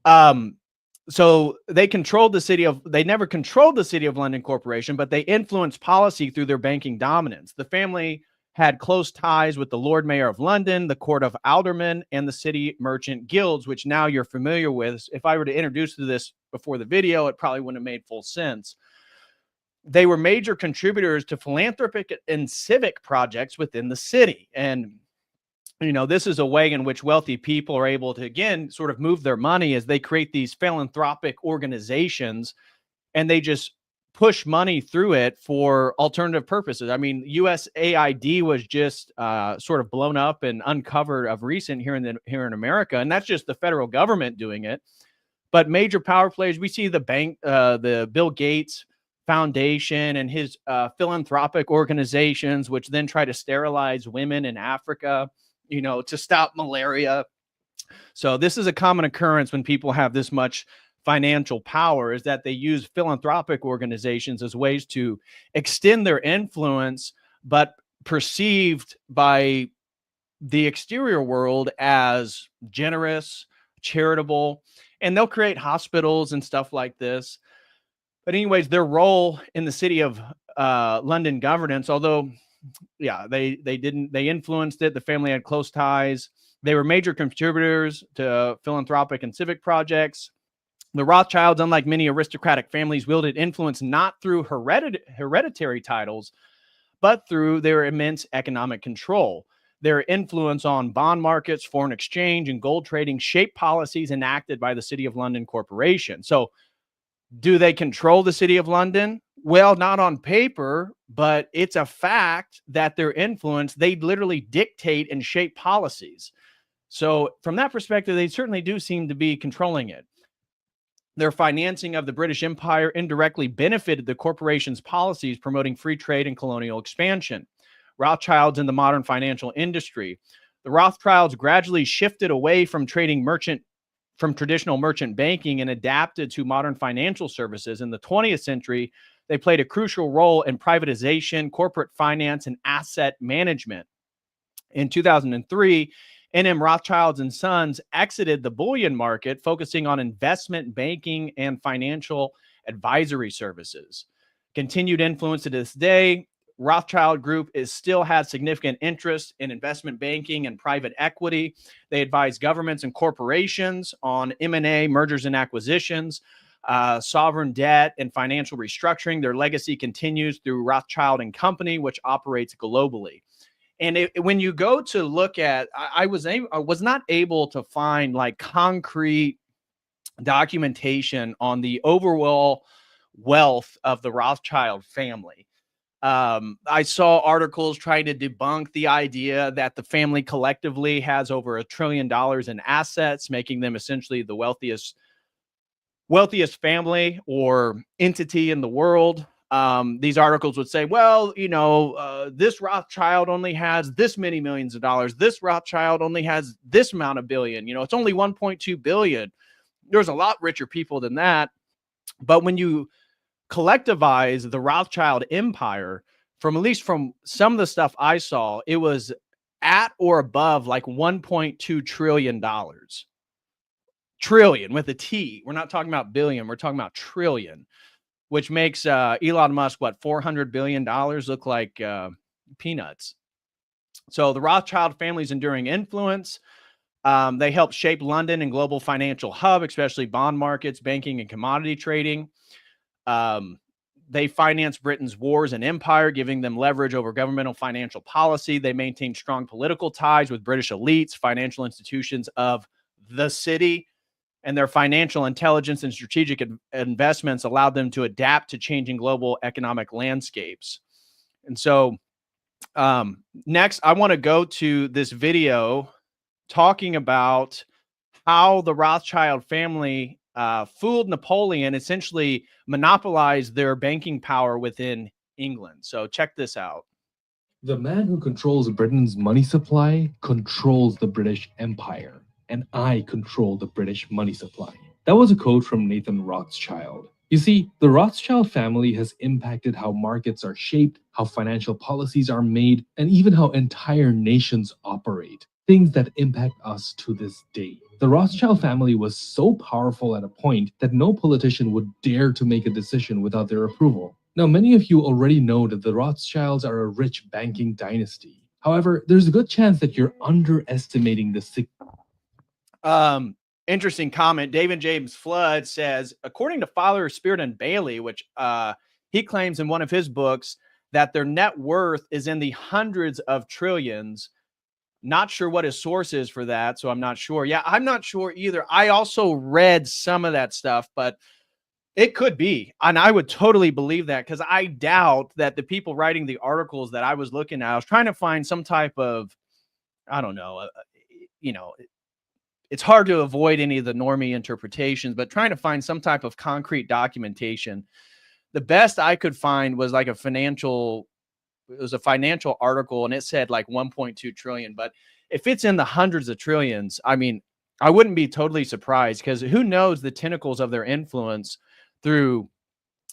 so they never controlled the City of London Corporation, but they influenced policy through their banking dominance. The family had close ties with the Lord Mayor of London, the Court of Aldermen, and the City Merchant Guilds, which now you're familiar with. If I were to introduce to this before the video, it probably wouldn't have made full sense. They were major contributors to philanthropic and civic projects within the city. And, you know, this is a way in which wealthy people are able to, again, sort of move their money as they create these philanthropic organizations, and they just push money through it for alternative purposes. I mean, USAID was just sort of blown up and uncovered of recent here in America, and that's just the federal government doing it. But major power players, we see the Bill Gates Foundation and his philanthropic organizations, which then try to sterilize women in Africa, you know, to stop malaria. So this is a common occurrence when people have this much financial power, is that they use philanthropic organizations as ways to extend their influence but perceived by the exterior world as generous, charitable, and they'll create hospitals and stuff like this. But anyways, their role in the city of London governance, although they influenced it. The family had close ties. They were major contributors to philanthropic and civic projects. The Rothschilds, unlike many aristocratic families, wielded influence not through hereditary titles, but through their immense economic control. Their influence on bond markets, foreign exchange, and gold trading shaped policies enacted by the City of London Corporation. So, do they control the City of London? Well, not on paper, but it's a fact that their influence, they literally dictate and shape policies. So from that perspective, they certainly do seem to be controlling it. Their financing of the British Empire indirectly benefited the corporation's policies promoting free trade and colonial expansion. Rothschilds in the modern financial industry. The Rothschilds gradually shifted away from traditional merchant banking and adapted to modern financial services. In the 20th century, they played a crucial role in privatization, corporate finance, and asset management. In 2003, N.M. Rothschilds and Sons exited the bullion market, focusing on investment banking and financial advisory services. Continued influence to this day, Rothschild Group still has significant interest in investment banking and private equity. They advise governments and corporations on M&A, mergers and acquisitions, sovereign debt, and financial restructuring. Their legacy continues through Rothschild and Company, which operates globally. And when you go to look at, I was not able to find like concrete documentation on the overall wealth of the Rothschild family. I saw articles trying to debunk the idea that the family collectively has over $1 trillion in assets, making them essentially the wealthiest family or entity in the world. These articles would say, well, this Rothschild only has this many millions of dollars. This Rothschild only has this amount of billion. It's only 1.2 billion. There's a lot richer people than that. But when you collectivize the Rothschild empire, from at least from some of the stuff I saw, it was at or above like $1.2 trillion. Trillion with a T. We're not talking about billion. We're talking about trillion, which makes Elon Musk, $400 billion look like peanuts. So the Rothschild family's enduring influence. They helped shape London and global financial hub, especially bond markets, banking, and commodity trading. They financed Britain's wars and empire, giving them leverage over governmental financial policy. They maintained strong political ties with British elites, financial institutions of the city, and their financial intelligence and strategic investments allowed them to adapt to changing global economic landscapes. And so next, I want to go to this video talking about how the Rothschild family fooled Napoleon, essentially monopolized their banking power within England. So check this out. The man who controls Britain's money supply controls the British Empire, and I control the British money supply. That was a quote from Nathan Rothschild. You see, the Rothschild family has impacted how markets are shaped, how financial policies are made, and even how entire nations operate. Things that impact us to this day. The Rothschild family was so powerful at a point that no politician would dare to make a decision without their approval. Now, many of you already know that the Rothschilds are a rich banking dynasty. However, there's a good chance that you're underestimating the Interesting comment. David James Flood says, according to Father Spirit and Bailey, which he claims in one of his books, that their net worth is in the hundreds of trillions. Not sure what his source is for that, so I'm not sure. Yeah, I'm not sure either. I also read some of that stuff, but it could be. And I would totally believe that, because I doubt that the people writing the articles that I was looking at, I was trying to find some type of, I don't know, it's hard to avoid any of the normie interpretations, but trying to find some type of concrete documentation. The best I could find was like a financial article, and it said like 1.2 trillion. But if it's in the hundreds of trillions, I mean, I wouldn't be totally surprised, because who knows the tentacles of their influence through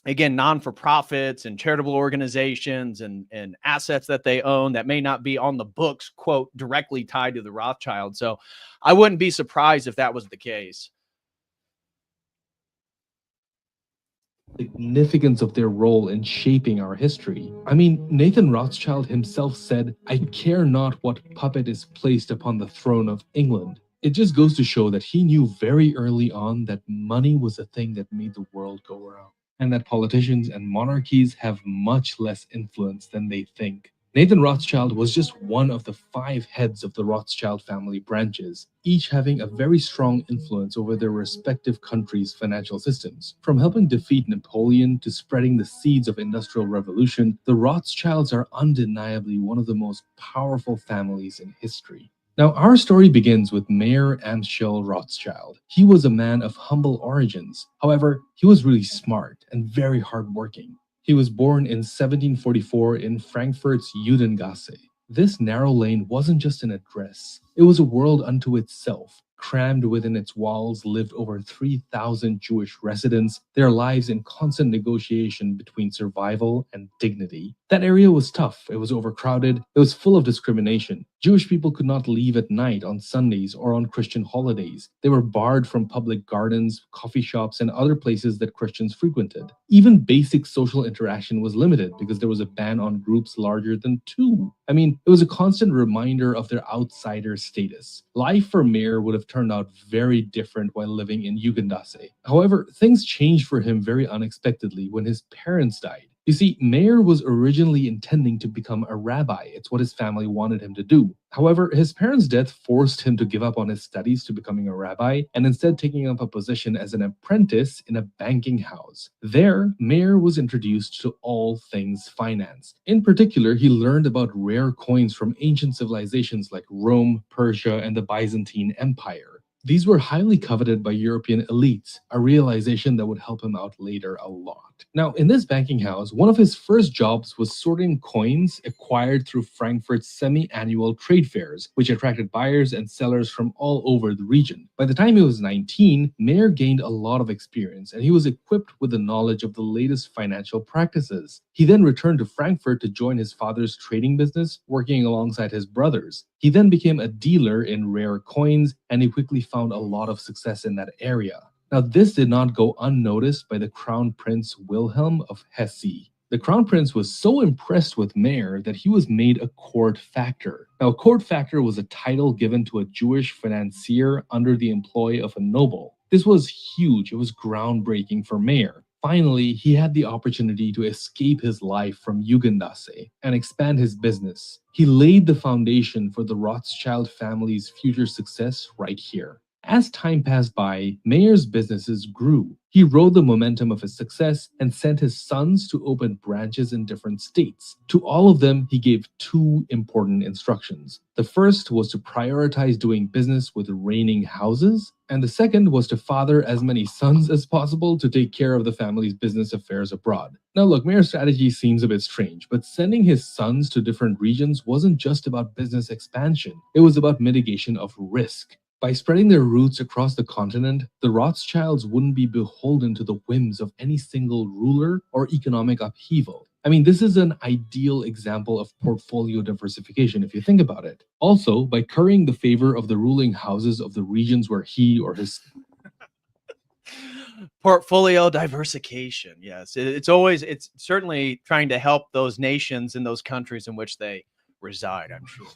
again, non-for-profits and charitable organizations and assets that they own that may not be on the books, quote, directly tied to the Rothschild. So I wouldn't be surprised if that was the case. Significance of their role in shaping our history. I mean, Nathan Rothschild himself said, "I care not what puppet is placed upon the throne of England." It just goes to show that he knew very early on that money was the thing that made the world go around, and that politicians and monarchies have much less influence than they think. Nathan Rothschild was just one of the 5 heads of the Rothschild family branches, each having a very strong influence over their respective countries' financial systems. From helping defeat Napoleon to spreading the seeds of industrial revolution, the Rothschilds are undeniably one of the most powerful families in history. Now, our story begins with Mayer Amschel Rothschild. He was a man of humble origins. However, he was really smart and very hardworking. He was born in 1744 in Frankfurt's Judengasse. This narrow lane wasn't just an address, it was a world unto itself. Crammed within its walls lived over 3,000 Jewish residents, their lives in constant negotiation between survival and dignity. That area was tough, it was overcrowded, it was full of discrimination. Jewish people could not leave at night on Sundays or on Christian holidays. They were barred from public gardens, coffee shops, and other places that Christians frequented. Even basic social interaction was limited because there was a ban on groups larger than 2. I mean, it was a constant reminder of their outsider status. Life for Mayer would have turned out very different while living in Judengasse. However, things changed for him very unexpectedly when his parents died. You see, Mayer was originally intending to become a rabbi. It's what his family wanted him to do. However, his parents' death forced him to give up on his studies to becoming a rabbi and instead taking up a position as an apprentice in a banking house. There, Mayer was introduced to all things finance. In particular, he learned about rare coins from ancient civilizations like Rome, Persia, and the Byzantine Empire. These were highly coveted by European elites, a realization that would help him out later a lot. Now, in this banking house, one of his first jobs was sorting coins acquired through Frankfurt's semi-annual trade fairs, which attracted buyers and sellers from all over the region. By the time he was 19, Mayer gained a lot of experience, and he was equipped with the knowledge of the latest financial practices. He then returned to Frankfurt to join his father's trading business, working alongside his brothers. He then became a dealer in rare coins, and he quickly found a lot of success in that area. Now, this did not go unnoticed by the Crown Prince Wilhelm of Hesse. The Crown Prince was so impressed with Mayer that he was made a court factor. Now, a court factor was a title given to a Jewish financier under the employ of a noble. This was huge, it was groundbreaking for Mayer. Finally, he had the opportunity to escape his life from Judengasse and expand his business. He laid the foundation for the Rothschild family's future success right here. As time passed by, Mayer's businesses grew. He rode the momentum of his success and sent his sons to open branches in different states. To all of them, he gave 2 important instructions. The first was to prioritize doing business with reigning houses, and the second was to father as many sons as possible to take care of the family's business affairs abroad. Now look, Mayer's strategy seems a bit strange, but sending his sons to different regions wasn't just about business expansion. It was about mitigation of risk. By spreading their roots across the continent, the Rothschilds wouldn't be beholden to the whims of any single ruler or economic upheaval. I mean, this is an ideal example of portfolio diversification if you think about it. Also, by currying the favor of the ruling houses of the regions where he or his Portfolio diversification. Yes, it's certainly trying to help those nations and those countries in which they reside, I'm sure.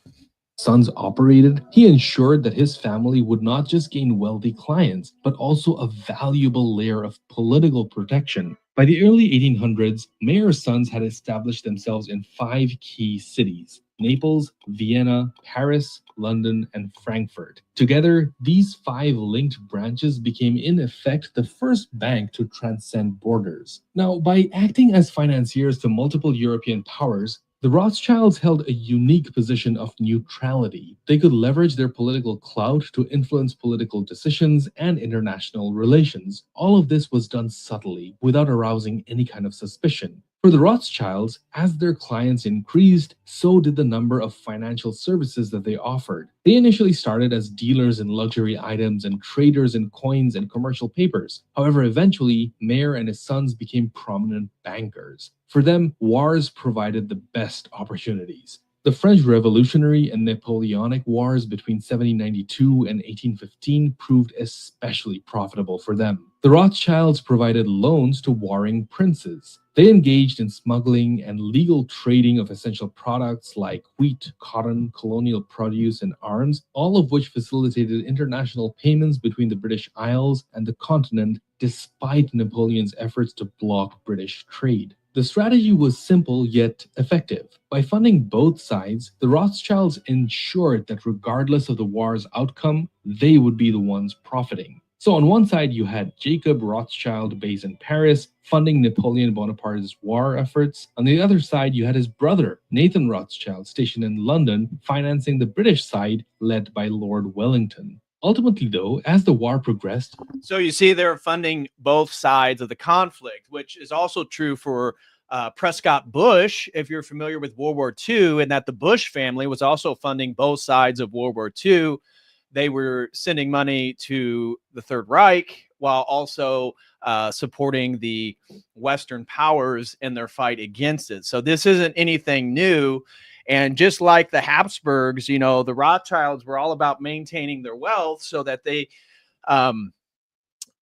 sons operated, he ensured that his family would not just gain wealthy clients, but also a valuable layer of political protection. By the early 1800s, Mayer's sons had established themselves in 5 key cities: Naples, Vienna, Paris, London, and Frankfurt. Together, these 5 linked branches became in effect the first bank to transcend borders. Now, by acting as financiers to multiple European powers, the Rothschilds held a unique position of neutrality. They could leverage their political clout to influence political decisions and international relations. All of this was done subtly, without arousing any kind of suspicion. For For the Rothschilds, as their clients increased, so did the number of financial services that they offered. They initially started as dealers in luxury items and traders in coins and commercial papers. However, eventually, Mayer and his sons became prominent bankers. For them, wars provided the best opportunities. The French Revolutionary and Napoleonic Wars between 1792 and 1815 proved especially profitable for them. The Rothschilds provided loans to warring princes. They engaged in smuggling and legal trading of essential products like wheat, cotton, colonial produce, and arms, all of which facilitated international payments between the British Isles and the continent despite Napoleon's efforts to block British trade. The strategy was simple yet effective. By funding both sides, the Rothschilds ensured that regardless of the war's outcome, they would be the ones profiting. So on one side, you had Jacob Rothschild based in Paris, funding Napoleon Bonaparte's war efforts. On the other side, you had his brother, Nathan Rothschild, stationed in London, financing the British side, led by Lord Wellington. Ultimately, though, as the war progressed... So you see they're funding both sides of the conflict, which is also true for Prescott Bush, if you're familiar with World War II, and that the Bush family was also funding both sides of World War II. They were sending money to the Third Reich while also supporting the Western powers in their fight against it. So this isn't anything new. And just like the Habsburgs, you know, the Rothschilds were all about maintaining their wealth so that they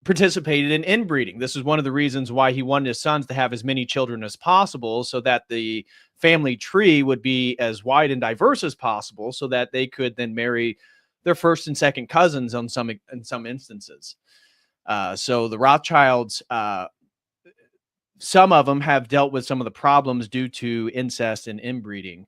participated in inbreeding. This is one of the reasons why he wanted his sons to have as many children as possible, so that the family tree would be as wide and diverse as possible, so that they could then marry their first and second cousins in some instances. So the Rothschilds, some of them have dealt with some of the problems due to incest and inbreeding.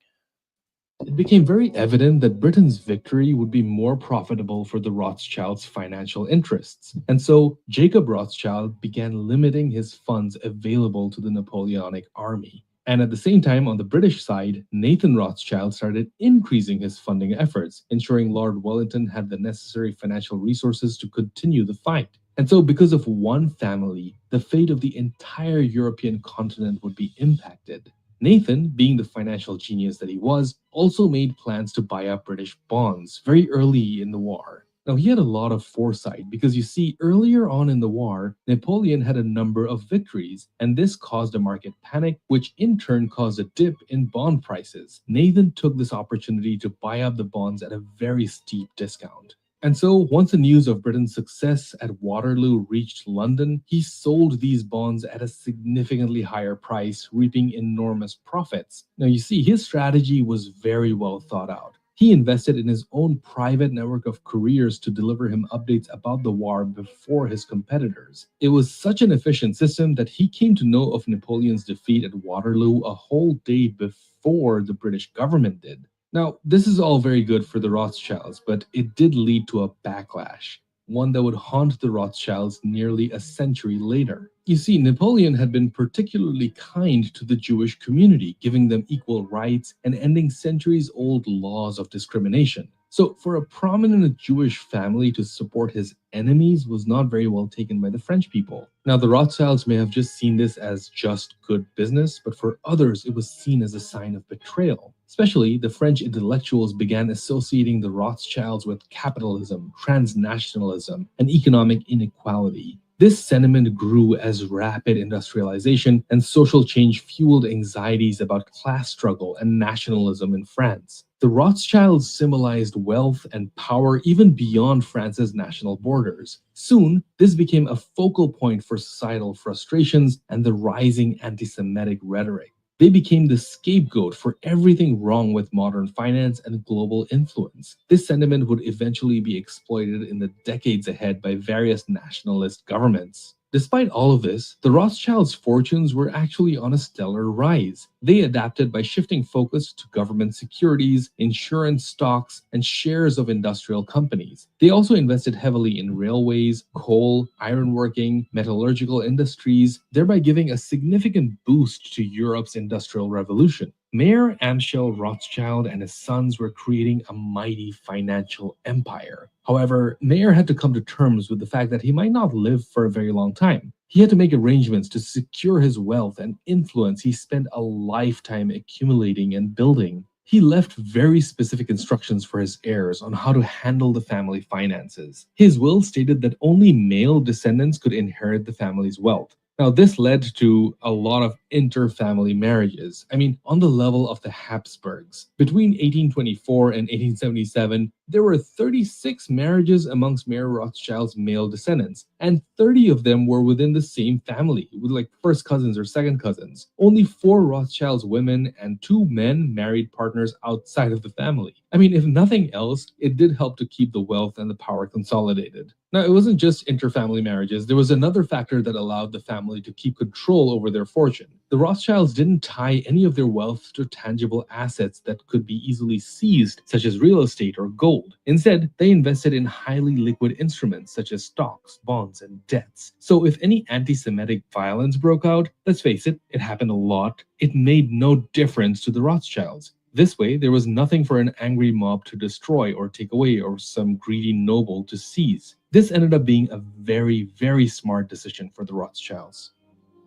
It became very evident that Britain's victory would be more profitable for the Rothschilds' financial interests. And so Jacob Rothschild began limiting his funds available to the Napoleonic army. And at the same time, on the British side, Nathan Rothschild started increasing his funding efforts, ensuring Lord Wellington had the necessary financial resources to continue the fight. And so because of one family, the fate of the entire European continent would be impacted. Nathan, being the financial genius that he was, also made plans to buy up British bonds very early in the war. Now, he had a lot of foresight because you see, earlier on in the war, Napoleon had a number of victories, and this caused a market panic, which in turn caused a dip in bond prices. Nathan took this opportunity to buy up the bonds at a very steep discount. And so, once the news of Britain's success at Waterloo reached London, he sold these bonds at a significantly higher price, reaping enormous profits. Now, you see, his strategy was very well thought out. He invested in his own private network of couriers to deliver him updates about the war before his competitors. It was such an efficient system that he came to know of Napoleon's defeat at Waterloo a whole day before the British government did. Now, this is all very good for the Rothschilds, but it did lead to a backlash, one that would haunt the Rothschilds nearly a century later. You see, Napoleon had been particularly kind to the Jewish community, giving them equal rights and ending centuries-old laws of discrimination. So for a prominent Jewish family to support his enemies was not very well taken by the French people. Now, the Rothschilds may have just seen this as just good business, but for others, it was seen as a sign of betrayal. Especially, the French intellectuals began associating the Rothschilds with capitalism, transnationalism, and economic inequality. This sentiment grew as rapid industrialization and social change fueled anxieties about class struggle and nationalism in France. The Rothschilds symbolized wealth and power even beyond France's national borders. Soon, this became a focal point for societal frustrations and the rising anti-Semitic rhetoric. They became the scapegoat for everything wrong with modern finance and global influence. This sentiment would eventually be exploited in the decades ahead by various nationalist governments. Despite all of this, the Rothschilds' fortunes were actually on a stellar rise. They adapted by shifting focus to government securities, insurance stocks, and shares of industrial companies. They also invested heavily in railways, coal, ironworking, metallurgical industries, thereby giving a significant boost to Europe's industrial revolution. Mayer Amschel Rothschild and his sons were creating a mighty financial empire. However, Mayer had to come to terms with the fact that he might not live for a very long time. He had to make arrangements to secure his wealth and influence he spent a lifetime accumulating and building. He left very specific instructions for his heirs on how to handle the family finances. His will stated that only male descendants could inherit the family's wealth. Now, this led to a lot of inter-family marriages. I mean, on the level of the Habsburgs. Between 1824 and 1877, there were 36 marriages amongst Mayer Rothschild's male descendants, and 30 of them were within the same family, with like first cousins or second cousins. Only 4 Rothschild's women and 2 men married partners outside of the family. I mean, if nothing else, it did help to keep the wealth and the power consolidated. Now, it wasn't just inter-family marriages. There was another factor that allowed the family to keep control over their fortune. The Rothschilds didn't tie any of their wealth to tangible assets that could be easily seized, such as real estate or gold. Instead, they invested in highly liquid instruments such as stocks, bonds, and debts. So if any anti-Semitic violence broke out, let's face it, it happened a lot, it made no difference to the Rothschilds. This way, there was nothing for an angry mob to destroy or take away, or some greedy noble to seize. This ended up being a very, very smart decision for the Rothschilds.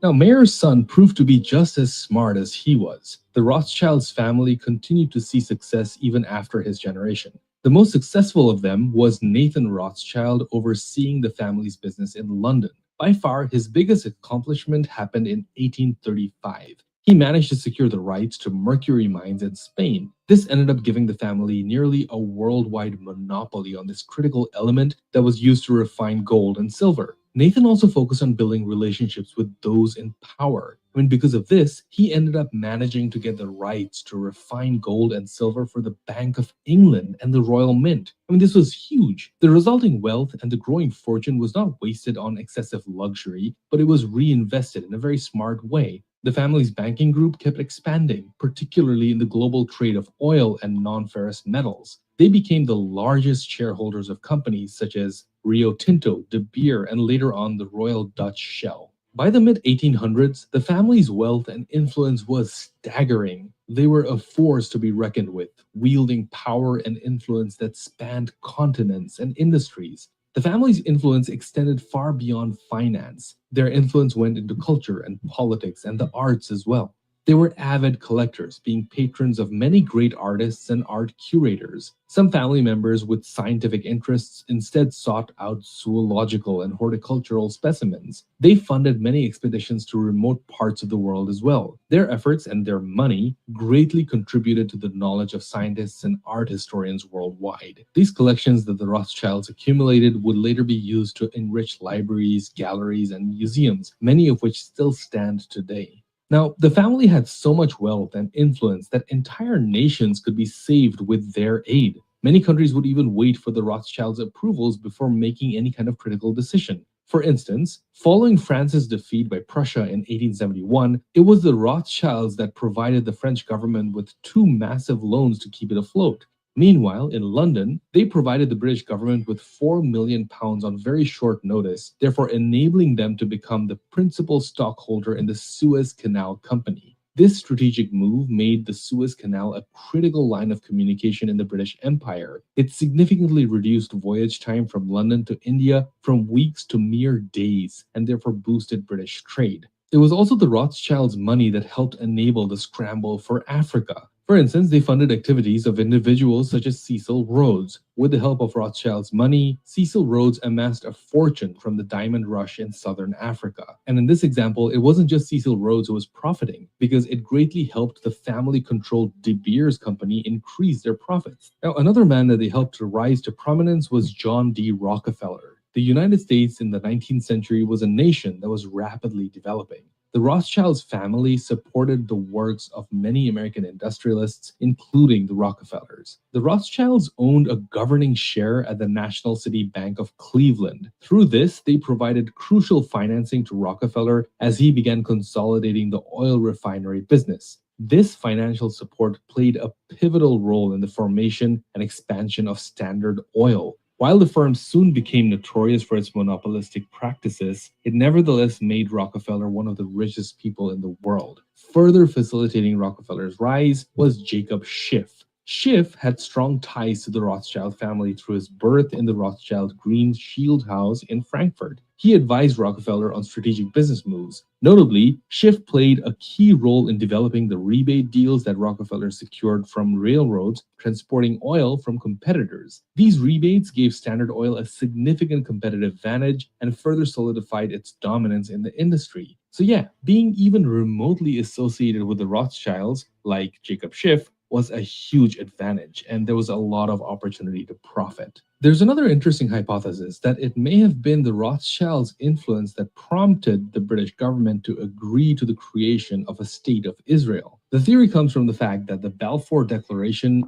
Now, Mayer's son proved to be just as smart as he was. The Rothschilds family continued to see success even after his generation. The most successful of them was Nathan Rothschild, overseeing the family's business in London. By far, his biggest accomplishment happened in 1835. He managed to secure the rights to mercury mines in Spain. This ended up giving the family nearly a worldwide monopoly on this critical element that was used to refine gold and silver. Nathan also focused on building relationships with those in power. Because of this, he ended up managing to get the rights to refine gold and silver for the Bank of England and the Royal Mint. This was huge. The resulting wealth and the growing fortune was not wasted on excessive luxury, but it was reinvested in a very smart way. The family's banking group kept expanding, particularly in the global trade of oil and non-ferrous metals. They became the largest shareholders of companies such as Rio Tinto, De Beer, and later on the Royal Dutch Shell. By the mid-1800s, the family's wealth and influence was staggering. They were a force to be reckoned with, wielding power and influence that spanned continents and industries. The family's influence extended far beyond finance. Their influence went into culture and politics and the arts as well. They were avid collectors, being patrons of many great artists and art curators. Some family members with scientific interests instead sought out zoological and horticultural specimens. They funded many expeditions to remote parts of the world as well. Their efforts and their money greatly contributed to the knowledge of scientists and art historians worldwide. These collections that the Rothschilds accumulated would later be used to enrich libraries, galleries, and museums, many of which still stand today. Now, the family had so much wealth and influence that entire nations could be saved with their aid. Many countries would even wait for the Rothschilds' approvals before making any kind of critical decision. For instance, following France's defeat by Prussia in 1871, it was the Rothschilds that provided the French government with 2 massive loans to keep it afloat. Meanwhile, in London, they provided the British government with £4 million on very short notice, therefore enabling them to become the principal stockholder in the Suez Canal Company. This strategic move made the Suez Canal a critical line of communication in the British Empire. It significantly reduced voyage time from London to India from weeks to mere days, and therefore boosted British trade. It was also the Rothschilds' money that helped enable the scramble for Africa. For instance, they funded activities of individuals such as Cecil Rhodes. With the help of Rothschild's money, Cecil Rhodes amassed a fortune from the diamond rush in southern Africa. And in this example, it wasn't just Cecil Rhodes who was profiting, because it greatly helped the family-controlled De Beers company increase their profits. Now, another man that they helped to rise to prominence was John D. Rockefeller. The United States in the 19th century was a nation that was rapidly developing. The Rothschilds family supported the works of many American industrialists, including the Rockefellers. The Rothschilds owned a governing share at the National City Bank of Cleveland. Through this, they provided crucial financing to Rockefeller as he began consolidating the oil refinery business. This financial support played a pivotal role in the formation and expansion of Standard Oil. While the firm soon became notorious for its monopolistic practices, it nevertheless made Rockefeller one of the richest people in the world. Further facilitating Rockefeller's rise was Jacob Schiff. Schiff had strong ties to the Rothschild family through his birth in the Rothschild Green Shield House in Frankfurt. He advised Rockefeller on strategic business moves. Notably, Schiff played a key role in developing the rebate deals that Rockefeller secured from railroads transporting oil from competitors. These rebates gave Standard Oil a significant competitive advantage and further solidified its dominance in the industry. So yeah, being even remotely associated with the Rothschilds, like Jacob Schiff, was a huge advantage, and there was a lot of opportunity to profit. There's another interesting hypothesis that it may have been the Rothschilds' influence that prompted the British government to agree to the creation of a state of Israel. The theory comes from the fact that the Balfour Declaration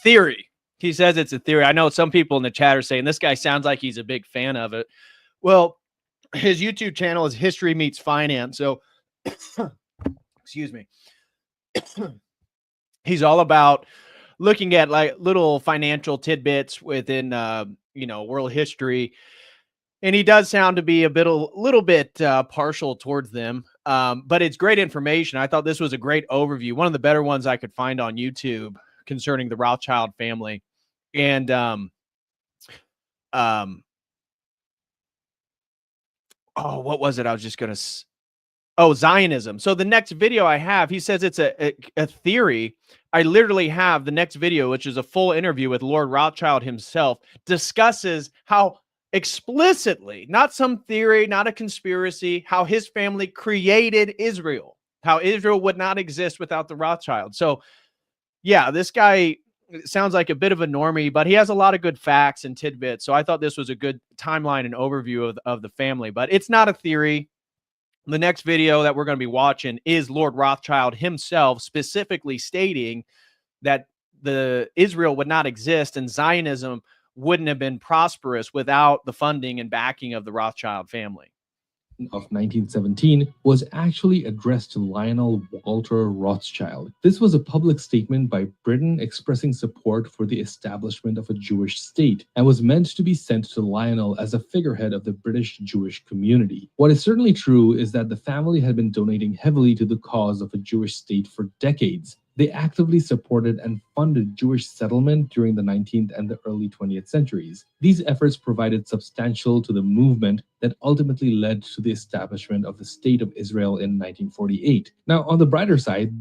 Theory. He says it's a theory. I know some people in the chat are saying this guy sounds like he's a big fan of it. Well, his YouTube channel is History Meets Finance. So, excuse me. He's all about looking at like little financial tidbits within, world history. And he does sound to be a little bit partial towards them. But it's great information. I thought this was a great overview. One of the better ones I could find on YouTube concerning the Rothschild family. And, what was it? I was just going to, Zionism. So the next video I have, he says it's a theory. I literally have the next video, which is a full interview with Lord Rothschild himself, discusses how explicitly, not some theory, not a conspiracy, how his family created Israel, how Israel would not exist without the Rothschild. So yeah, this guy sounds like a bit of a normie, but he has a lot of good facts and tidbits. So I thought this was a good timeline and overview of the family, but it's not a theory. The next video that we're going to be watching is Lord Rothschild himself specifically stating that the Israel would not exist and Zionism wouldn't have been prosperous without the funding and backing of the Rothschild family. Of 1917 was actually addressed to Lionel Walter Rothschild. This was a public statement by Britain expressing support for the establishment of a Jewish state and was meant to be sent to Lionel as a figurehead of the British Jewish community. What is certainly true is that the family had been donating heavily to the cause of a Jewish state for decades. They actively supported and funded Jewish settlement during the 19th and the early 20th centuries. These efforts provided substantial to the movement that ultimately led to the establishment of the State of Israel in 1948. Now, on the brighter side,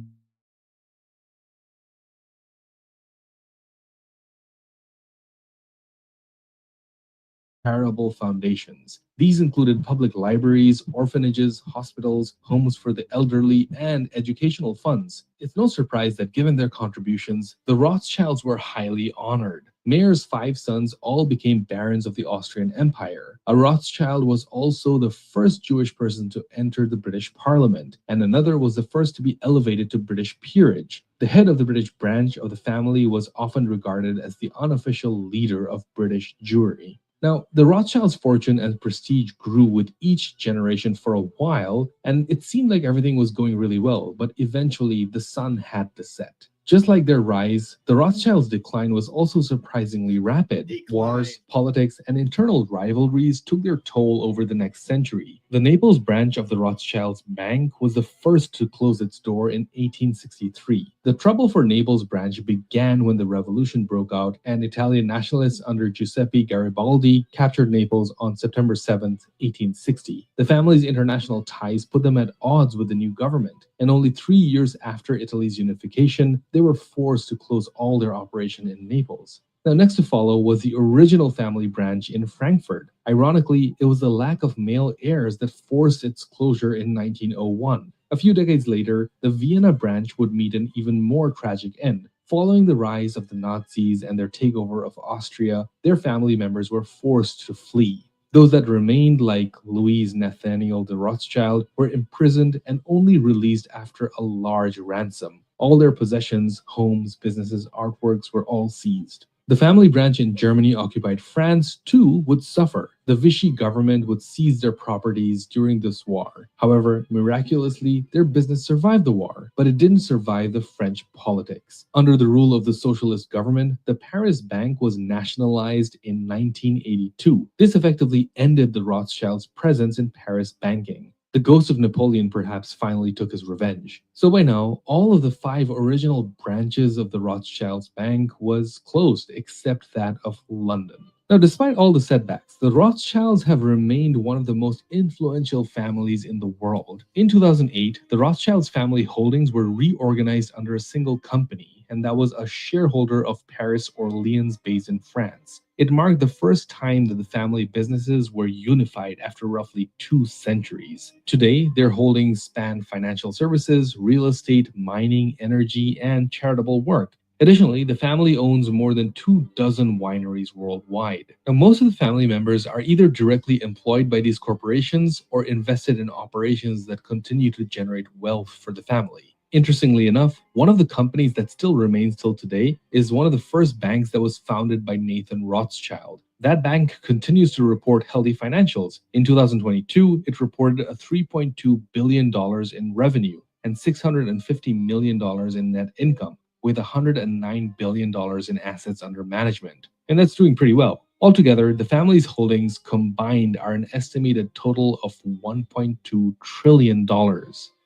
charitable foundations. These included public libraries, orphanages, hospitals, homes for the elderly, and educational funds. It's no surprise that given their contributions, the Rothschilds were highly honored. Mayer's 5 sons all became barons of the Austrian Empire. A Rothschild was also the first Jewish person to enter the British Parliament, and another was the first to be elevated to British peerage. The head of the British branch of the family was often regarded as the unofficial leader of British Jewry. Now, the Rothschilds' fortune and prestige grew with each generation for a while, and it seemed like everything was going really well, but eventually the sun had to set. Just like their rise, the Rothschilds' decline was also surprisingly rapid. Wars, politics, and internal rivalries took their toll over the next century. The Naples branch of the Rothschilds Bank was the first to close its door in 1863. The trouble for Naples branch began when the revolution broke out and Italian nationalists under Giuseppe Garibaldi captured Naples on September 7, 1860. The family's international ties put them at odds with the new government, and only 3 years after Italy's unification, they were forced to close all their operation in Naples. Now, next to follow was the original family branch in Frankfurt. Ironically, it was the lack of male heirs that forced its closure in 1901. A few decades later, the Vienna branch would meet an even more tragic end. Following the rise of the Nazis and their takeover of Austria, their family members were forced to flee. Those that remained, like Louise Nathaniel de Rothschild, were imprisoned and only released after a large ransom. All their possessions, homes, businesses, artworks were all seized. The family branch in Germany occupied France, too, would suffer. The Vichy government would seize their properties during this war. However, miraculously, their business survived the war, but it didn't survive the French politics. Under the rule of the socialist government, the Paris Bank was nationalized in 1982. This effectively ended the Rothschilds' presence in Paris banking. The ghost of Napoleon perhaps finally took his revenge. So by now, all of the 5 original branches of the Rothschilds Bank was closed, except that of London. Now, despite all the setbacks, the Rothschilds have remained one of the most influential families in the world. In 2008, the Rothschilds family holdings were reorganized under a single company, and that was a shareholder of Paris Orleans based in France. It marked the first time that the family businesses were unified after roughly 2 centuries. Today, their holdings span financial services, real estate, mining, energy, and charitable work. Additionally, the family owns more than 24 wineries worldwide. Now, most of the family members are either directly employed by these corporations or invested in operations that continue to generate wealth for the family. Interestingly enough, one of the companies that still remains till today is one of the first banks that was founded by Nathan Rothschild. That bank continues to report healthy financials. In 2022, it reported a $3.2 billion in revenue and $650 million in net income, with $109 billion in assets under management. And that's doing pretty well. Altogether, the family's holdings combined are an estimated total of $1.2 trillion.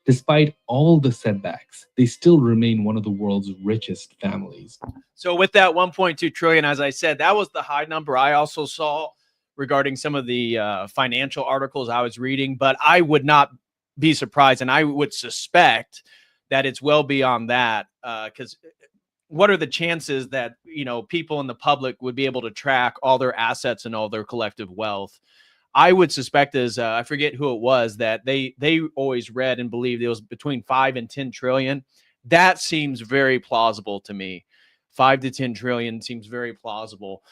Despite all the setbacks, they still remain one of the world's richest families. So with that 1.2 trillion, as I said, that was the high number I also saw regarding some of the financial articles I was reading, but I would not be surprised, and I would suspect that it's well beyond that, because what are the chances that, you know, people in the public would be able to track all their assets and all their collective wealth? I would suspect, as I forget who it was, that they always read and believed it was between 5 and 10 trillion. That seems very plausible to me. 5 to 10 trillion seems very plausible.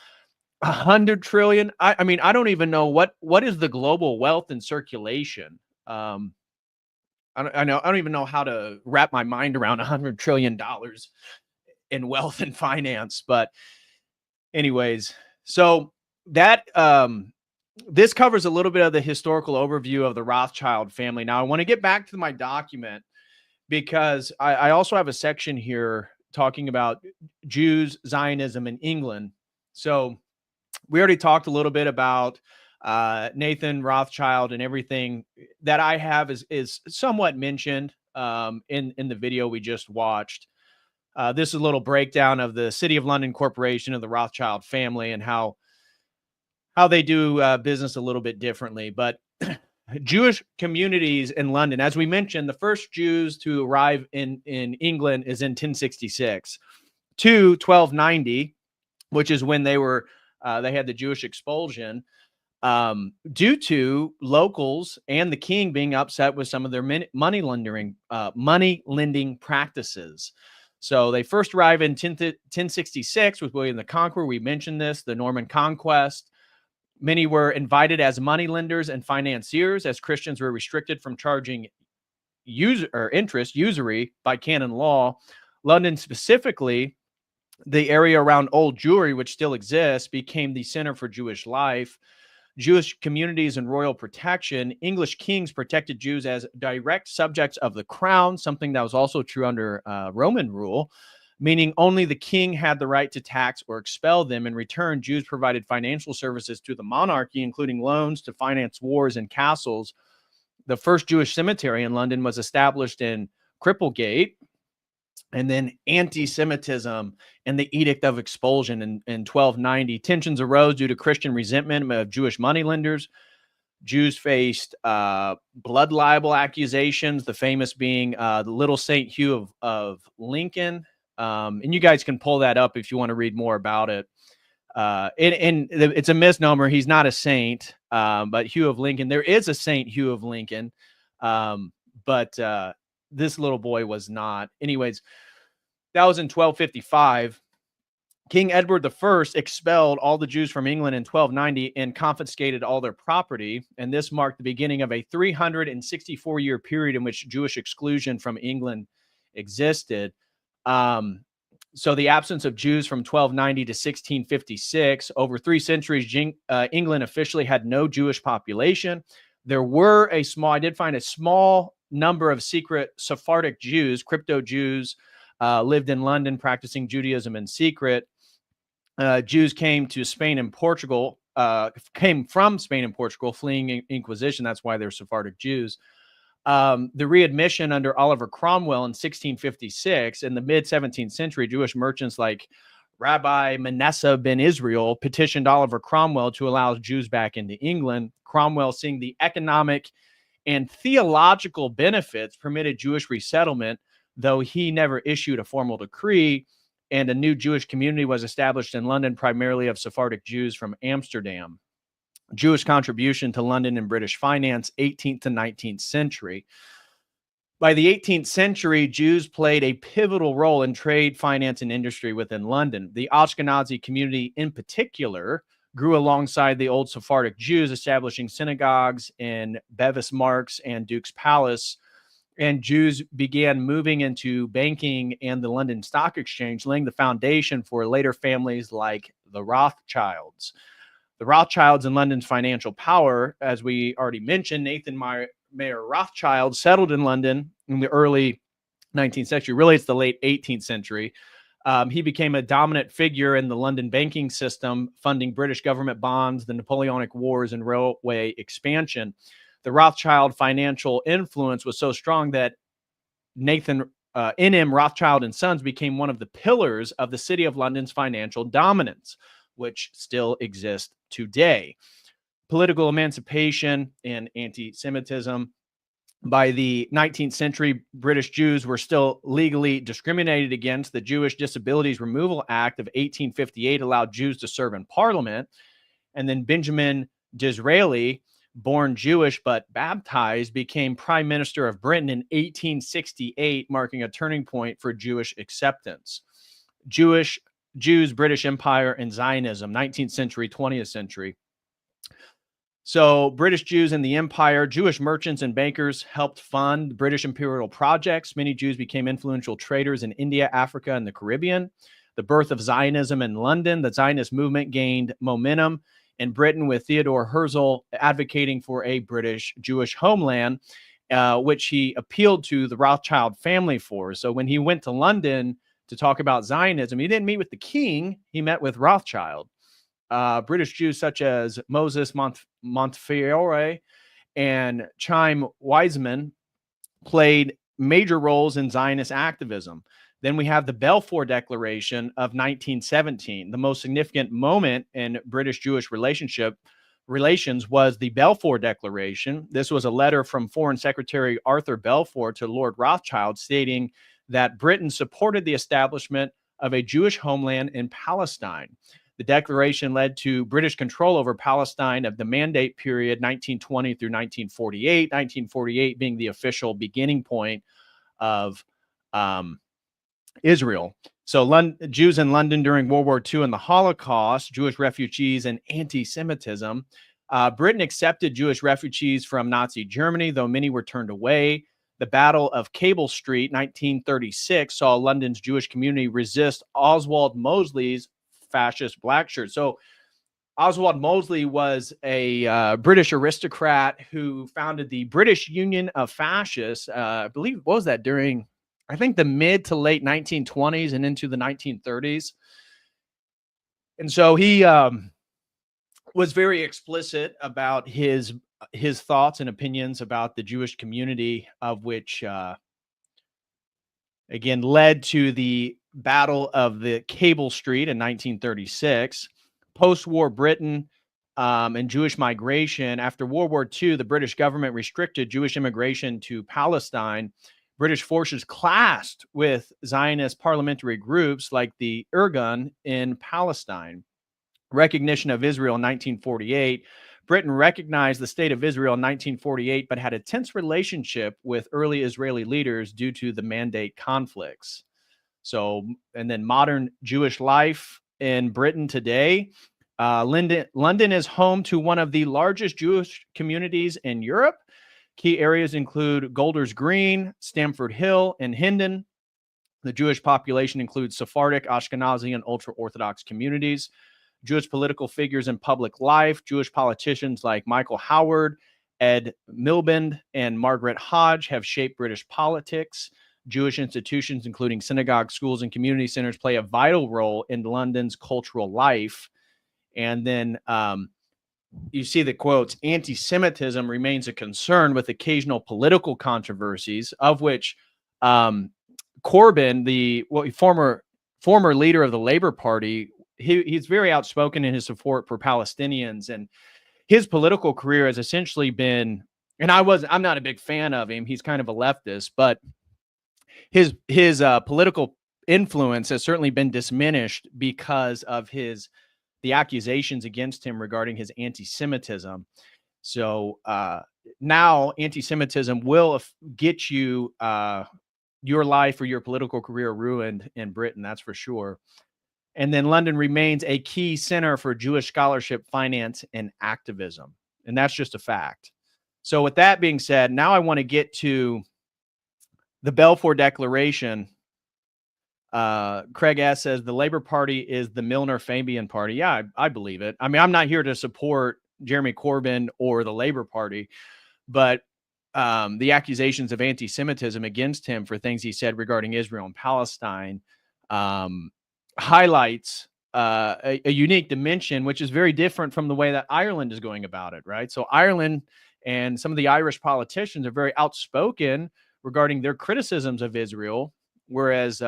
100 trillion. I mean, I don't even know what is the global wealth in circulation. I don't even know how to wrap my mind around $100 trillion in wealth and finance. But anyways, so that this covers a little bit of the historical overview of the Rothschild family. Now, I want to get back to my document because I also have a section here talking about Jews, Zionism in England. So we already talked a little bit about Nathan Rothschild, and everything that I have is somewhat mentioned in the video we just watched. This is a little breakdown of the City of London Corporation of the Rothschild family and how they do business a little bit differently. But Jewish communities in London, as we mentioned, the first Jews to arrive in England is in 1066 to 1290, which is when they had the Jewish expulsion, due to locals and the king being upset with some of their money lending practices. So they first arrive in 1066 with William the Conqueror. We mentioned this, the Norman Conquest. Many were invited as money lenders and financiers, as Christians were restricted from charging usury by canon law. London specifically, the area around Old Jewry, which still exists, became the center for Jewish life. Jewish communities and royal protection. English kings protected Jews as direct subjects of the crown, something that was also true under Roman rule, meaning only the king had the right to tax or expel them. In return, Jews provided financial services to the monarchy, including loans to finance wars and castles. The first Jewish cemetery in London was established in Cripplegate. And then anti-Semitism and the Edict of Expulsion in 1290. Tensions arose due to Christian resentment of Jewish moneylenders. Jews faced blood libel accusations, the famous being the Little Saint Hugh of Lincoln. And you guys can pull that up if you want to read more about it. And it's a misnomer. He's not a saint, but Hugh of Lincoln. There is a Saint Hugh of Lincoln, but this little boy was not. Anyways, that was in 1255. King Edward I expelled all the Jews from England in 1290 and confiscated all their property. And this marked the beginning of a 364-year period in which Jewish exclusion from England existed. So the absence of Jews from 1290 to 1656, over 3 centuries, England officially had no Jewish population. There were I did find a small number of secret Sephardic Jews, crypto Jews, lived in London practicing Judaism in secret. Jews came from Spain and Portugal, fleeing Inquisition. That's why they're Sephardic Jews. The readmission under Oliver Cromwell in 1656, in the mid-17th century, Jewish merchants like Rabbi Manasseh ben Israel petitioned Oliver Cromwell to allow Jews back into England. Cromwell, seeing the economic and theological benefits, permitted Jewish resettlement, though he never issued a formal decree, and a new Jewish community was established in London, primarily of Sephardic Jews from Amsterdam. Jewish contribution to London and British finance, 18th to 19th century. By the 18th century, Jews played a pivotal role in trade, finance, and industry within London. The Ashkenazi community in particular grew alongside the old Sephardic Jews, establishing synagogues in Bevis Marks and Duke's Palace. And Jews began moving into banking and the London Stock Exchange, laying the foundation for later families like the Rothschilds. The Rothschilds and London's financial power, as we already mentioned, Nathan Mayer Rothschild settled in London in the early 19th century. Really, it's the late 18th century. He became a dominant figure in the London banking system, funding British government bonds, the Napoleonic Wars, and railway expansion. The Rothschild financial influence was so strong that Nathan N.M. Rothschild and Sons became one of the pillars of the City of London's financial dominance, which still exists today. Political emancipation and anti-Semitism. By the 19th century, British Jews were still legally discriminated against. The Jewish Disabilities Removal Act of 1858 allowed Jews to serve in Parliament. And then Benjamin Disraeli, born Jewish but baptized, became Prime Minister of Britain in 1868, marking a turning point for Jewish acceptance. Jews, British Empire, and Zionism, 19th century, 20th century. So British Jews in the empire, Jewish merchants and bankers helped fund British imperial projects. Many Jews became influential traders in India, Africa, and the Caribbean. The birth of Zionism in London, the Zionist movement gained momentum in Britain with Theodore Herzl advocating for a British Jewish homeland, which he appealed to the Rothschild family for. So when he went to London to talk about Zionism, he didn't meet with the king, he met with Rothschild. British Jews such as Moses Montefiore and Chaim Weizmann played major roles in Zionist activism. Then we have the Balfour Declaration of 1917. The most significant moment in British-Jewish relations was the Balfour Declaration. This was a letter from Foreign Secretary Arthur Balfour to Lord Rothschild stating that Britain supported the establishment of a Jewish homeland in Palestine. The declaration led to British control over Palestine of the Mandate period 1920 through 1948, 1948 being the official beginning point of Israel. So Jews in London during World War II and the Holocaust, Jewish refugees, and anti-Semitism. Britain accepted Jewish refugees from Nazi Germany, though many were turned away. The Battle of Cable Street, 1936, saw London's Jewish community resist Oswald Mosley's fascist black shirt. So Oswald Mosley was a British aristocrat who founded the British Union of Fascists. I believe, what was that, during, I think, the mid to late 1920s and into the 1930s. And so he was very explicit about his thoughts and opinions about the Jewish community, of which, again, led to the Battle of the Cable Street in 1936. Post-war Britain and Jewish migration. After World War II, the British government restricted Jewish immigration to Palestine. British forces clashed with Zionist parliamentary groups like the Irgun in Palestine. Recognition of Israel in 1948. Britain recognized the state of Israel in 1948, but had a tense relationship with early Israeli leaders due to the Mandate conflicts. So, and then modern Jewish life in Britain today. London is home to one of the largest Jewish communities in Europe. Key areas include Golders Green, Stamford Hill, and Hendon. The Jewish population includes Sephardic, Ashkenazi, and ultra-Orthodox communities. Jewish political figures in public life. Jewish politicians like Michael Howard, Ed Miliband, and Margaret Hodge have shaped British politics. Jewish institutions, including synagogues, schools, and community centers, play a vital role in London's cultural life. And then you see the quotes, anti-Semitism remains a concern with occasional political controversies, of which Corbyn, the former former leader of the Labor Party. He's very outspoken in his support for Palestinians, and his political career has essentially been, and I'm not a big fan of him. He's kind of a leftist, but his political influence has certainly been diminished because of the accusations against him regarding his anti-Semitism. So now anti-Semitism will get you your life or your political career ruined in Britain, that's for sure. And then London remains a key center for Jewish scholarship, finance, and activism. And that's just a fact. So with that being said, now I want to get to the Balfour Declaration. Craig S. says the Labor Party is the Milner-Fabian party. Yeah, I believe it. I mean, I'm not here to support Jeremy Corbyn or the Labor Party, but the accusations of anti-Semitism against him for things he said regarding Israel and Palestine highlights a unique dimension, which is very different from the way that Ireland is going about it, right? So Ireland and some of the Irish politicians are very outspoken regarding their criticisms of Israel, whereas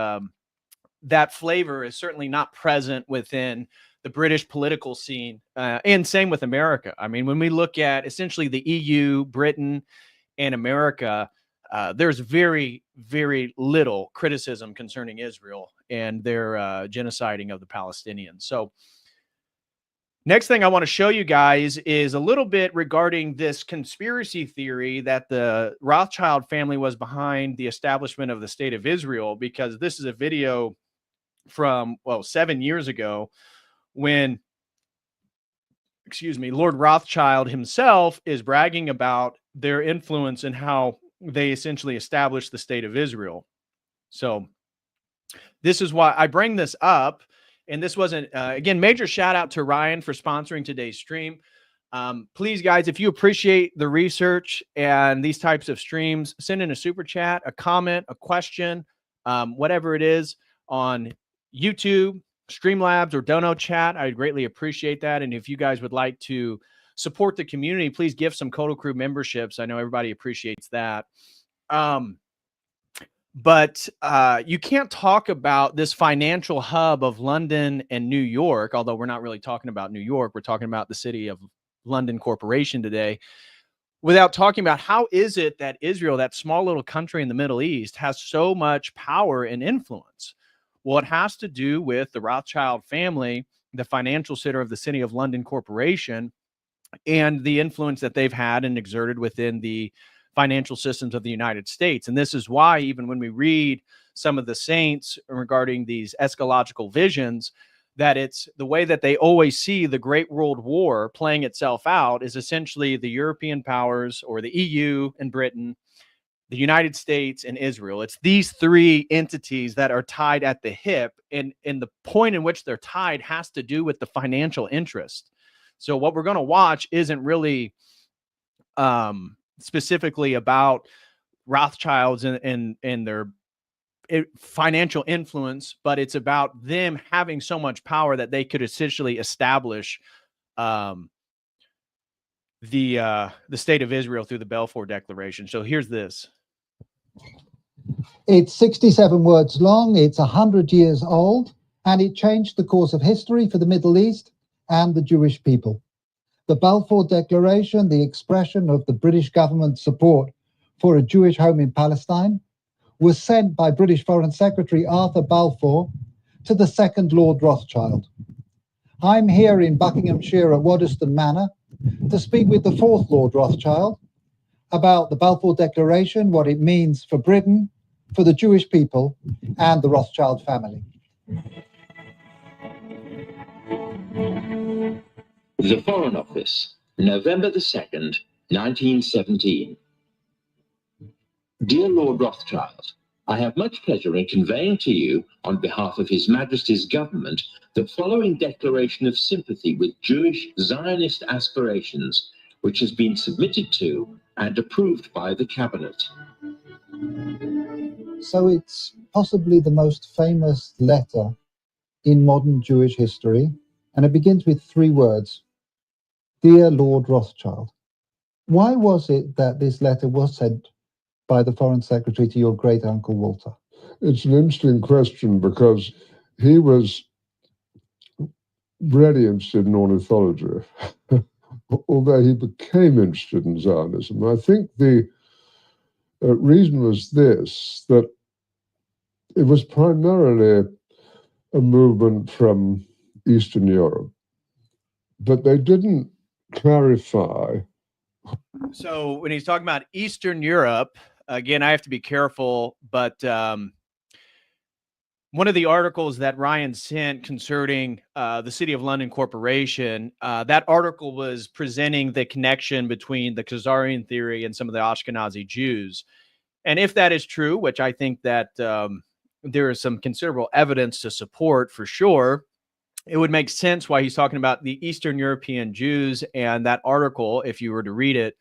that flavor is certainly not present within the British political scene, and same with America. I mean, when we look at essentially the EU, Britain, and America, there's very, very little criticism concerning Israel and their genociding of the Palestinians. So next thing I want to show you guys is a little bit regarding this conspiracy theory that the Rothschild family was behind the establishment of the State of Israel, because this is a video from, 7 years ago when, Lord Rothschild himself is bragging about their influence and how they essentially established the State of Israel. So this is why I bring this up. And this wasn't, again, major shout out to Ryan for sponsoring today's stream. Please, guys, if you appreciate the research and these types of streams, send in a super chat, a comment, a question, whatever it is on YouTube, Streamlabs, or Dono Chat. I'd greatly appreciate that. And if you guys would like to support the community, please give some COTEL Crew memberships. I know everybody appreciates that. But you can't talk about this financial hub of London and New York, although we're not really talking about New York. We're talking about the City of London Corporation today, without talking about how is it that Israel, that small little country in the Middle East, has so much power and influence. Well, it has to do with the Rothschild family, the financial center of the City of London Corporation, and the influence that they've had and exerted within the financial systems of the United States. And this is why even when we read some of the saints regarding these eschatological visions, that it's the way that they always see the Great World War playing itself out is essentially the European powers, or the EU and Britain, the United States, and Israel. It's these three entities that are tied at the hip, and the point in which they're tied has to do with the financial interest. So what we're going to watch isn't really specifically about Rothschilds and their financial influence, but it's about them having so much power that they could essentially establish the State of Israel through the Balfour Declaration. So here's this. It's 67 words long, it's 100 years old, and it changed the course of history for the Middle East and the Jewish people. The Balfour Declaration, the expression of the British government's support for a Jewish home in Palestine, was sent by British Foreign Secretary Arthur Balfour to the second Lord Rothschild. I'm here in Buckinghamshire at Waddesdon Manor to speak with the fourth Lord Rothschild about the Balfour Declaration, what it means for Britain, for the Jewish people, and the Rothschild family. The Foreign Office, November the 2nd, 1917. Dear Lord Rothschild, I have much pleasure in conveying to you, on behalf of His Majesty's government, the following declaration of sympathy with Jewish Zionist aspirations, which has been submitted to and approved by the Cabinet. So it's possibly the most famous letter in modern Jewish history, and it begins with three words: Dear Lord Rothschild. Why was it that this letter was sent by the Foreign Secretary to your great uncle Walter? It's an interesting question because he was really interested in ornithology, although he became interested in Zionism. I think the reason was this, that it was primarily a movement from Eastern Europe, but they didn't clarify. So when he's talking about Eastern Europe, again, I have to be careful, but one of the articles that Ryan sent concerning the City of London Corporation, that article was presenting the connection between the Khazarian theory and some of the Ashkenazi Jews. And if that is true, which I think that there is some considerable evidence to support for sure, it would make sense why he's talking about the Eastern European Jews and that article, if you were to read it,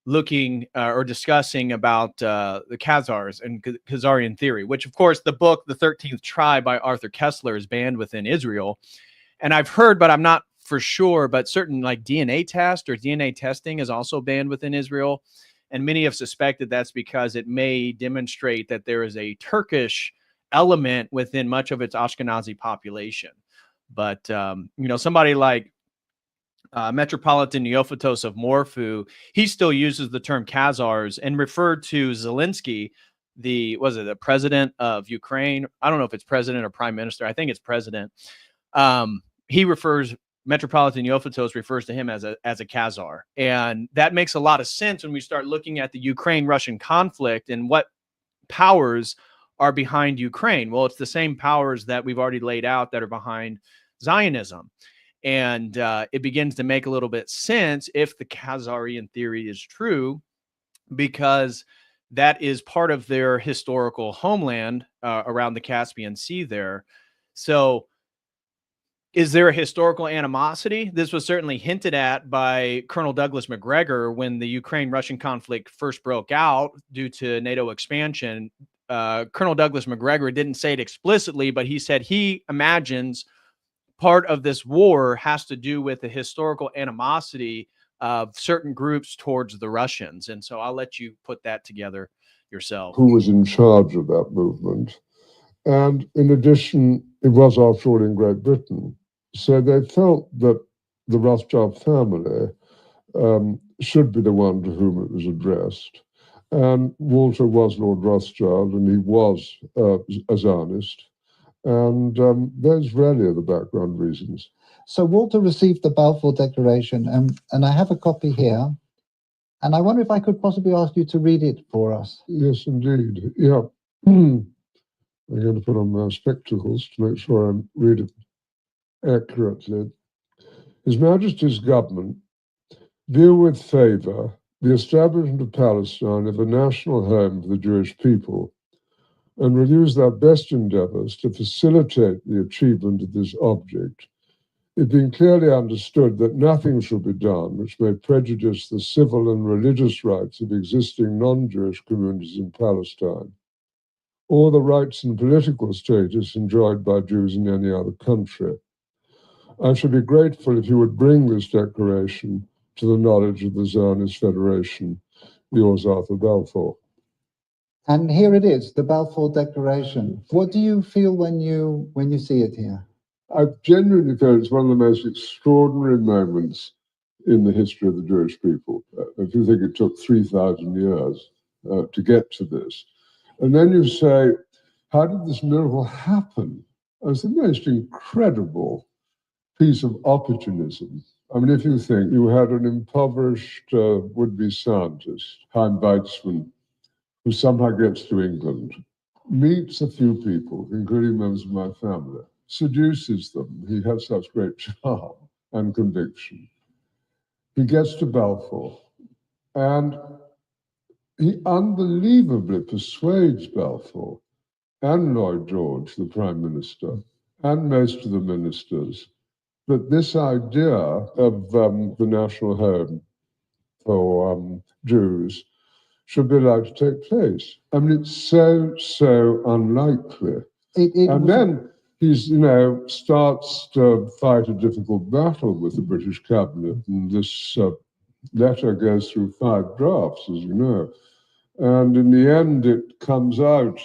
looking or discussing about the Khazars and Khazarian theory, which of course the book, The 13th Tribe by Arthur Kessler, is banned within Israel. And I've heard, but I'm not for sure, but certain like DNA test or DNA testing is also banned within Israel. And many have suspected that's because it may demonstrate that there is a Turkish element within much of its Ashkenazi population. But, somebody like Metropolitan Neophytos of Morphu, he still uses the term Khazars and referred to Zelensky, the president of Ukraine. I don't know if it's president or prime minister. I think it's president. Metropolitan Neophytos refers to him as a Khazar. And that makes a lot of sense when we start looking at the Ukraine-Russian conflict and what powers are behind Ukraine. Well, it's the same powers that we've already laid out that are behind Zionism. And it begins to make a little bit sense if the Khazarian theory is true, because that is part of their historical homeland around the Caspian Sea there. So is there a historical animosity? This was certainly hinted at by Colonel Douglas Macgregor when the Ukraine-Russian conflict first broke out due to NATO expansion. Colonel Douglas Macgregor didn't say it explicitly, but he said he imagines part of this war has to do with the historical animosity of certain groups towards the Russians. And so I'll let you put that together yourself. Who was in charge of that movement? And in addition, it was after all in Great Britain. So they felt that the Rothschild family should be the one to whom it was addressed. And Walter was Lord Rothschild, and he was a Zionist. And those really are the background reasons. So Walter received the Balfour Declaration, and I have a copy here. And I wonder if I could possibly ask you to read it for us. Yes, indeed. Yeah. I'm going to put on my spectacles to make sure I read it accurately. His Majesty's government view with favour the establishment of Palestine as a national home for the Jewish people, and will use their best endeavours to facilitate the achievement of this object, it being clearly understood that nothing shall be done which may prejudice the civil and religious rights of existing non-Jewish communities in Palestine, or the rights and political status enjoyed by Jews in any other country. I should be grateful if you would bring this declaration to the knowledge of the Zionist Federation. Yours, Arthur Balfour. And here it is, the Balfour Declaration. What do you feel when you see it here? I genuinely feel it's one of the most extraordinary moments in the history of the Jewish people. If you think it took 3,000 years to get to this. And then you say, how did this miracle happen? It's the most incredible piece of opportunism. I mean, if you think you had an impoverished would-be scientist, Chaim Weizmann, who somehow gets to England, meets a few people, including members of my family, seduces them. He has such great charm and conviction. He gets to Balfour, and he unbelievably persuades Balfour and Lloyd George, the Prime Minister, and most of the ministers, that this idea of the national home for Jews should be allowed to take place. I mean, it's so unlikely. And then he's, starts to fight a difficult battle with the British cabinet, and this letter goes through 5 drafts, as you know. And in the end, it comes out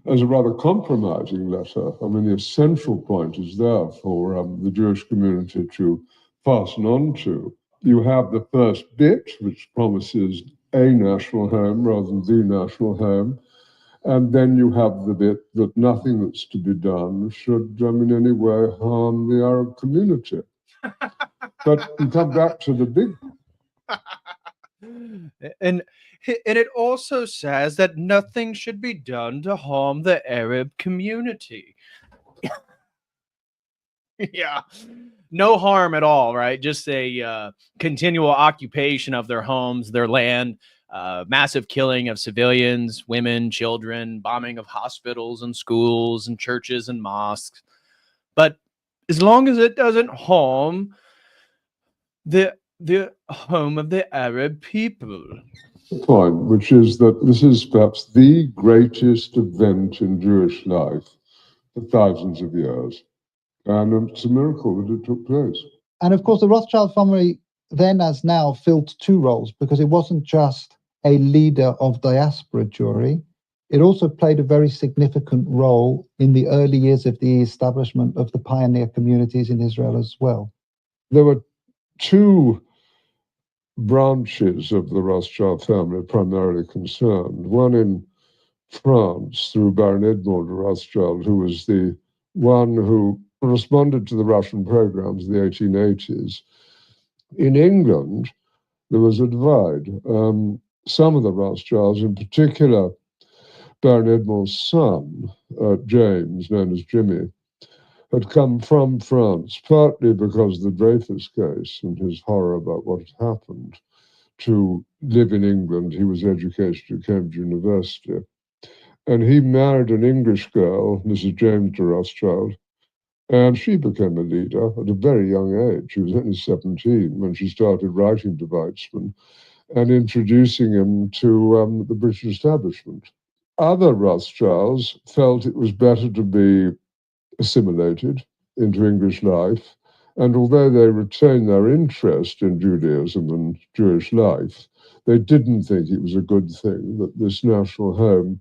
as a rather compromising letter. I mean, the essential point is there for the Jewish community to fasten on to. You have the first bit, which promises a national home rather than the national home. And then you have the bit that nothing that's to be done should in any way harm the Arab community. But you come back to the big. And it also says that nothing should be done to harm the Arab community. Yeah. No harm at all, right? Just a continual occupation of their homes, their land, massive killing of civilians, women, children, bombing of hospitals and schools and churches and mosques. But as long as it doesn't harm the home of the Arab people. Point, which is that this is perhaps the greatest event in Jewish life for thousands of years. And it's a miracle that it took place. And of course, the Rothschild family then as now filled two roles, because it wasn't just a leader of diaspora Jewry, it also played a very significant role in the early years of the establishment of the pioneer communities in Israel as well. There were two branches of the Rothschild family primarily concerned. One in France through Baron Edmond de Rothschild, who was the one who responded to the Russian programs of the 1880s. In England, there was a divide. Some of the Rothschilds, in particular Baron Edmond's son, James, known as Jimmy, had come from France, partly because of the Dreyfus case and his horror about what had happened, to live in England. He was educated at Cambridge University. And he married an English girl, Mrs. James de Rothschild, and she became a leader at a very young age. She was only 17 when she started writing to Weizmann and introducing him to the British establishment. Other Rothschilds felt it was better to be assimilated into English life. And although they retained their interest in Judaism and Jewish life, they didn't think it was a good thing that this national home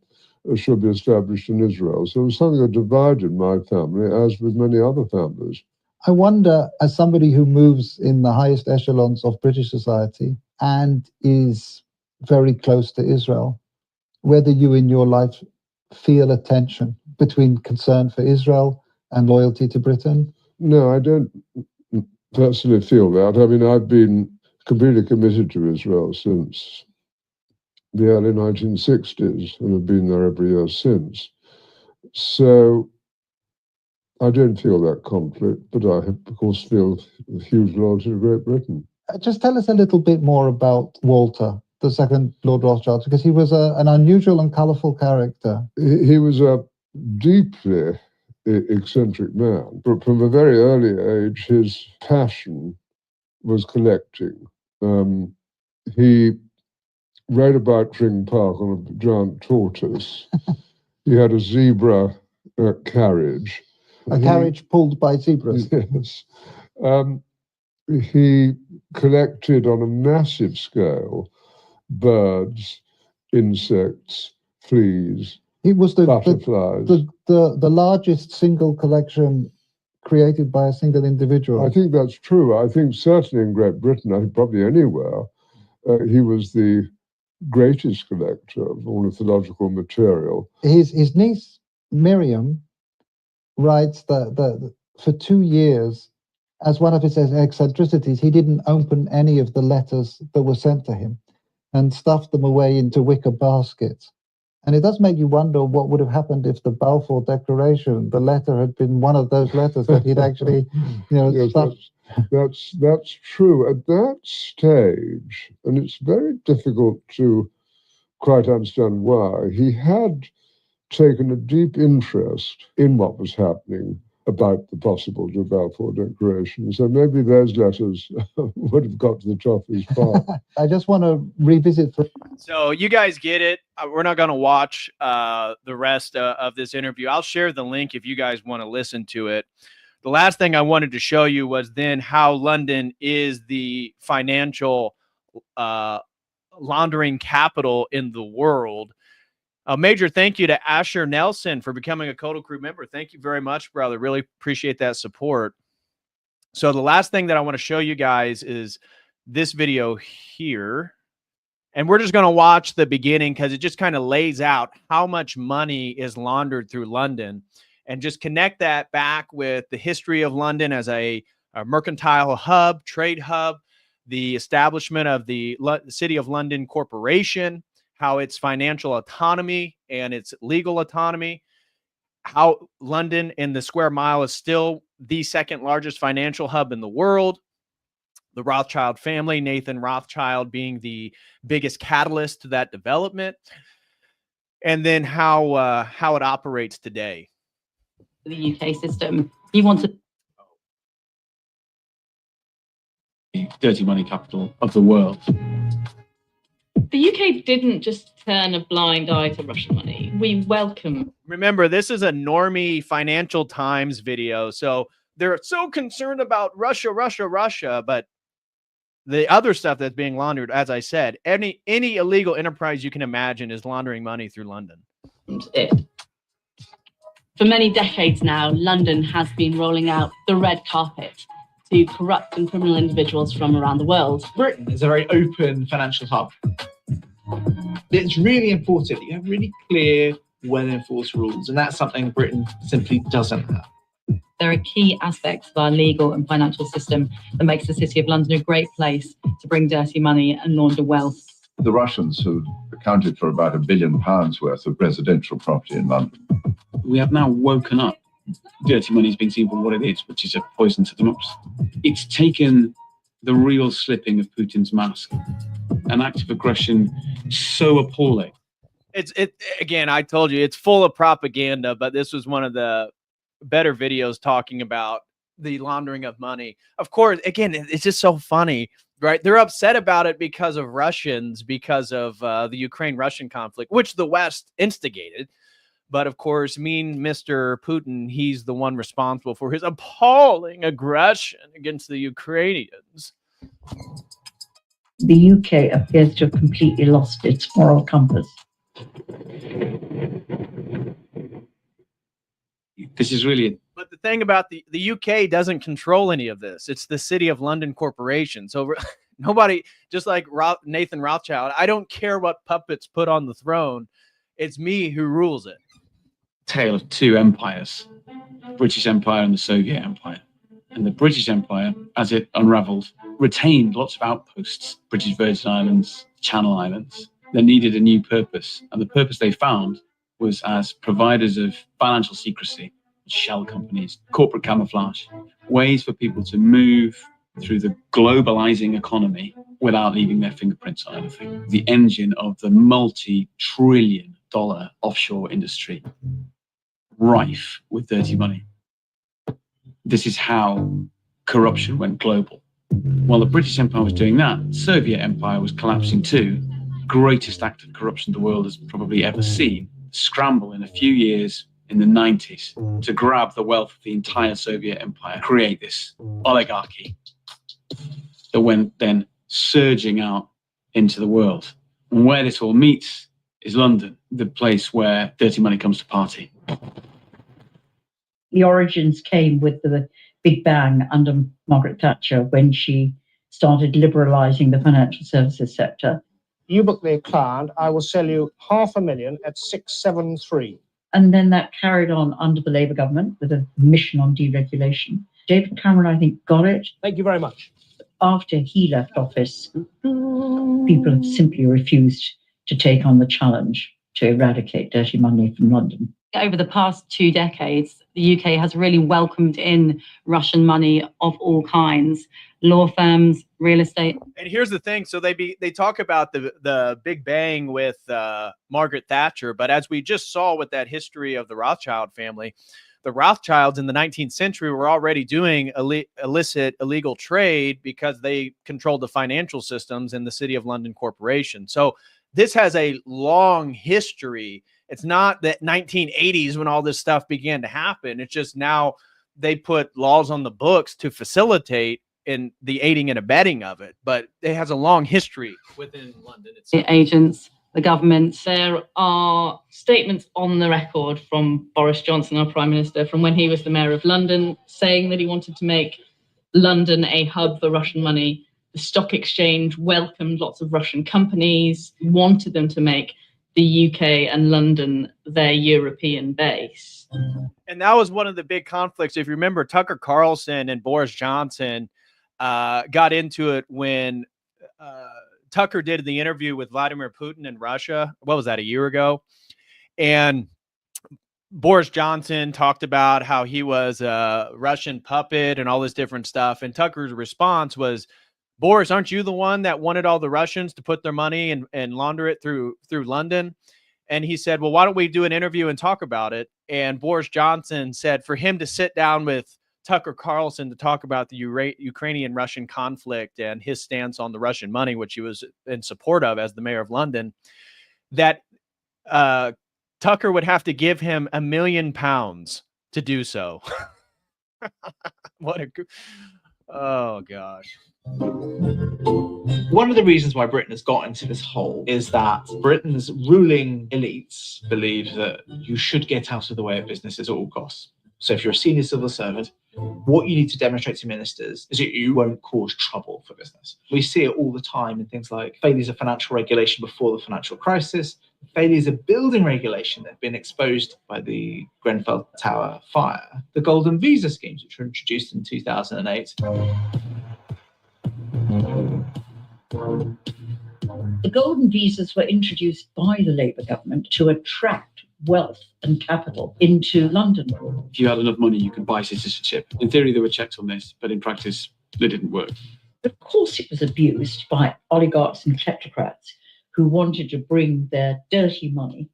should be established in Israel. So it was something that divided my family, as with many other families. I wonder, as somebody who moves in the highest echelons of British society and is very close to Israel, whether you in your life feel a tension between concern for Israel and loyalty to Britain? No, I don't personally feel that. I mean, I've been completely committed to Israel since the early 1960s and have been there every year since. So I don't feel that conflict, but I, of course, feel a huge loyalty to Great Britain. Just tell us a little bit more about Walter, the second Lord Rothschild, because he was an unusual and colourful character. He was a deeply eccentric man, but from a very early age, his passion was collecting. He rode about Tring Park on a giant tortoise. He had a zebra carriage. A carriage pulled by zebras. Yes. He collected on a massive scale birds, insects, fleas, He was butterflies. The largest single collection created by a single individual. I think that's true. I think certainly in Great Britain, I think probably anywhere, he was the greatest collector of ornithological material. His niece, Miriam, writes that for 2 years, as one of his eccentricities, he didn't open any of the letters that were sent to him and stuffed them away into wicker baskets. And it does make you wonder what would have happened if the Balfour Declaration, the letter, had been one of those letters that he'd actually, yes, stuffed. That's true. At that stage, and it's very difficult to quite understand why, he had taken a deep interest in what was happening about the possibility of Balfour Declaration. So maybe those letters would have got to the top of his file. I just want to revisit. So you guys get it. We're not going to watch the rest of this interview. I'll share the link if you guys want to listen to it. The last thing I wanted to show you was then how London is the financial laundering capital in the world. A major thank you to Asher Nelson for becoming a COTEL crew member. Thank you very much, brother. Really appreciate that support. So the last thing that I want to show you guys is this video here. And we're just going to watch the beginning because it just kind of lays out how much money is laundered through London, and just connect that back with the history of London as a mercantile hub, trade hub, the establishment of the City of London Corporation, how its financial autonomy and its legal autonomy, how London and the square mile is still the second largest financial hub in the world, the Rothschild family, Nathan Rothschild being the biggest catalyst to that development, and then how it operates today. The UK system. He wanted dirty money capital of the world. the UK didn't just turn a blind eye to Russian money. We welcome. Remember, this is a normie Financial Times video, so they're so concerned about Russia, but the other stuff that's being laundered, as I said, any illegal enterprise you can imagine is laundering money through London. It. For many decades now, London has been rolling out the red carpet to corrupt and criminal individuals from around the world. Britain is a very open financial hub. It's really important that you have really clear, well-enforced rules, and that's something Britain simply doesn't have. There are key aspects of our legal and financial system that makes the City of London a great place to bring dirty money and launder wealth. The Russians have accounted for about £1 billion worth of residential property in London. We have now woken up. Dirty money is being seen for what it is, which is a poison to democracy. It's taken the real slipping of Putin's mask, an act of aggression so appalling. Again, I told you, it's full of propaganda, but this was one of the better videos talking about the laundering of money. Of course, again, it's just so funny, right? They're upset about it because of Russians, because of the Ukraine-Russian conflict, which the West instigated. But of course, mean Mr. Putin, he's the one responsible for his appalling aggression against the Ukrainians. The UK appears to have completely lost its moral compass. This is really... But the thing about the UK doesn't control any of this. It's the City of London Corporation. So nobody, just like Nathan Rothschild, I don't care what puppets put on the throne. It's me who rules it. Tale of two empires, British Empire and the Soviet Empire. And the British Empire, as it unraveled, retained lots of outposts, British Virgin Islands, Channel Islands, that needed a new purpose. And the purpose they found was as providers of financial secrecy, shell companies, corporate camouflage, ways for people to move through the globalizing economy without leaving their fingerprints on anything. The engine of the multi-trillion-dollar offshore industry, rife with dirty money. This is how corruption went global. While the British Empire was doing that, the Soviet Empire was collapsing too. Greatest act of corruption the world has probably ever seen. Scramble in a few years in the 90s to grab the wealth of the entire Soviet Empire, create this oligarchy that went then surging out into the world. And where this all meets is London, the place where dirty money comes to party. The origins came with the Big Bang under Margaret Thatcher when she started liberalising the financial services sector. You book me a client, I will sell you $500,000 at 673. And then that carried on under the Labour government with a mission on deregulation. David Cameron, I think, got it. Thank you very much. After he left office, people have simply refused to take on the challenge to eradicate dirty money from London. Over the past 2 decades, the UK has really welcomed in Russian money of all kinds, law firms, real estate. And here's the thing. So they talk about the Big Bang with Margaret Thatcher. But as we just saw with that history of the Rothschild family, the Rothschilds in the 19th century were already doing illicit, illegal trade because they controlled the financial systems in the City of London Corporation. So this has a long history. It's not the 1980s when all this stuff began to happen. It's just now they put laws on the books to facilitate in the aiding and abetting of it. But it has a long history within London itself. Agents the governments. There are statements on the record from Boris Johnson, our Prime Minister, from when he was the Mayor of London, saying that he wanted to make London a hub for Russian money. The stock exchange welcomed lots of Russian companies, wanted them to make the UK and London their European base. And that was one of the big conflicts. If you remember, Tucker Carlson and Boris Johnson got into it when Tucker did the interview with Vladimir Putin in Russia. What was that, a year ago? And Boris Johnson talked about how he was a Russian puppet and all this different stuff. And Tucker's response was, Boris, aren't you the one that wanted all the Russians to put their money and launder it through London? And he said, well, why don't we do an interview and talk about it? And Boris Johnson said for him to sit down with Tucker Carlson to talk about the Ukrainian-Russian conflict and his stance on the Russian money, which he was in support of as the mayor of London, that Tucker would have to give him £1 million to do so. Oh, gosh. One of the reasons why Britain has got into this hole is that Britain's ruling elites believe that you should get out of the way of business at all costs. So if you're a senior civil servant, what you need to demonstrate to ministers is that you won't cause trouble for business. We see it all the time in things like failures of financial regulation before the financial crisis, failures of building regulation that have been exposed by the Grenfell Tower fire, the golden visa schemes, which were introduced in 2008. The golden visas were introduced by the Labour government to attract wealth and capital into London. If you had enough money, you could buy citizenship. In theory, there were checks on this, but in practice, they didn't work. Of course, it was abused by oligarchs and kleptocrats who wanted to bring their dirty money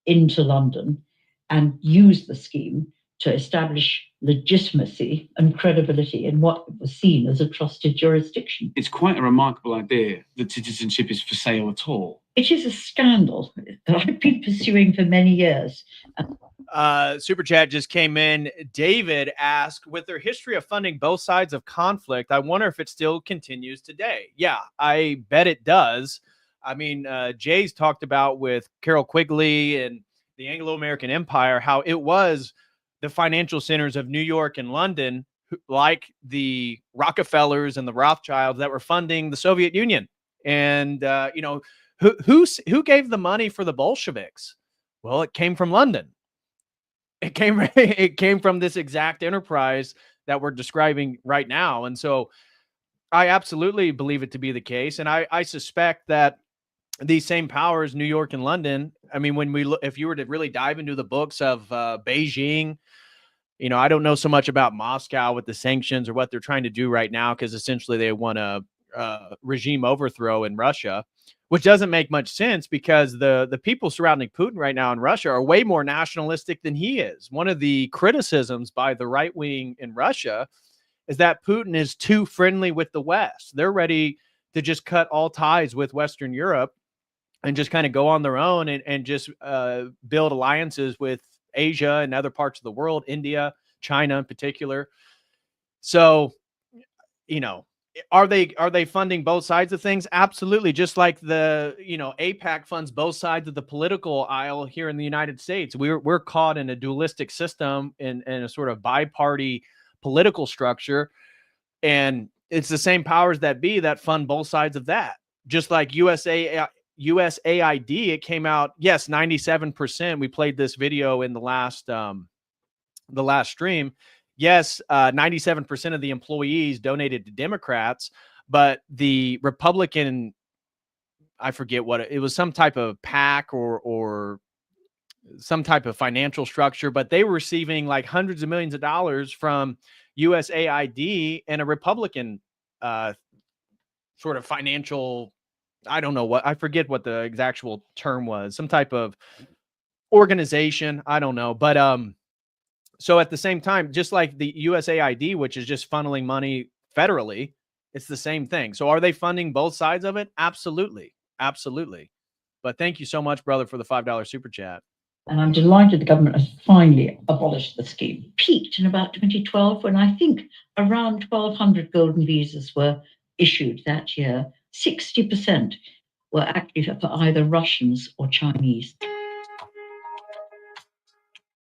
into London and use the scheme to establish legitimacy and credibility in what was seen as a trusted jurisdiction. It's quite a remarkable idea that citizenship is for sale at all. It is a scandal that I've been pursuing for many years. Super chat just came in. David asked, with their history of funding both sides of conflict, I wonder if it still continues today. Yeah, I bet it does. I mean, Jay's talked about with Carol Quigley and the Anglo-American Empire, how it was the financial centers of New York and London, like the Rockefellers and the Rothschilds, that were funding the Soviet Union. And, you know, who gave the money for the Bolsheviks? Well, it came from London. It came from this exact enterprise that we're describing right now. And so I absolutely believe it to be the case. And I suspect that these same powers, New York and London, I mean, when we look, if you were to really dive into the books of Beijing, you know, I don't know so much about Moscow with the sanctions or what they're trying to do right now, because essentially they want a regime overthrow in Russia, which doesn't make much sense because the people surrounding Putin right now in Russia are way more nationalistic than he is. One of the criticisms by the right wing in Russia is that Putin is too friendly with the West. They're ready to just cut all ties with Western Europe and just kind of go on their own and just build alliances with Asia and other parts of the world, India, China in particular. So, you know, are they funding both sides of things? Absolutely. Just like the, you know, AIPAC funds both sides of the political aisle here in the United States. We're caught in a dualistic system in a sort of bi-party political structure. And it's the same powers that be that fund both sides of that. Just like USAID, it came out, yes, 97%. We played this video in the last stream. Yes, 97% of the employees donated to Democrats, but the Republican, I forget what it was, some type of PAC or some type of financial structure, but they were receiving like hundreds of millions of dollars from USAID and a Republican sort of financial, I don't know what, I forget what the actual term was, some type of organization, I don't know. But so at the same time, just like the USAID, which is just funneling money federally, it's the same thing. So are they funding both sides of it? Absolutely. Absolutely. But thank you so much, brother, for the $5 super chat. And I'm delighted the government has finally abolished the scheme. Peaked in about 2012, when I think around 1,200 golden visas were issued that year. 60% were actually for either Russians or Chinese.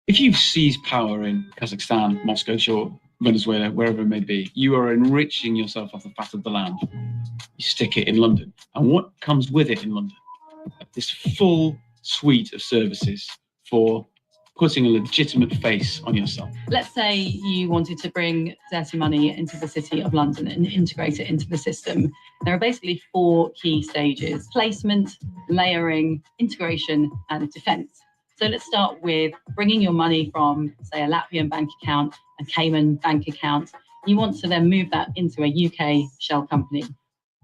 If you've seized power in Kazakhstan, Moscow, sure, Venezuela, wherever it may be, you are enriching yourself off the fat of the land. You stick it in London. And what comes with it in London? This full suite of services for putting a legitimate face on yourself. Let's say you wanted to bring dirty money into the City of London and integrate it into the system. There are basically 4 key stages: placement, layering, integration, and defense. So let's start with bringing your money from, say, a Latvian bank account, a Cayman bank account. You want to then move that into a UK shell company.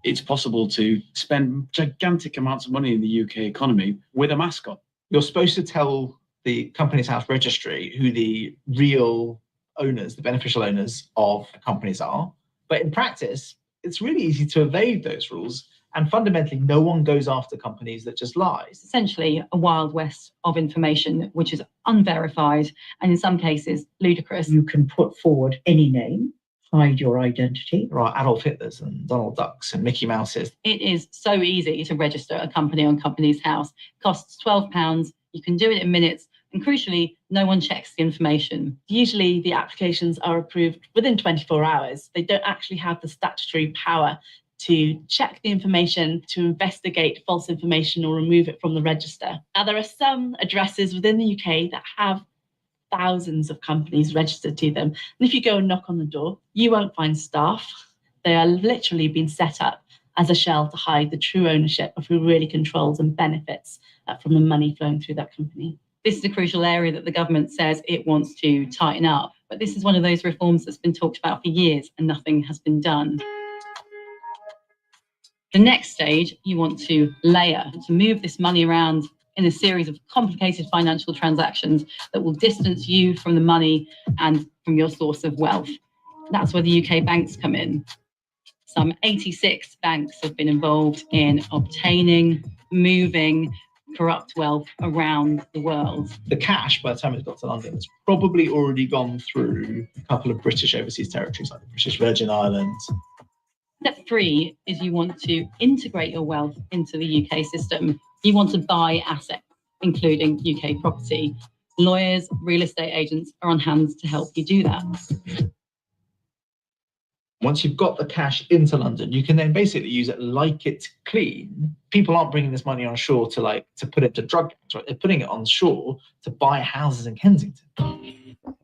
It's possible to spend gigantic amounts of money in the UK economy with a mask on. You're supposed to tell the Companies House Registry who the real owners, the beneficial owners of companies are. But in practice, it's really easy to evade those rules. And fundamentally, no one goes after companies that just lie. It's essentially a wild west of information, which is unverified and in some cases ludicrous. You can put forward any name, hide your identity. There are Adolf Hitlers and Donald Ducks and Mickey Mouses. It is so easy to register a company on Companies House. It costs £12. You can do it in minutes. And crucially, no one checks the information. Usually the applications are approved within 24 hours. They don't actually have the statutory power to check the information, to investigate false information or remove it from the register. Now, there are some addresses within the UK that have thousands of companies registered to them. And if you go and knock on the door, you won't find staff. They are literally being set up as a shell to hide the true ownership of who really controls and benefits from the money flowing through that company. This is a crucial area that the government says it wants to tighten up. But this is one of those reforms that's been talked about for years and nothing has been done. The next stage, you want to layer, to move this money around in a series of complicated financial transactions that will distance you from the money and from your source of wealth. That's where the UK banks come in. Some 86 banks have been involved in obtaining, moving corrupt wealth around the world. The cash, by the time it got to London, has probably already gone through a couple of British overseas territories, like the British Virgin Islands. Step 3 is you want to integrate your wealth into the UK system. You want to buy assets, including UK property. Lawyers, real estate agents are on hand to help you do that. Once you've got the cash into London, you can then basically use it like it's clean. People aren't bringing this money on shore to put it to drug gangs, right? They're putting it on shore to buy houses in Kensington.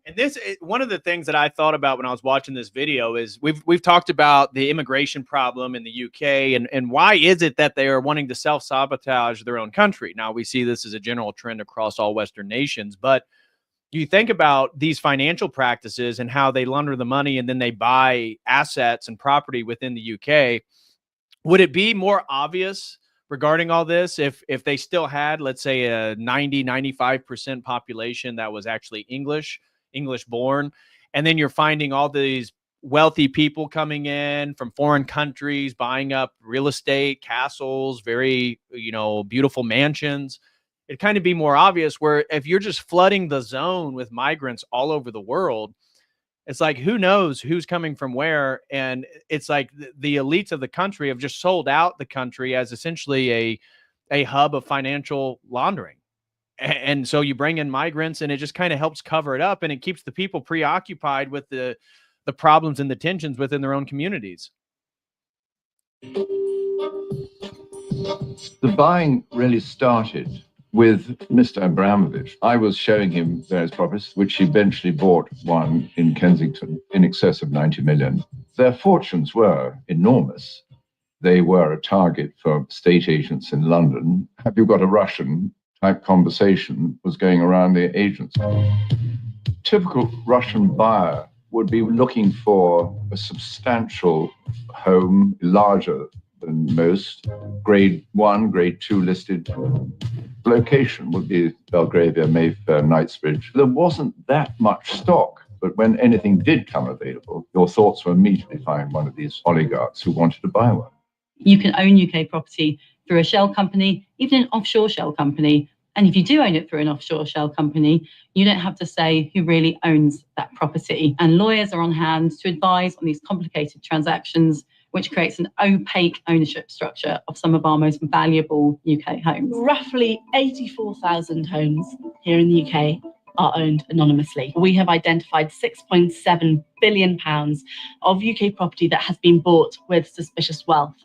And this is one of the things that I thought about when I was watching this video is we've talked about the immigration problem in the UK and why is it that they are wanting to self-sabotage their own country? Now, we see this as a general trend across all Western nations, but you think about these financial practices and how they launder the money and then they buy assets and property within the UK. Would it be more obvious regarding all this if they still had, let's say, a 95% population that was actually English born, and then you're finding all these wealthy people coming in from foreign countries, buying up real estate, castles, very, beautiful mansions? It'd kind of be more obvious where if you're just flooding the zone with migrants all over the world, it's like, who knows who's coming from where? And it's like the elites of the country have just sold out the country as essentially a hub of financial laundering. And so you bring in migrants and it just kind of helps cover it up and it keeps the people preoccupied with the problems and the tensions within their own communities. The buying really started with Mr. Abramovich. I was showing him various properties, which he eventually bought one in Kensington in excess of 90 million. Their fortunes were enormous. They were a target for estate agents in London. Have you got a Russian type conversation was going around the agents. Typical Russian buyer would be looking for a substantial home, larger than most, grade 1, grade 2 listed. Location would be Belgravia, Mayfair, Knightsbridge. There wasn't that much stock, but when anything did come available, your thoughts were immediately find one of these oligarchs who wanted to buy one. You can own UK property through a shell company, even an offshore shell company. And if you do own it through an offshore shell company, you don't have to say who really owns that property. And lawyers are on hand to advise on these complicated transactions which creates an opaque ownership structure of some of our most valuable UK homes. Roughly 84,000 homes here in the UK are owned anonymously. We have identified £6.7 billion of UK property that has been bought with suspicious wealth.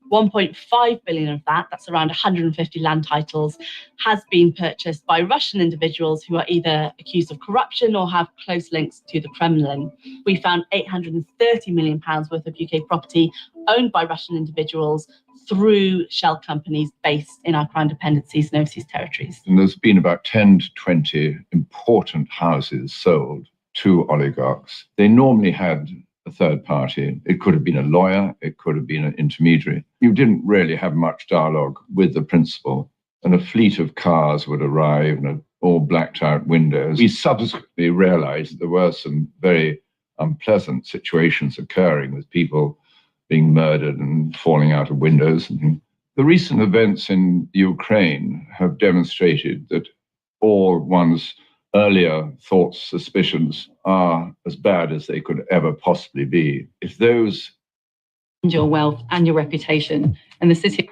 1.5 billion of that, that's around 150 land titles, has been purchased by Russian individuals who are either accused of corruption or have close links to the Kremlin. We found £830 million worth of UK property owned by Russian individuals through shell companies based in our Crown dependencies and overseas territories. And there's been about 10 to 20 important houses sold to oligarchs. They normally had a third party. It could have been a lawyer, it could have been an intermediary. You didn't really have much dialogue with the principal, and a fleet of cars would arrive and all blacked out windows. We subsequently realized that there were some very unpleasant situations occurring with people being murdered and falling out of windows. The recent events in Ukraine have demonstrated that all one's earlier thoughts, suspicions are as bad as they could ever possibly be. If those... Your wealth and your reputation. And the city...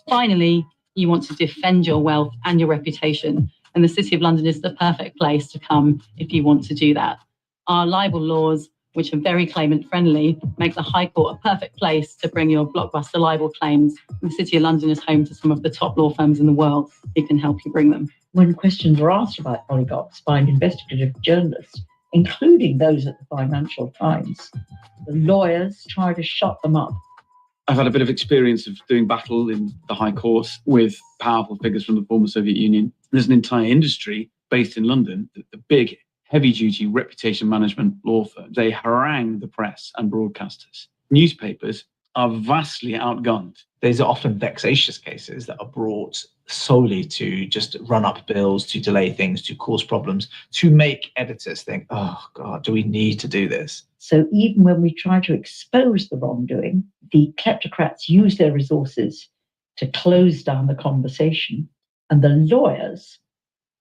Finally, you want to defend your wealth and your reputation. And the City of London is the perfect place to come if you want to do that. Our libel laws, which are very claimant-friendly, make the High Court a perfect place to bring your blockbuster libel claims. The City of London is home to some of the top law firms in the world who can help you bring them. When questions are asked about oligarchs by investigative journalists, including those at the Financial Times, the lawyers try to shut them up. I've had a bit of experience of doing battle in the High Court with powerful figures from the former Soviet Union. There's an entire industry based in London, the big heavy-duty reputation management law firms. They harangue the press and broadcasters. Newspapers are vastly outgunned. These are often vexatious cases that are brought solely to just run up bills, to delay things, to cause problems, to make editors think, oh God, do we need to do this? So even when we try to expose the wrongdoing, the kleptocrats use their resources to close down the conversation, and the lawyers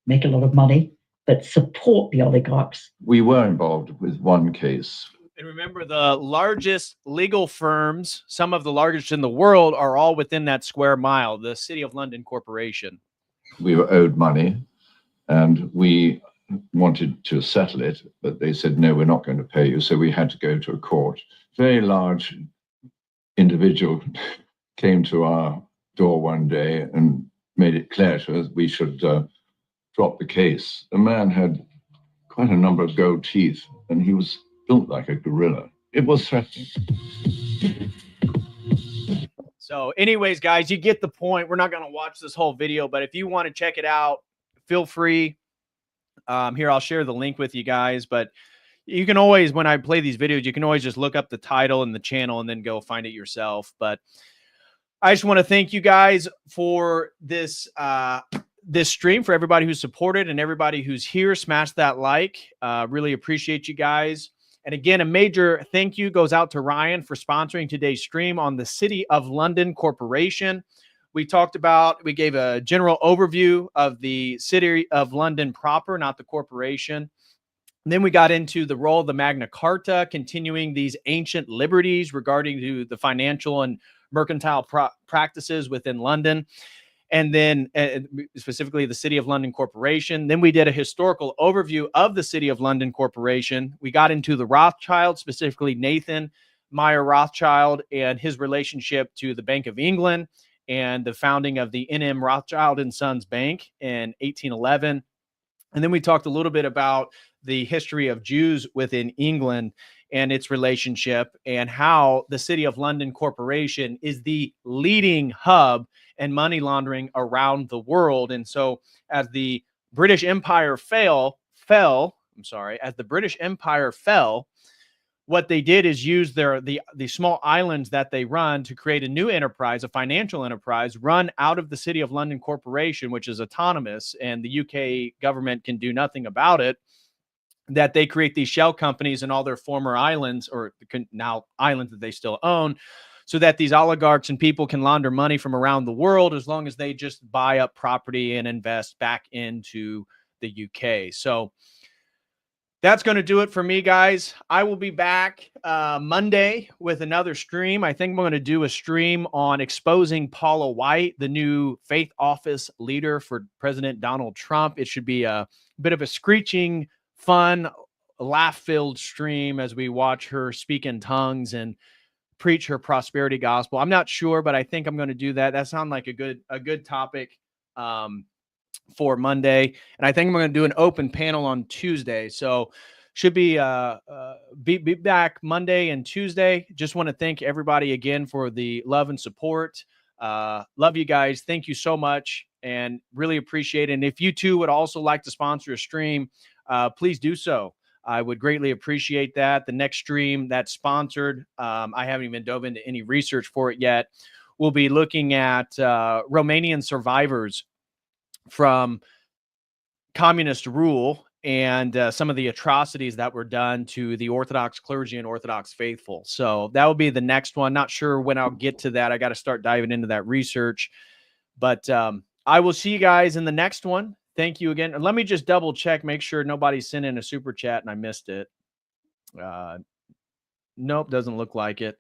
make a lot of money but support the oligarchs. We were involved with one case. And remember, the largest legal firms, some of the largest in the world, are all within that square mile, the City of London Corporation. We were owed money and we wanted to settle it, but they said, no, we're not going to pay you. So we had to go to a court. Very large individual came to our door one day and made it clear to us we should drop the case. The man had quite a number of gold teeth and he was built like a gorilla. It was threatening. So anyways, guys, you get the point. We're not going to watch this whole video, but if you want to check it out, feel free. Here, I'll share the link with you guys, but you can always, when I play these videos, you can always just look up the title and the channel and then go find it yourself. But I just want to thank you guys for this, this stream, for everybody who's supported and everybody who's here. Smash that like. Really appreciate you guys. And again, a major thank you goes out to Ryan for sponsoring today's stream on the City of London Corporation. We gave a general overview of the City of London proper, not the corporation. And then we got into the role of the Magna Carta, continuing these ancient liberties regarding to the financial and mercantile practices within London. And then specifically the City of London Corporation. Then we did a historical overview of the City of London Corporation. We got into the Rothschild, specifically Nathan Meyer Rothschild and his relationship to the Bank of England and the founding of the N.M. Rothschild and Sons Bank in 1811. And then we talked a little bit about the history of Jews within England and its relationship and how the City of London Corporation is the leading hub and money laundering around the world. And so as the British Empire fell, what they did is use the small islands that they run to create a new enterprise, a financial enterprise run out of the City of London Corporation, which is autonomous and the UK government can do nothing about it. That they create these shell companies in all their former islands, or now islands that they still own, so that these oligarchs and people can launder money from around the world as long as they just buy up property and invest back into the UK. So That's going to do it for me, guys. I will be back Monday with another stream. I think I'm going to do a stream on exposing Paula White, the new faith office leader for President Donald Trump. It should be a bit of a screeching, fun, laugh-filled stream as we watch her speak in tongues and preach her prosperity gospel. I'm not sure, but I think I'm going to do that. That sounds like a good topic for Monday. And I think I'm going to do an open panel on Tuesday. So should be back Monday and Tuesday. Just want to thank everybody again for the love and support. Love you guys. Thank you so much and really appreciate it. And if you too would also like to sponsor a stream, please do so. I would greatly appreciate that. The next stream that's sponsored, I haven't even dove into any research for it yet. We'll be looking at Romanian survivors from communist rule and some of the atrocities that were done to the Orthodox clergy and Orthodox faithful. So that will be the next one. Not sure when I'll get to that. I got to start diving into that research. But I will see you guys in the next one. Thank you again. Let me just double check, make sure nobody sent in a super chat and I missed it. Nope, doesn't look like it.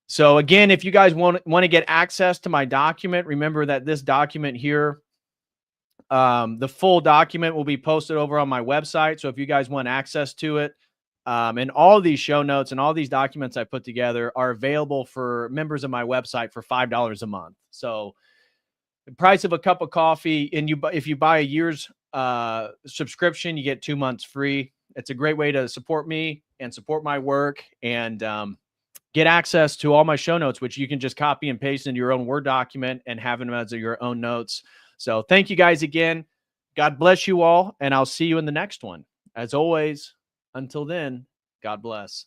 So again, if you guys want to get access to my document, remember that this document here, the full document will be posted over on my website. So if you guys want access to it, and all these show notes and all these documents I put together are available for members of my website for $5 a month. So the price of a cup of coffee, and if you buy a year's subscription, you get 2 months free. It's a great way to support me and support my work and get access to all my show notes, which you can just copy and paste into your own Word document and have them as your own notes. So thank you guys again. God bless you all, and I'll see you in the next one. As always, until then, God bless.